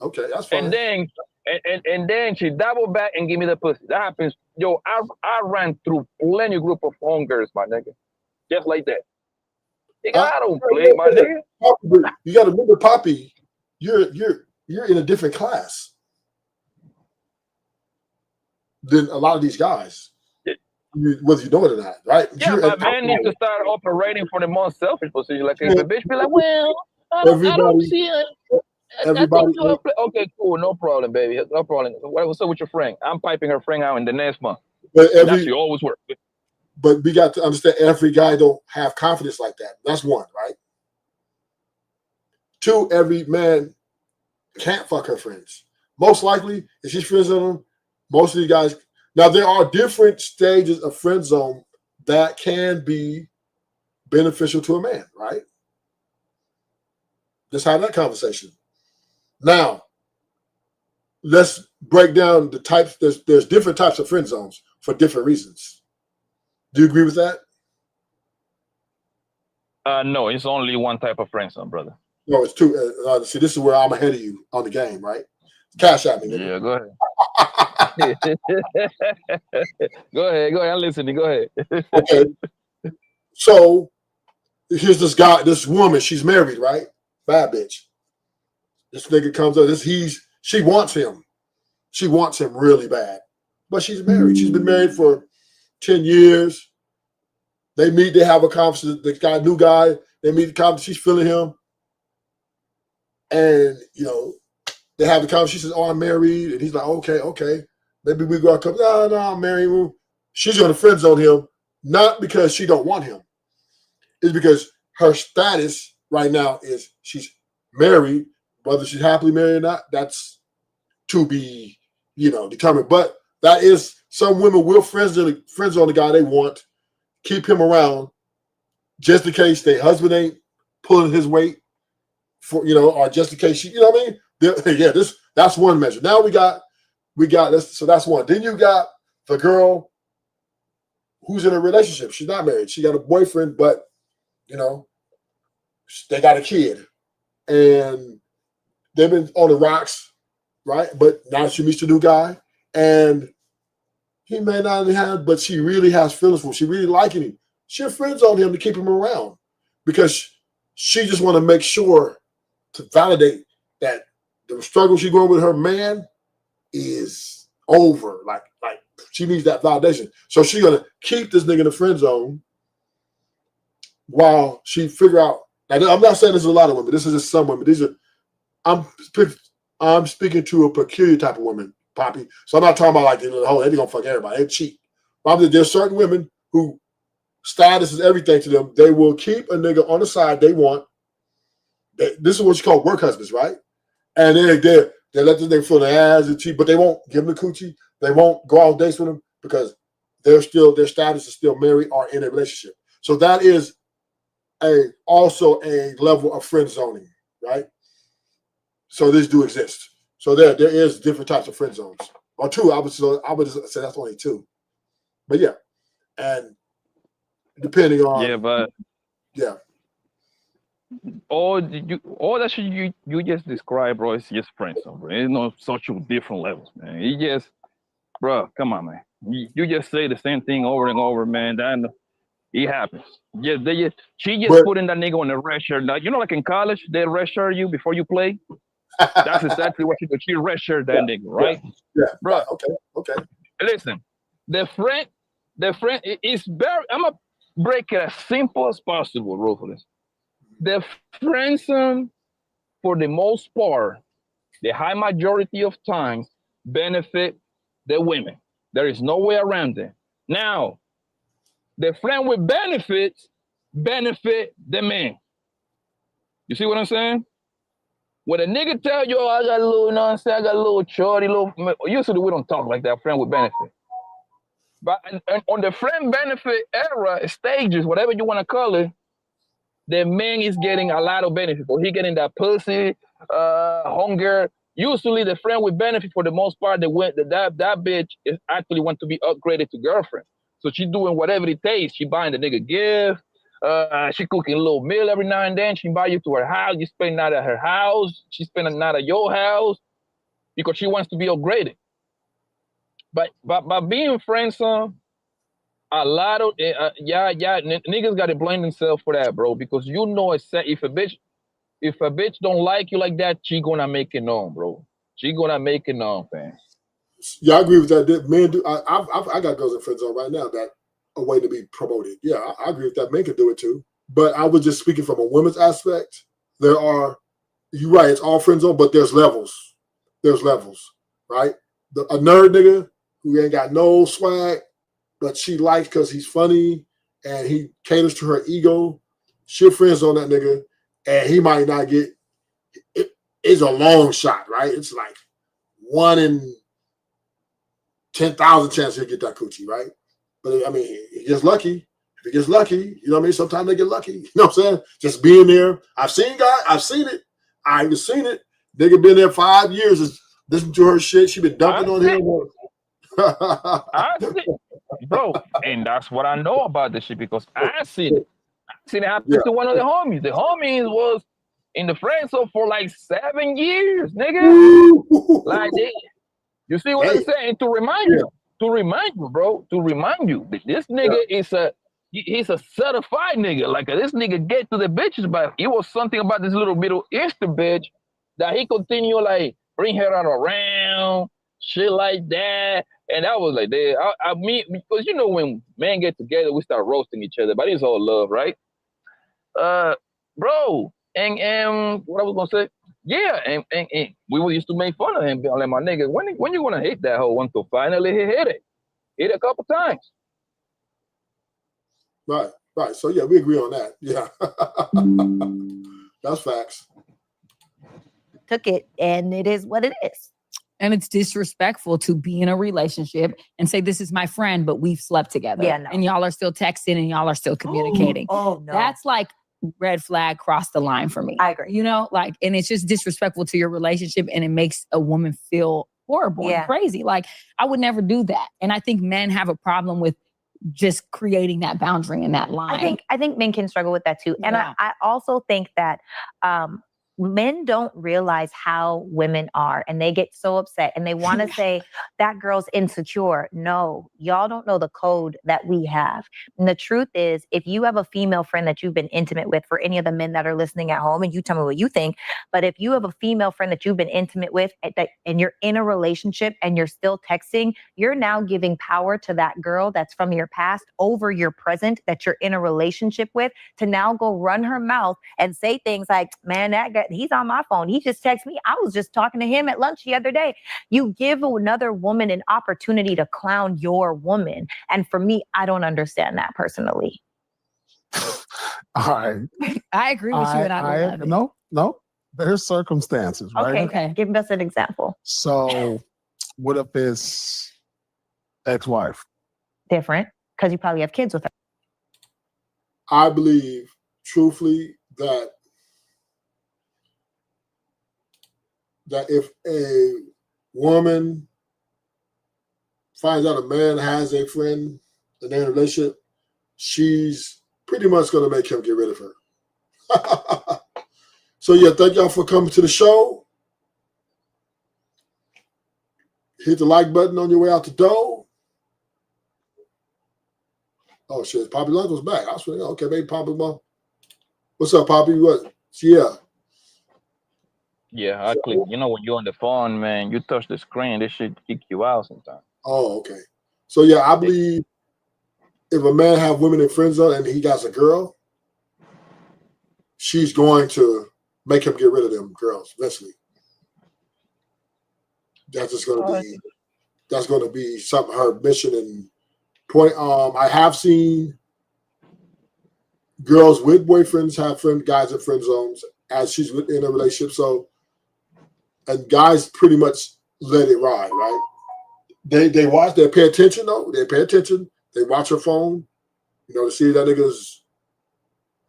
[SPEAKER 3] Okay, that's fine.
[SPEAKER 9] And then she double back and give me the pussy. That happens. Yo, I ran through plenty group of phone girls, my nigga, just like that. I don't play, my nigga.
[SPEAKER 3] You got to remember, Poppy, you're in a different class than a lot of these guys, whether you know it or not, right?
[SPEAKER 9] Yeah, but men need to start operating for the most selfish position. Like if the bitch be like, well, I don't see it.
[SPEAKER 3] Everybody.
[SPEAKER 9] Okay, cool, no problem, baby, no problem. What's up with your friend? I'm piping her friend out in the next month.
[SPEAKER 3] But
[SPEAKER 9] that she always works.
[SPEAKER 3] But we got to understand every guy don't have confidence like that. That's one, right? Two, every man can't fuck her friends. Most likely, if she's friends with them, most of these guys. Now, there are different stages of friend zone that can be beneficial to a man, right? Let's have that conversation. Now, let's break down the types. There's different types of friend zones for different reasons. Do you agree with that?
[SPEAKER 9] No, it's only one type of friend zone, brother.
[SPEAKER 3] No, it's two. See, this is where I'm ahead of you on the game, right? Cash at me. Nigga.
[SPEAKER 9] Yeah, go ahead. Go ahead. I'm listening. Go ahead.
[SPEAKER 3] Okay. So here's this woman. She's married, right? Bad bitch. This nigga comes up. She wants him. She wants him really bad, but she's married. She's been married for 10 years. They meet. They have a conversation. The new guy. They meet the conversation. She's feeling him, and they have the conversation. She says, "Oh, I'm married," and he's like, "Okay, maybe we go out." No, I'm married. She's going to friend zone him, not because she don't want him. It's because her status right now is she's married. Whether she's happily married or not, that's to be, determined. But that is, some women will friend zone the guy they want, keep him around, just in case their husband ain't pulling his weight, or just in case she, you know what I mean? Yeah, that's one measure. Now we got this, so that's one. Then you got the girl who's in a relationship. She's not married. She got a boyfriend, but they got a kid, and they've been on the rocks, right? But now she meets a new guy, and he may not have, but she really has feelings for him. She really liking him. She'll friend zone him to keep him around because she just want to make sure to validate that the struggle she's going with her man is over. Like she needs that validation. So she's gonna keep this nigga in the friend zone while she figure out. Now, I'm not saying this is a lot of women. This is just some women. I'm speaking to a peculiar type of woman, Poppy. So I'm not talking about like the whole they're gonna fuck everybody. They cheat. There's certain women who status is everything to them. They will keep a nigga on the side they want. This is what you call work husbands, right? And they let the nigga fill their ass and cheat, but they won't give them the coochie. They won't go out dates with them because their status is still married or in a relationship. So that is also a level of friend zoning, right? So these do exist. So there is different types of friend zones. Or two, I would say that's only two. But yeah. And depending on
[SPEAKER 9] all that shit you just described, bro, it's just friends, bro. It's not such different levels, man. It just, bro, come on, man. You just say the same thing over and over, man. That it happens. She just putting that nigga on the red shirt. Now, you know, like in college, they red shirt you before you play. That's exactly what she do. She red shirt that nigga, right?
[SPEAKER 3] Yeah,
[SPEAKER 9] bro.
[SPEAKER 3] Okay.
[SPEAKER 9] Listen, the friend is very. I'm gonna break it as simple as possible, Ruthless. The friend zone, for the most part, the high majority of times, benefit the women. There is no way around it. Now, the friend with benefits benefit the man. You see what I'm saying? When a nigga tell you, oh, I got a little, you know what I'm saying? I got a little shorty, usually we don't talk like that, friend with benefit. But on the friend benefit era, stages, whatever you want to call it, the man is getting a lot of benefit. Or he getting that pussy, hunger. Usually the friend with benefit, for the most part, that bitch is actually want to be upgraded to girlfriend. So she doing whatever it takes. She buying the nigga gift. She cooking a little meal every now and then. She invite you to her house. You spend night at her house. She spend a night at your house because she wants to be upgraded. But being friends, a lot of niggas got to blame themselves for that, bro. Because you know if a bitch don't like you like that, she gonna make it known, bro. She gonna make it known, fam.
[SPEAKER 3] Yeah, I agree with that. Men do. I got girls in friend zone right now that are waiting to be promoted. Yeah, I agree with that. Men can do it too. But I was just speaking from a women's aspect. You're right. It's all friend zone, but there's levels. There's levels, right? A nerd nigga who ain't got no swag, but she likes because he's funny and he caters to her ego. She'll friend zone that nigga, and he might not get it. It's a long shot, right? It's like 1 in 10,000 chance he'll get that coochie, right? But I mean, he gets lucky. If he gets lucky, you know what I mean? Sometimes they get lucky. You know what I'm saying? Just being there. I've seen it. I even seen it. Nigga been there 5 years, is listening to her shit. She been dumping on him.
[SPEAKER 9] Bro, and that's what I know about this shit because I seen it. I seen it happen to one of the homies. The homies was in the friend zone for like 7 years, nigga. Like, you see what I'm saying? To remind you, bro, this nigga he's a certified nigga. Like, this nigga get to the bitches, but it was something about this little Middle Eastern bitch that he continue like bring her around, shit like that. And that was like, I mean, because you know when men get together, we start roasting each other, but it's all love, right? Bro, and what I was gonna say, yeah, and we used to make fun of him, like, my nigga, when you gonna hit that hoe until finally he hit it a couple times.
[SPEAKER 3] Right. So yeah, we agree on that. Yeah, that's facts.
[SPEAKER 10] Took it, and it is what it is.
[SPEAKER 12] And it's disrespectful to be in a relationship and say, this is my friend, but we've slept together.
[SPEAKER 10] Yeah, no.
[SPEAKER 12] And y'all are still texting and y'all are still communicating.
[SPEAKER 10] Oh, no.
[SPEAKER 12] That's like red flag, cross the line for me.
[SPEAKER 10] I agree.
[SPEAKER 12] You know, like, and it's just disrespectful to your relationship and it makes a woman feel horrible and crazy. Like, I would never do that. And I think men have a problem with just creating that boundary and that line.
[SPEAKER 10] I think men can struggle with that too. And I also think that men don't realize how women are, and they get so upset and they want to say that girl's insecure. No, y'all don't know the code that we have. And the truth is, if you have a female friend that you've been intimate with, for any of the men that are listening at home, and you tell me what you think, but if you have a female friend that you've been intimate with and you're in a relationship and you're still texting, you're now giving power to that girl that's from your past over your present that you're in a relationship with, to now go run her mouth and say things like, man, that guy, he's on my phone. He just texted me. I was just talking to him at lunch the other day. You give another woman an opportunity to clown your woman. And for me, I don't understand that personally.
[SPEAKER 11] All right.
[SPEAKER 12] I agree with you, and I love it.
[SPEAKER 11] No. There's circumstances, right?
[SPEAKER 10] Okay. Give us an example.
[SPEAKER 11] So, what if it's ex-wife?
[SPEAKER 10] Different, because you probably have kids with her.
[SPEAKER 3] I believe, truthfully, that if a woman finds out a man has a friend and they're in a relationship, she's pretty much going to make him get rid of her. So yeah, thank y'all for coming to the show. Hit the like button on your way out the door. Oh shit, Poppy Lungo's back. I was thinking, okay, maybe Poppy Mom. What's up, Poppy? What? Yeah.
[SPEAKER 9] Yeah, I click. You know, when you're on the phone, man, you touch the screen, this shit kick you out sometimes.
[SPEAKER 3] Oh, okay. So yeah, I believe if a man have women in friend zone and he got a girl, she's going to make him get rid of them girls eventually. That's just going to be something her mission and point. I have seen girls with boyfriends have guys in friend zones as she's in a relationship. So, and guys pretty much let it ride, right? They watch, they pay attention though. They pay attention. They watch her phone, to see that nigga's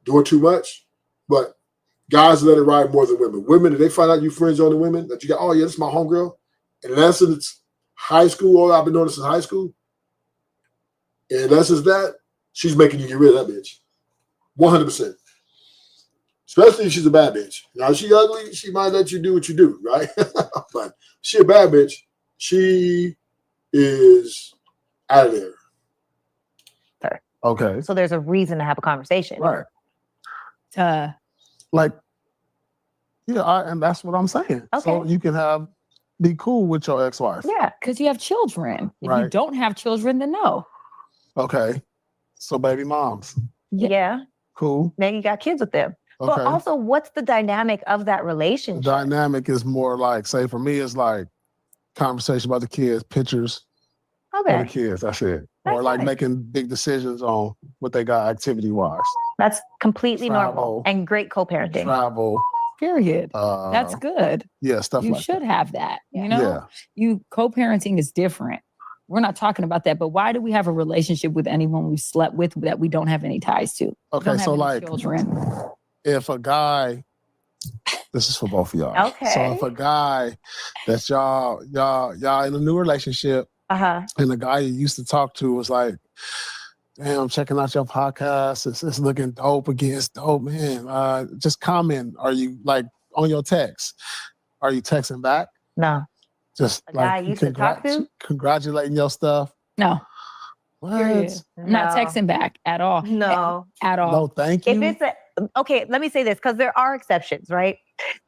[SPEAKER 3] doing too much. But guys let it ride more than women. Women, if they find out you friends on the women, that you got, oh yeah, this is my homegirl. Unless it's high school, or I've been doing this since high school. Unless it's that, she's making you get rid of that bitch. 100%. Especially if she's a bad bitch. Now, if she ugly, she might let you do what you do, right? But she a bad bitch. She is out of there.
[SPEAKER 11] Okay.
[SPEAKER 10] So there's a reason to have a conversation.
[SPEAKER 11] Right. And that's what I'm saying.
[SPEAKER 10] Okay.
[SPEAKER 11] So you can be cool with your ex-wife.
[SPEAKER 12] Yeah, because you have children. If you
[SPEAKER 11] Right.
[SPEAKER 12] don't have children, then no.
[SPEAKER 11] Okay. So baby moms.
[SPEAKER 10] Yeah.
[SPEAKER 11] Cool.
[SPEAKER 10] Now you got kids with them.
[SPEAKER 11] Okay.
[SPEAKER 10] But also, what's the dynamic of that relationship?
[SPEAKER 11] Dynamic is more like, say for me, it's like conversation about the kids, pictures of the
[SPEAKER 10] Okay.
[SPEAKER 11] kids. That's it. Or like making big decisions on what they got activity wise.
[SPEAKER 10] That's completely normal
[SPEAKER 11] Travel.
[SPEAKER 10] and great co-parenting.
[SPEAKER 11] Travel.
[SPEAKER 12] Period. That's good.
[SPEAKER 11] Yeah, stuff
[SPEAKER 12] You
[SPEAKER 11] like
[SPEAKER 12] should
[SPEAKER 11] that.
[SPEAKER 12] have that.
[SPEAKER 11] Yeah.
[SPEAKER 12] You co-parenting is different. We're not talking about that. But why do we have a relationship with anyone we slept with that we don't have any ties to? We
[SPEAKER 11] Okay,
[SPEAKER 12] don't have
[SPEAKER 11] so
[SPEAKER 12] any
[SPEAKER 11] like
[SPEAKER 12] children.
[SPEAKER 11] if a guy, this is for both of y'all.
[SPEAKER 10] Okay.
[SPEAKER 11] So if a guy that y'all in a new relationship, and the guy you used to talk to was like, damn, I'm checking out your podcast. It's looking dope again. It's dope, man. Just comment. Are you like on your text? Are you texting back?
[SPEAKER 10] No.
[SPEAKER 11] Just
[SPEAKER 10] A guy you used to talk to?
[SPEAKER 11] Congratulating your stuff.
[SPEAKER 12] No.
[SPEAKER 11] What?
[SPEAKER 12] Period. I'm not
[SPEAKER 10] No.
[SPEAKER 12] texting back at all.
[SPEAKER 10] No.
[SPEAKER 12] At all.
[SPEAKER 11] No, thank you.
[SPEAKER 10] If it's okay, let me say this because there are exceptions, right?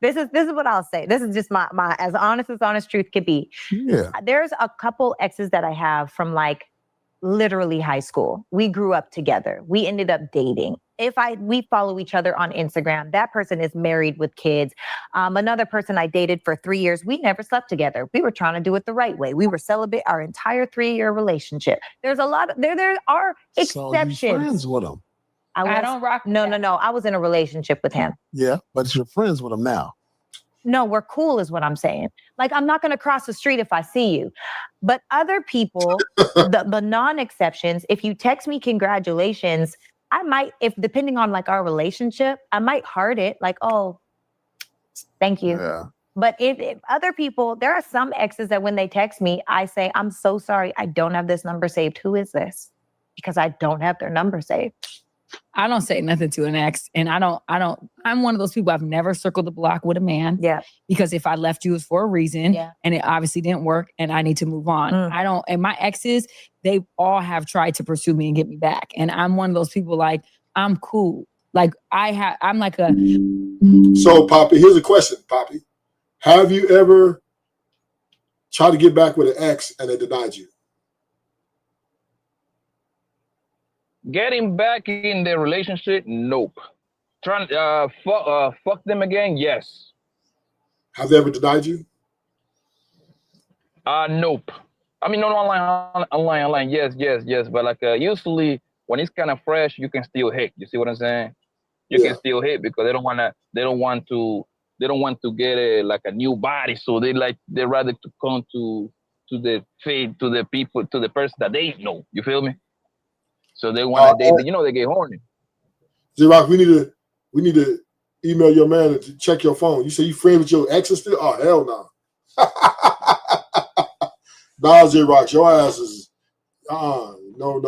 [SPEAKER 10] This is what I'll say. This is just my as honest truth could be.
[SPEAKER 11] Yeah.
[SPEAKER 10] There's a couple exes that I have from like literally high school. We grew up together. We ended up dating. We follow each other on Instagram. That person is married with kids. Another person I dated for 3 years. We never slept together. We were trying to do it the right way. We were celibate our entire 3-year relationship. There's a lot of, there are exceptions.
[SPEAKER 11] So you friends with him.
[SPEAKER 10] I
[SPEAKER 12] don't rock with
[SPEAKER 10] No. I was in a relationship with him.
[SPEAKER 11] Yeah, but you're friends with him now.
[SPEAKER 10] No, we're cool is what I'm saying. Like, I'm not going to cross the street if I see you. But other people, the non-exceptions, if you text me congratulations, I might, if depending on like our relationship, I might heart it like, oh, thank you.
[SPEAKER 11] Yeah.
[SPEAKER 10] But if other people, there are some exes that when they text me, I say, I'm so sorry. I don't have this number saved. Who is this? Because I don't have their number saved.
[SPEAKER 12] I don't say nothing to an ex. And I'm one of those people, I've never circled the block with a man.
[SPEAKER 10] Yeah.
[SPEAKER 12] Because if I left you, it's for a reason.
[SPEAKER 10] Yeah.
[SPEAKER 12] And it obviously didn't work and I need to move on. And my exes, they all have tried to pursue me and get me back. And I'm one of those people like, I'm cool. Like I'm like a.
[SPEAKER 3] So Poppy, here's a question, Poppy. Have you ever tried to get back with an ex and they denied you?
[SPEAKER 9] Getting back in the relationship, nope. fuck them again? Yes.
[SPEAKER 3] Have they ever denied you?
[SPEAKER 9] Nope. I mean, no, online. Yes. But like, usually when it's kind of fresh, you can still hit. You see what I'm saying? You
[SPEAKER 3] Yeah.
[SPEAKER 9] can still hit because they don't want to get like a new body. So they rather to come to the fade, to the people, to the person that they know. You feel me? So they they get horny.
[SPEAKER 3] Z-Rock, we need to email your man to check your phone. You say you friends with your ex still? Oh, hell no. Nah, Z-Rock, your ass is no.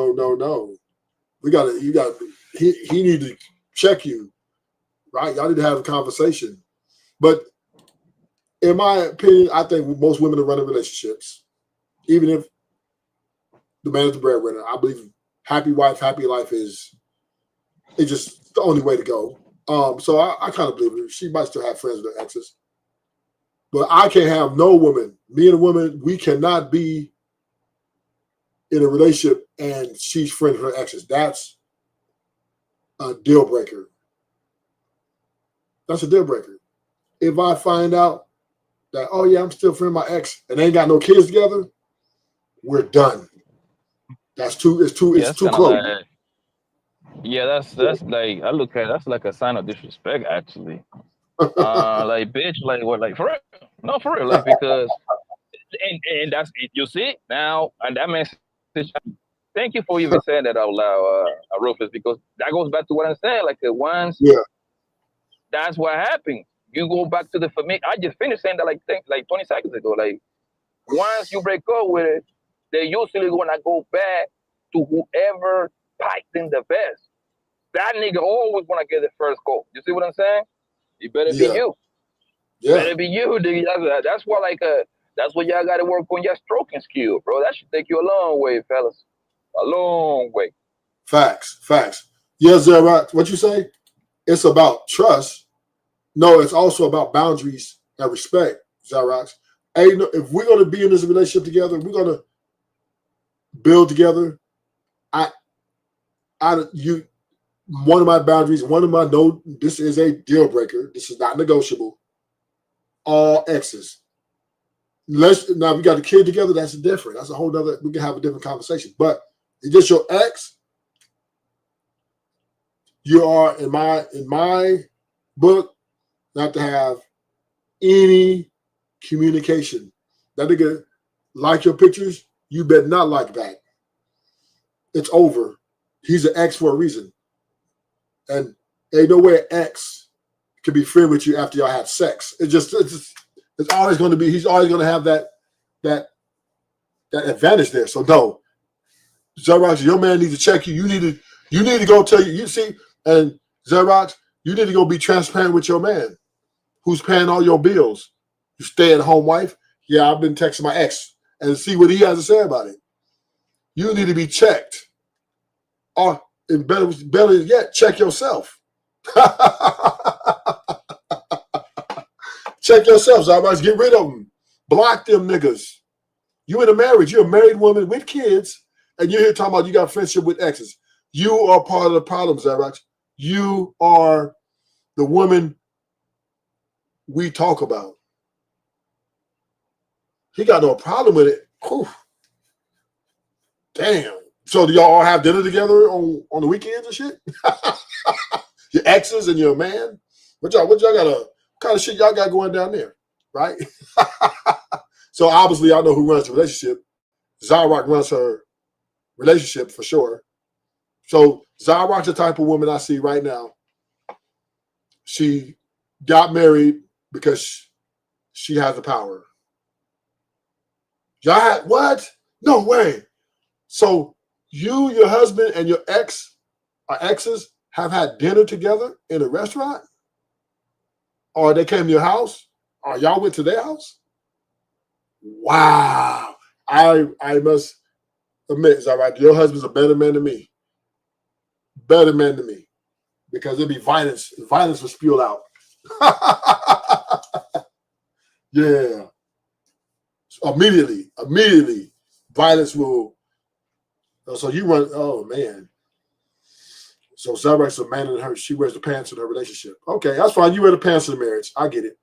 [SPEAKER 3] He need to check you, right? Y'all need to have a conversation. But in my opinion, I think most women that run in relationships, even if the man is the breadwinner, I believe happy wife, happy life is just the only way to go. So I kind of believe her. She might still have friends with her exes. But I can't have no woman, me and a woman, we cannot be in a relationship and she's friends with her exes. That's a deal breaker. That's a deal breaker. If I find out that, oh yeah, I'm still friends with my ex and they ain't got no kids together, we're done. It's too close.
[SPEAKER 9] That's like, I look at that's like a sign of disrespect, actually. Like, bitch, like what, like for real? No, for real, like, because and that's it. You see now, and that message. Thank you for even saying that out loud, Rufus, because that goes back to what I'm saying. Like, once, that's what happened. You go back to the family. I just finished saying that like 20 seconds ago. Like, once you break up with it, they usually gonna go back to whoever piped in the best. That nigga always wanna get the first call. You see what I'm saying? It better be you. Better be you, nigga. That's why, like, that's what y'all gotta work on your stroking skill, bro. That should take you a long way, fellas. A long way.
[SPEAKER 3] Facts. Yeah, Z-Rock, what you say? It's about trust. No, it's also about boundaries and respect, Z-Rock. Hey, if we're gonna be in this relationship together, we're gonna build together. One of my boundaries, this is a deal breaker. This is not negotiable. All exes. Now we got a kid together, that's different. That's a whole nother, we can have a different conversation. But it's just your ex, you are in my book not to have any communication. That nigga like your pictures, you better not like that. It's over. He's an ex for a reason. And ain't no way an ex can be friend with you after y'all have sex. It's always going to be, he's always going to have that advantage there. So no, Z-Rock, your man needs to check you. You need to go tell you see, and Z-Rock, you need to go be transparent with your man who's paying all your bills. You stay at home wife. Yeah, I've been texting my ex and see what he has to say about it. You need to be checked. Or better yet, check yourself. Check yourself, Z-Rock. Get rid of them. Block them niggas. You in a marriage. You're a married woman with kids, and you're here talking about you got friendship with exes. You are part of the problem, Z-Rock. You are the woman we talk about. He got no problem with it. Whew. Damn. So do y'all all have dinner together on the weekends and shit? Your exes and your man? What kind of shit y'all got going down there, right? So obviously I know who runs the relationship. Z-Rock runs her relationship for sure. So Z-Rock's the type of woman I see right now. She got married because she has the power. Y'all had what? No way. So you, your husband, and your exes have had dinner together in a restaurant? Or they came to your house? Or y'all went to their house? Wow. I must admit, Z-Rock, your husband's a better man than me. Better man than me. Because it'd be violence. Violence will spew out. Yeah. Immediately, violence will. So you run. Oh man. So Zerrex a man in her, she wears the pants in her relationship. Okay, that's fine. You wear the pants in the marriage. I get it.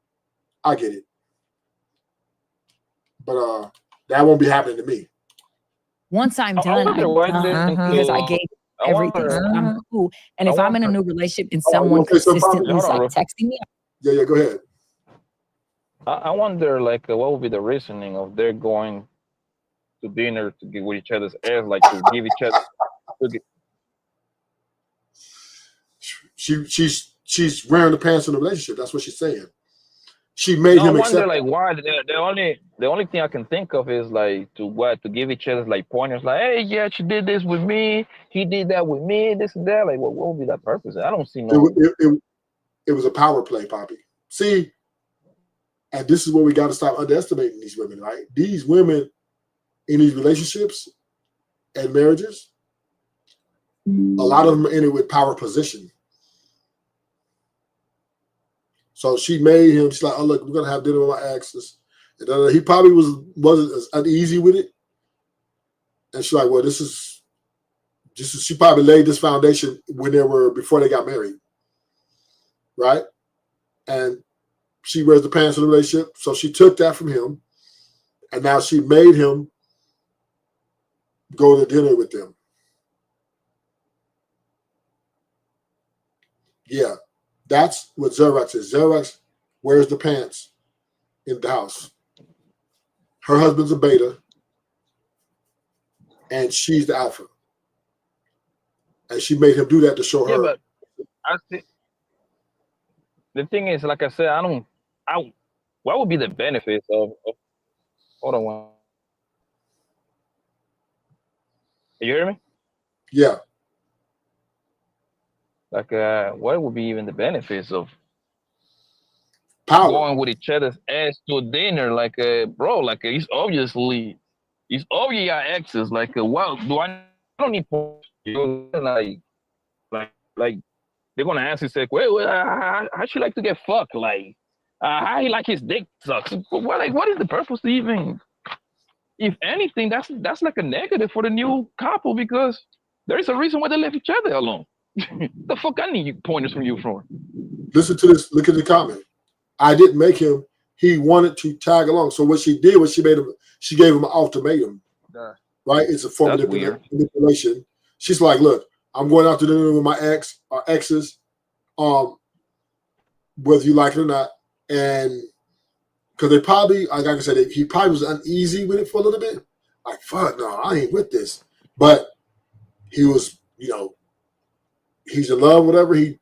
[SPEAKER 3] But that won't be happening to me.
[SPEAKER 12] Once I'm done, because I gave everything. So I'm cool. And if I'm in a new relationship and someone consistently is like texting me.
[SPEAKER 3] Yeah, go ahead.
[SPEAKER 9] I wonder, like, what would be the reasoning of their going to dinner to get with each other's ass, like to give each other.
[SPEAKER 3] She's wearing the pants in the relationship. That's what she's saying. She made him accept.
[SPEAKER 9] I wonder, like, why the only thing I can think of is like to give each other like pointers, like, hey, yeah, she did this with me, he did that with me, this and that. Like, what would be that purpose? I don't see no.
[SPEAKER 3] It was a power play, Poppy. See, and this is where we got to stop underestimating these women, right? These women in these relationships and marriages, a lot of them are in it with power position. So she made him. She's like, "Oh, look, we're gonna have dinner with my exes." And he probably wasn't as uneasy with it. And she's like, "Well, this is." She probably laid this foundation before they got married, right? And she wears the pants in the relationship, so she took that from him, and now she made him go to dinner with them. Yeah. That's what Zerrex is. Zerrex wears the pants in the house. Her husband's a beta, and she's the alpha. And she made him do that to show her.
[SPEAKER 9] But I see. The thing is, like I said, what would be the benefits of hold on one. You hear me?
[SPEAKER 3] Yeah.
[SPEAKER 9] Like, what would be even the benefits of
[SPEAKER 3] power
[SPEAKER 9] going with each other's ass to dinner? Like, bro, like he's obviously our exes. Like, well, I don't need like they're gonna ask you, say, well, how she like to get fucked? Like, how he like his dick sucks? What is the purpose to even? If anything, that's like a negative for the new couple because there is a reason why they left each other alone. The fuck I need pointers from you for?
[SPEAKER 3] Listen to this. Look at the comment. I didn't make him. He wanted to tag along. So what she did was she gave him an ultimatum. Right? It's a form of manipulation. She's like, look, I'm going out to dinner with my exes, whether you like it or not. And because they probably, like I said, he probably was uneasy with it for a little bit. Like, fuck, no, I ain't with this. But he was, he's in love, whatever. He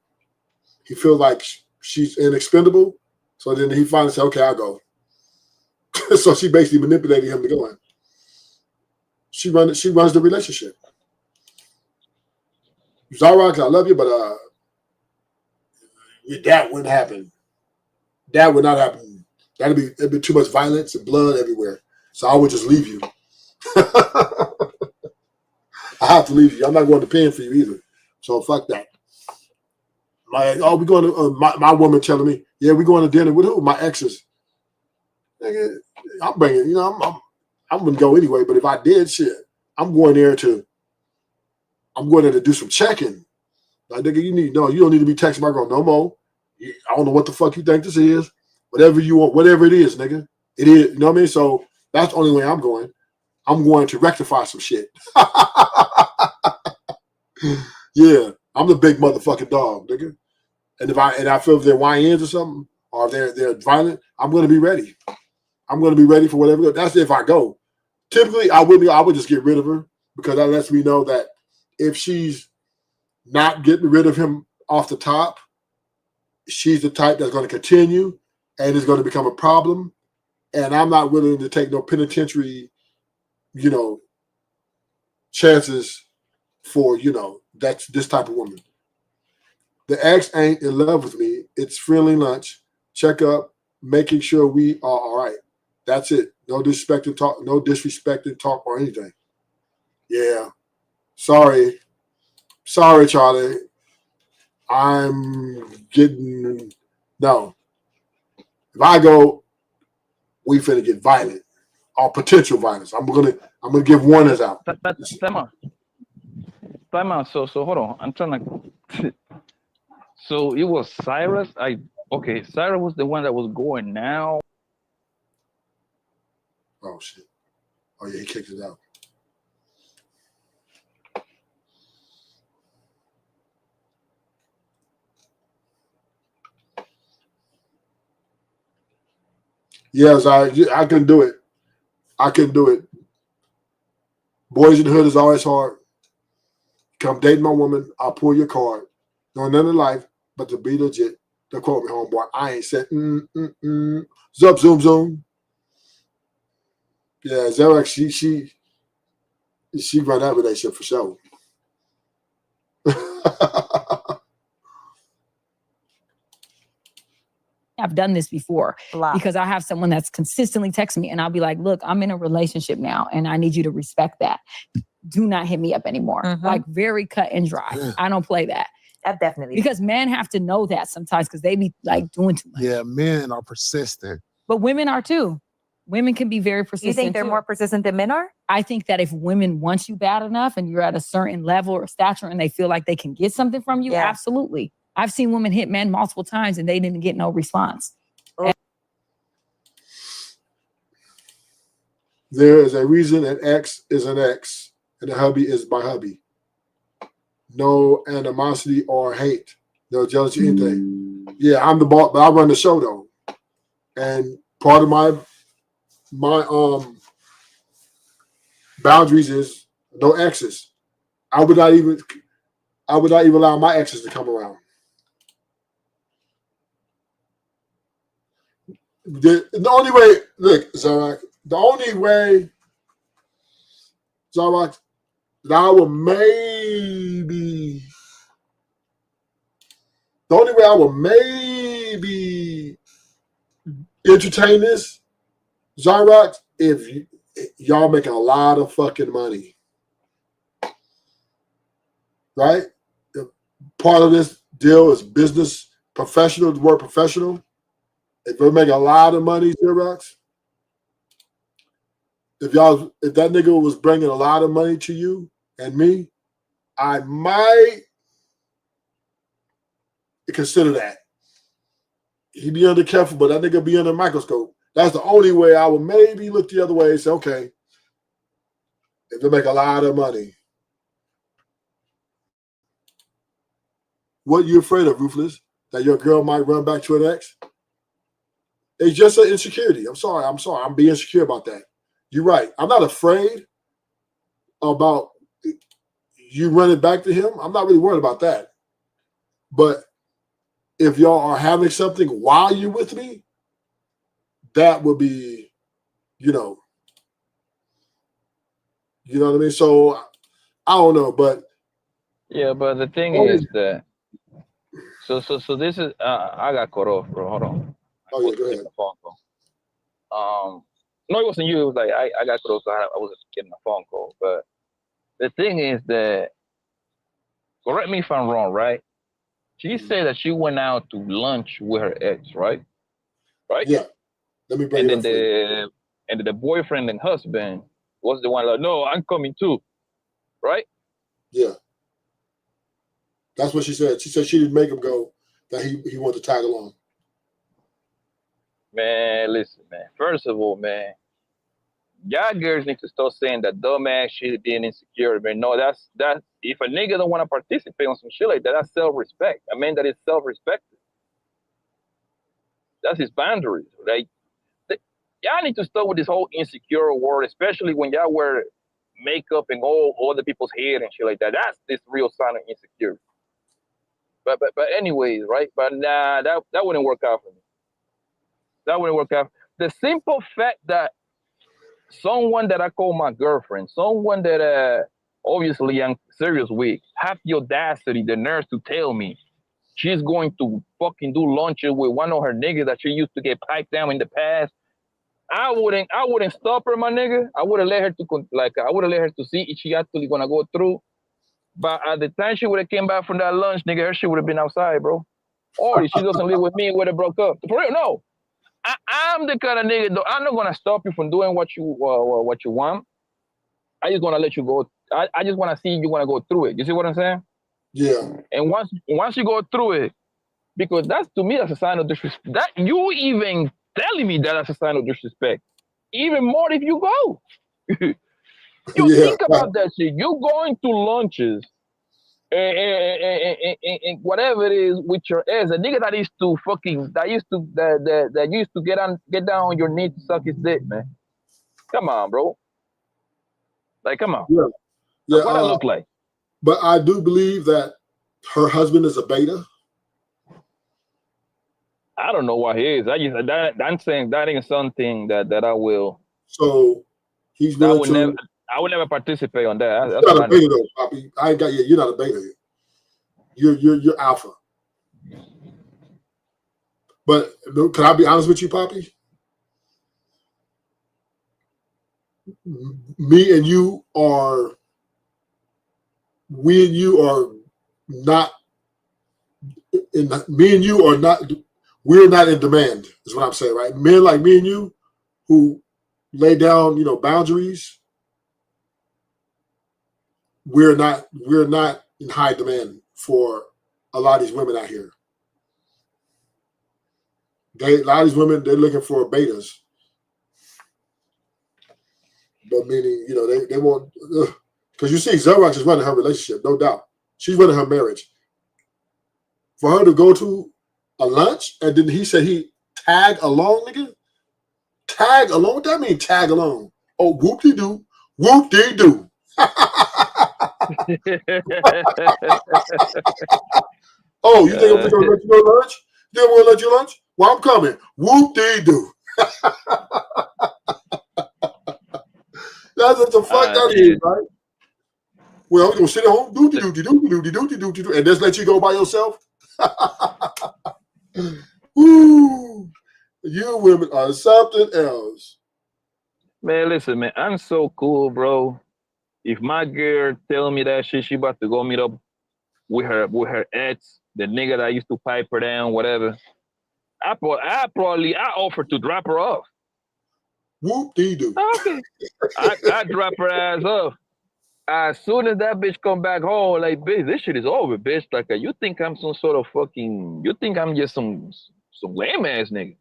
[SPEAKER 3] feels like she's inexpendable. So then he finally said, okay, I'll go. So she basically manipulated him to go in. She runs the relationship. Zerrex, I love you, but that wouldn't happen. That would not happen. It'd be too much violence and blood everywhere. So I would just leave you. I have to leave you. I'm not going to pen for you either. So fuck that. We're going to my woman telling me, yeah, we're going to dinner with who? My exes. Nigga, I'm bringing, I'm going to go anyway. But if I did shit, I'm going there to do some checking. Like, nigga, you don't need to be texting my girl no more. I don't know what the fuck you think this is. Whatever you want, whatever it is, nigga. It is, you know what I mean? So that's the only way I'm going. I'm going to rectify some shit. Yeah, I'm the big motherfucking dog, nigga. And if I feel if they're YNs or something, or they're violent, I'm gonna be ready. I'm gonna be ready for whatever. That's if I go. Typically, I would just get rid of her because that lets me know that if she's not getting rid of him off the top, she's the type that's going to continue and is going to become a problem. And I'm not willing to take no penitentiary, chances for, that's this type of woman. The ex ain't in love with me. It's friendly lunch, check up, making sure we are all right. That's it. No disrespecting talk or anything. Yeah. Sorry, Charlie. No. If I go, we finna get violent or potential violence. I'm gonna give warnings out.
[SPEAKER 9] Time out. So hold on. I'm trying to So it was Cyrus. Okay, Cyrus was the one that was going now.
[SPEAKER 3] Oh shit. Oh yeah, he kicked it out. Yes, I can do it. I can do it. Boys in the hood is always hard. Come date my woman, I'll pull your card. No none of life, but to be legit. Don't quote me, homeboy. I ain't said Zup zoom zoom. Yeah, Zarek, she run that relationship for sure.
[SPEAKER 12] I've done this before
[SPEAKER 10] Blah.
[SPEAKER 12] because I have someone that's consistently texting me and I'll be like, look, I'm in a relationship now and I need you to respect that. Do not hit me up anymore. Like very cut and dry. I don't play that.
[SPEAKER 10] I've definitely.
[SPEAKER 12] Because men have to know that sometimes because they be like doing too much.
[SPEAKER 11] Yeah, men are persistent.
[SPEAKER 12] But women are too. Women can be very persistent.
[SPEAKER 10] You think they're
[SPEAKER 12] too.
[SPEAKER 10] more persistent than men are?
[SPEAKER 12] I think that if women want you bad enough and you're at a certain level or stature and they feel like they can get something from you, absolutely. I've seen women hit men multiple times and they didn't get no response.
[SPEAKER 3] There is a reason an ex is an ex and a hubby is my hubby. No animosity or hate. No jealousy, anything. Yeah, I'm the boss, but I run the show though. And part of my boundaries is no exes. I would not even allow my exes to come around. The only way, look, Zarak, the only way, Zarak, that I will maybe entertain this, Zarak, if y'all making a lot of fucking money. Right? Part of this deal is business professional, the word professional. If you're making a lot of money, Xerox, if that nigga was bringing a lot of money to you and me, I might consider that. He be under careful, but that nigga be under a microscope. That's the only way I would maybe look the other way and say, okay, if they make a lot of money. What you afraid of, Ruthless? That your girl might run back to an ex? It's just an insecurity. I'm sorry. I'm being insecure about that. You're right. I'm not afraid about you running back to him. I'm not really worried about that. But if y'all are having something while you're with me, that would be, you know what I mean? So I don't know, but
[SPEAKER 9] yeah, but the thing is that so this is I got cut off, bro. Hold on.
[SPEAKER 3] Oh yeah, go ahead.
[SPEAKER 9] Phone call. No, it wasn't you. It was like I got cut off, so I was getting a phone call. But the thing is that, correct me if I'm wrong, right? She said that she went out to lunch with her ex, right? Right?
[SPEAKER 3] Yeah. Let me bring
[SPEAKER 9] and then the boyfriend and husband was the one like, no, I'm coming too. Right?
[SPEAKER 3] Yeah. That's what she said. She said she didn't make him go, that he wanted to tag along.
[SPEAKER 9] Man, listen, man. First of all, man, y'all girls need to start saying that dumbass shit being insecure, man. No, that's if a nigga don't want to participate on some shit like that, that's self-respect. I mean, that is self-respected. That's his boundaries. Like, y'all need to start with this whole insecure word, especially when y'all wear makeup and all other people's hair and shit like that. That's this real sign of insecurity. But anyways, right? But nah, that wouldn't work out for me. That wouldn't work out. The simple fact that someone that I call my girlfriend, someone that obviously I'm serious with, have the audacity, the nerve to tell me she's going to fucking do lunches with one of her niggas that she used to get piped down in the past. I wouldn't stop her, my nigga. I would have let her to see if she actually gonna go through. But at the time she would have came back from that lunch, nigga, her shit would have been outside, bro. Or if she doesn't live with me, it would have broke up. For real, no. I'm the kind of nigga, though. I'm not gonna stop you from doing what you want. I just wanna let you go. I just wanna see you wanna go through it. You see what I'm saying?
[SPEAKER 3] Yeah.
[SPEAKER 9] And once you go through it, because that's to me that's a sign of disrespect. That you even telling me that that's a sign of disrespect. Even more if you go. You think about that shit. You going to lunches and whatever it is with your ex, a nigga that used to get down on your knee to suck his dick, man. Come on, bro. Like, come on.
[SPEAKER 3] Yeah. Yeah.
[SPEAKER 9] What I look like.
[SPEAKER 3] But I do believe that her husband is a beta.
[SPEAKER 9] I don't know what he is. I'm saying that ain't something that I will.
[SPEAKER 3] So he's willing to.
[SPEAKER 9] I would never participate on that.
[SPEAKER 3] You're not a beta though, Poppy. I ain't got you. You're not a beta. You're alpha. But can I be honest with you, Poppy? We and you are not. We're not in demand. Is what I'm saying, right? Men like me and you, who lay down, boundaries. We're not in high demand for a lot of these women out here. A lot of these women, they're looking for betas. But meaning, they want, because you see, Xerox is running her relationship, no doubt. She's running her marriage. For her to go to a lunch, and then he said he tag along, nigga? Tag along? What that mean, tag along? Oh, whoop-de-doo. Whoop-de-doo. Oh, you think I'm going to let you go lunch? You think I'm going to let you lunch? Well, I'm coming. Whoop-de-doo. That's what the fuck that is, right? Well, we're going to sit at home, do-de-doo-de-doo-de-doo-de-doo-de-doo, and just let you go by yourself? Woo! You women are something else.
[SPEAKER 9] Man, listen, man, I'm so cool, bro. If my girl tell me that shit, she about to go meet up with her ex, the nigga that used to pipe her down, whatever, I offer to drop her off.
[SPEAKER 3] Whoop-dee-doo.
[SPEAKER 9] Okay. I drop her ass off. As soon as that bitch come back home, like, bitch, this shit is over, bitch. Like, you think I'm some sort of you think I'm just some lame ass nigga.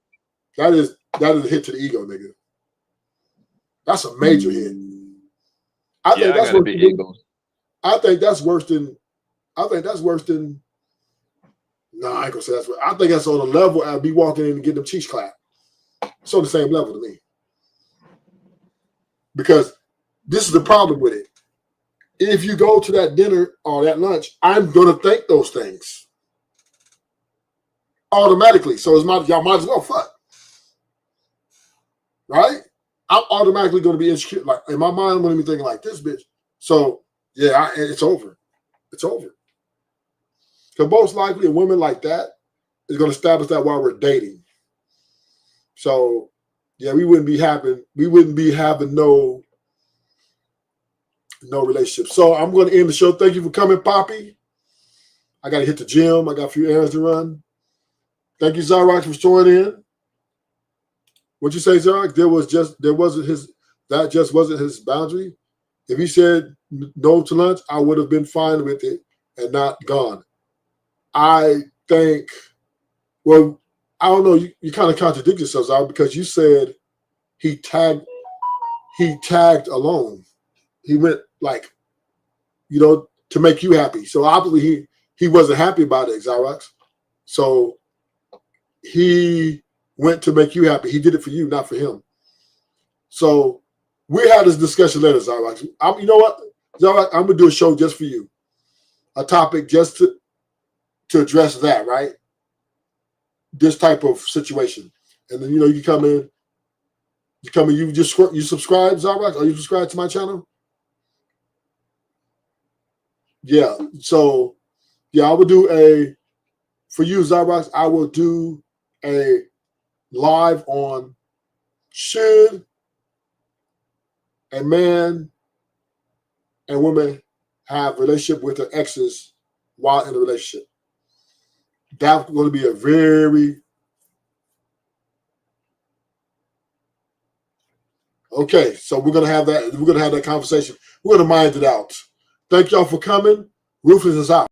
[SPEAKER 3] That is a hit to the ego, nigga. That's a major hit. I think that's worse than. No, I ain't gonna say that's what. I think that's on the level I'd be walking in and getting them cheeks clapped. It's on the same level to me. Because this is the problem with it. If you go to that dinner or that lunch, I'm gonna think those things automatically. So y'all might as well fuck. Right? I'm automatically gonna be insecure. Like in my mind, I'm gonna be thinking like this bitch. So yeah, it's over. It's over. Because most likely a woman like that is going to establish that while we're dating. So yeah, we wouldn't be having no relationship. So I'm going to end the show. Thank you for coming, Poppy. I got to hit the gym. I got a few errands to run. Thank you, Xerox, for joining in. What'd you say, Xerox? That just wasn't his boundary. If he said no to lunch, I would have been fine with it and not gone. I think, well, I don't know. You kind of contradict yourselves out because you said he tagged alone. He went like, to make you happy. So obviously he wasn't happy about it, Xerox. So he went to make you happy. He did it for you, not for him. So we had this discussion later, Xerox. You know what, Xerox? I'm gonna do a show just for you, a topic just to address that, right? This type of situation, and then you come in. You subscribe, Xerox? Are you subscribed to my channel? Yeah. So yeah, I will do for you, Xerox. I will do a live on should a man and woman have relationship with their exes while in a relationship. That's going to be a very okay. So we're going to have that. We're going to have that conversation. We're going to mind it out. Thank y'all for coming. Ruthless is out.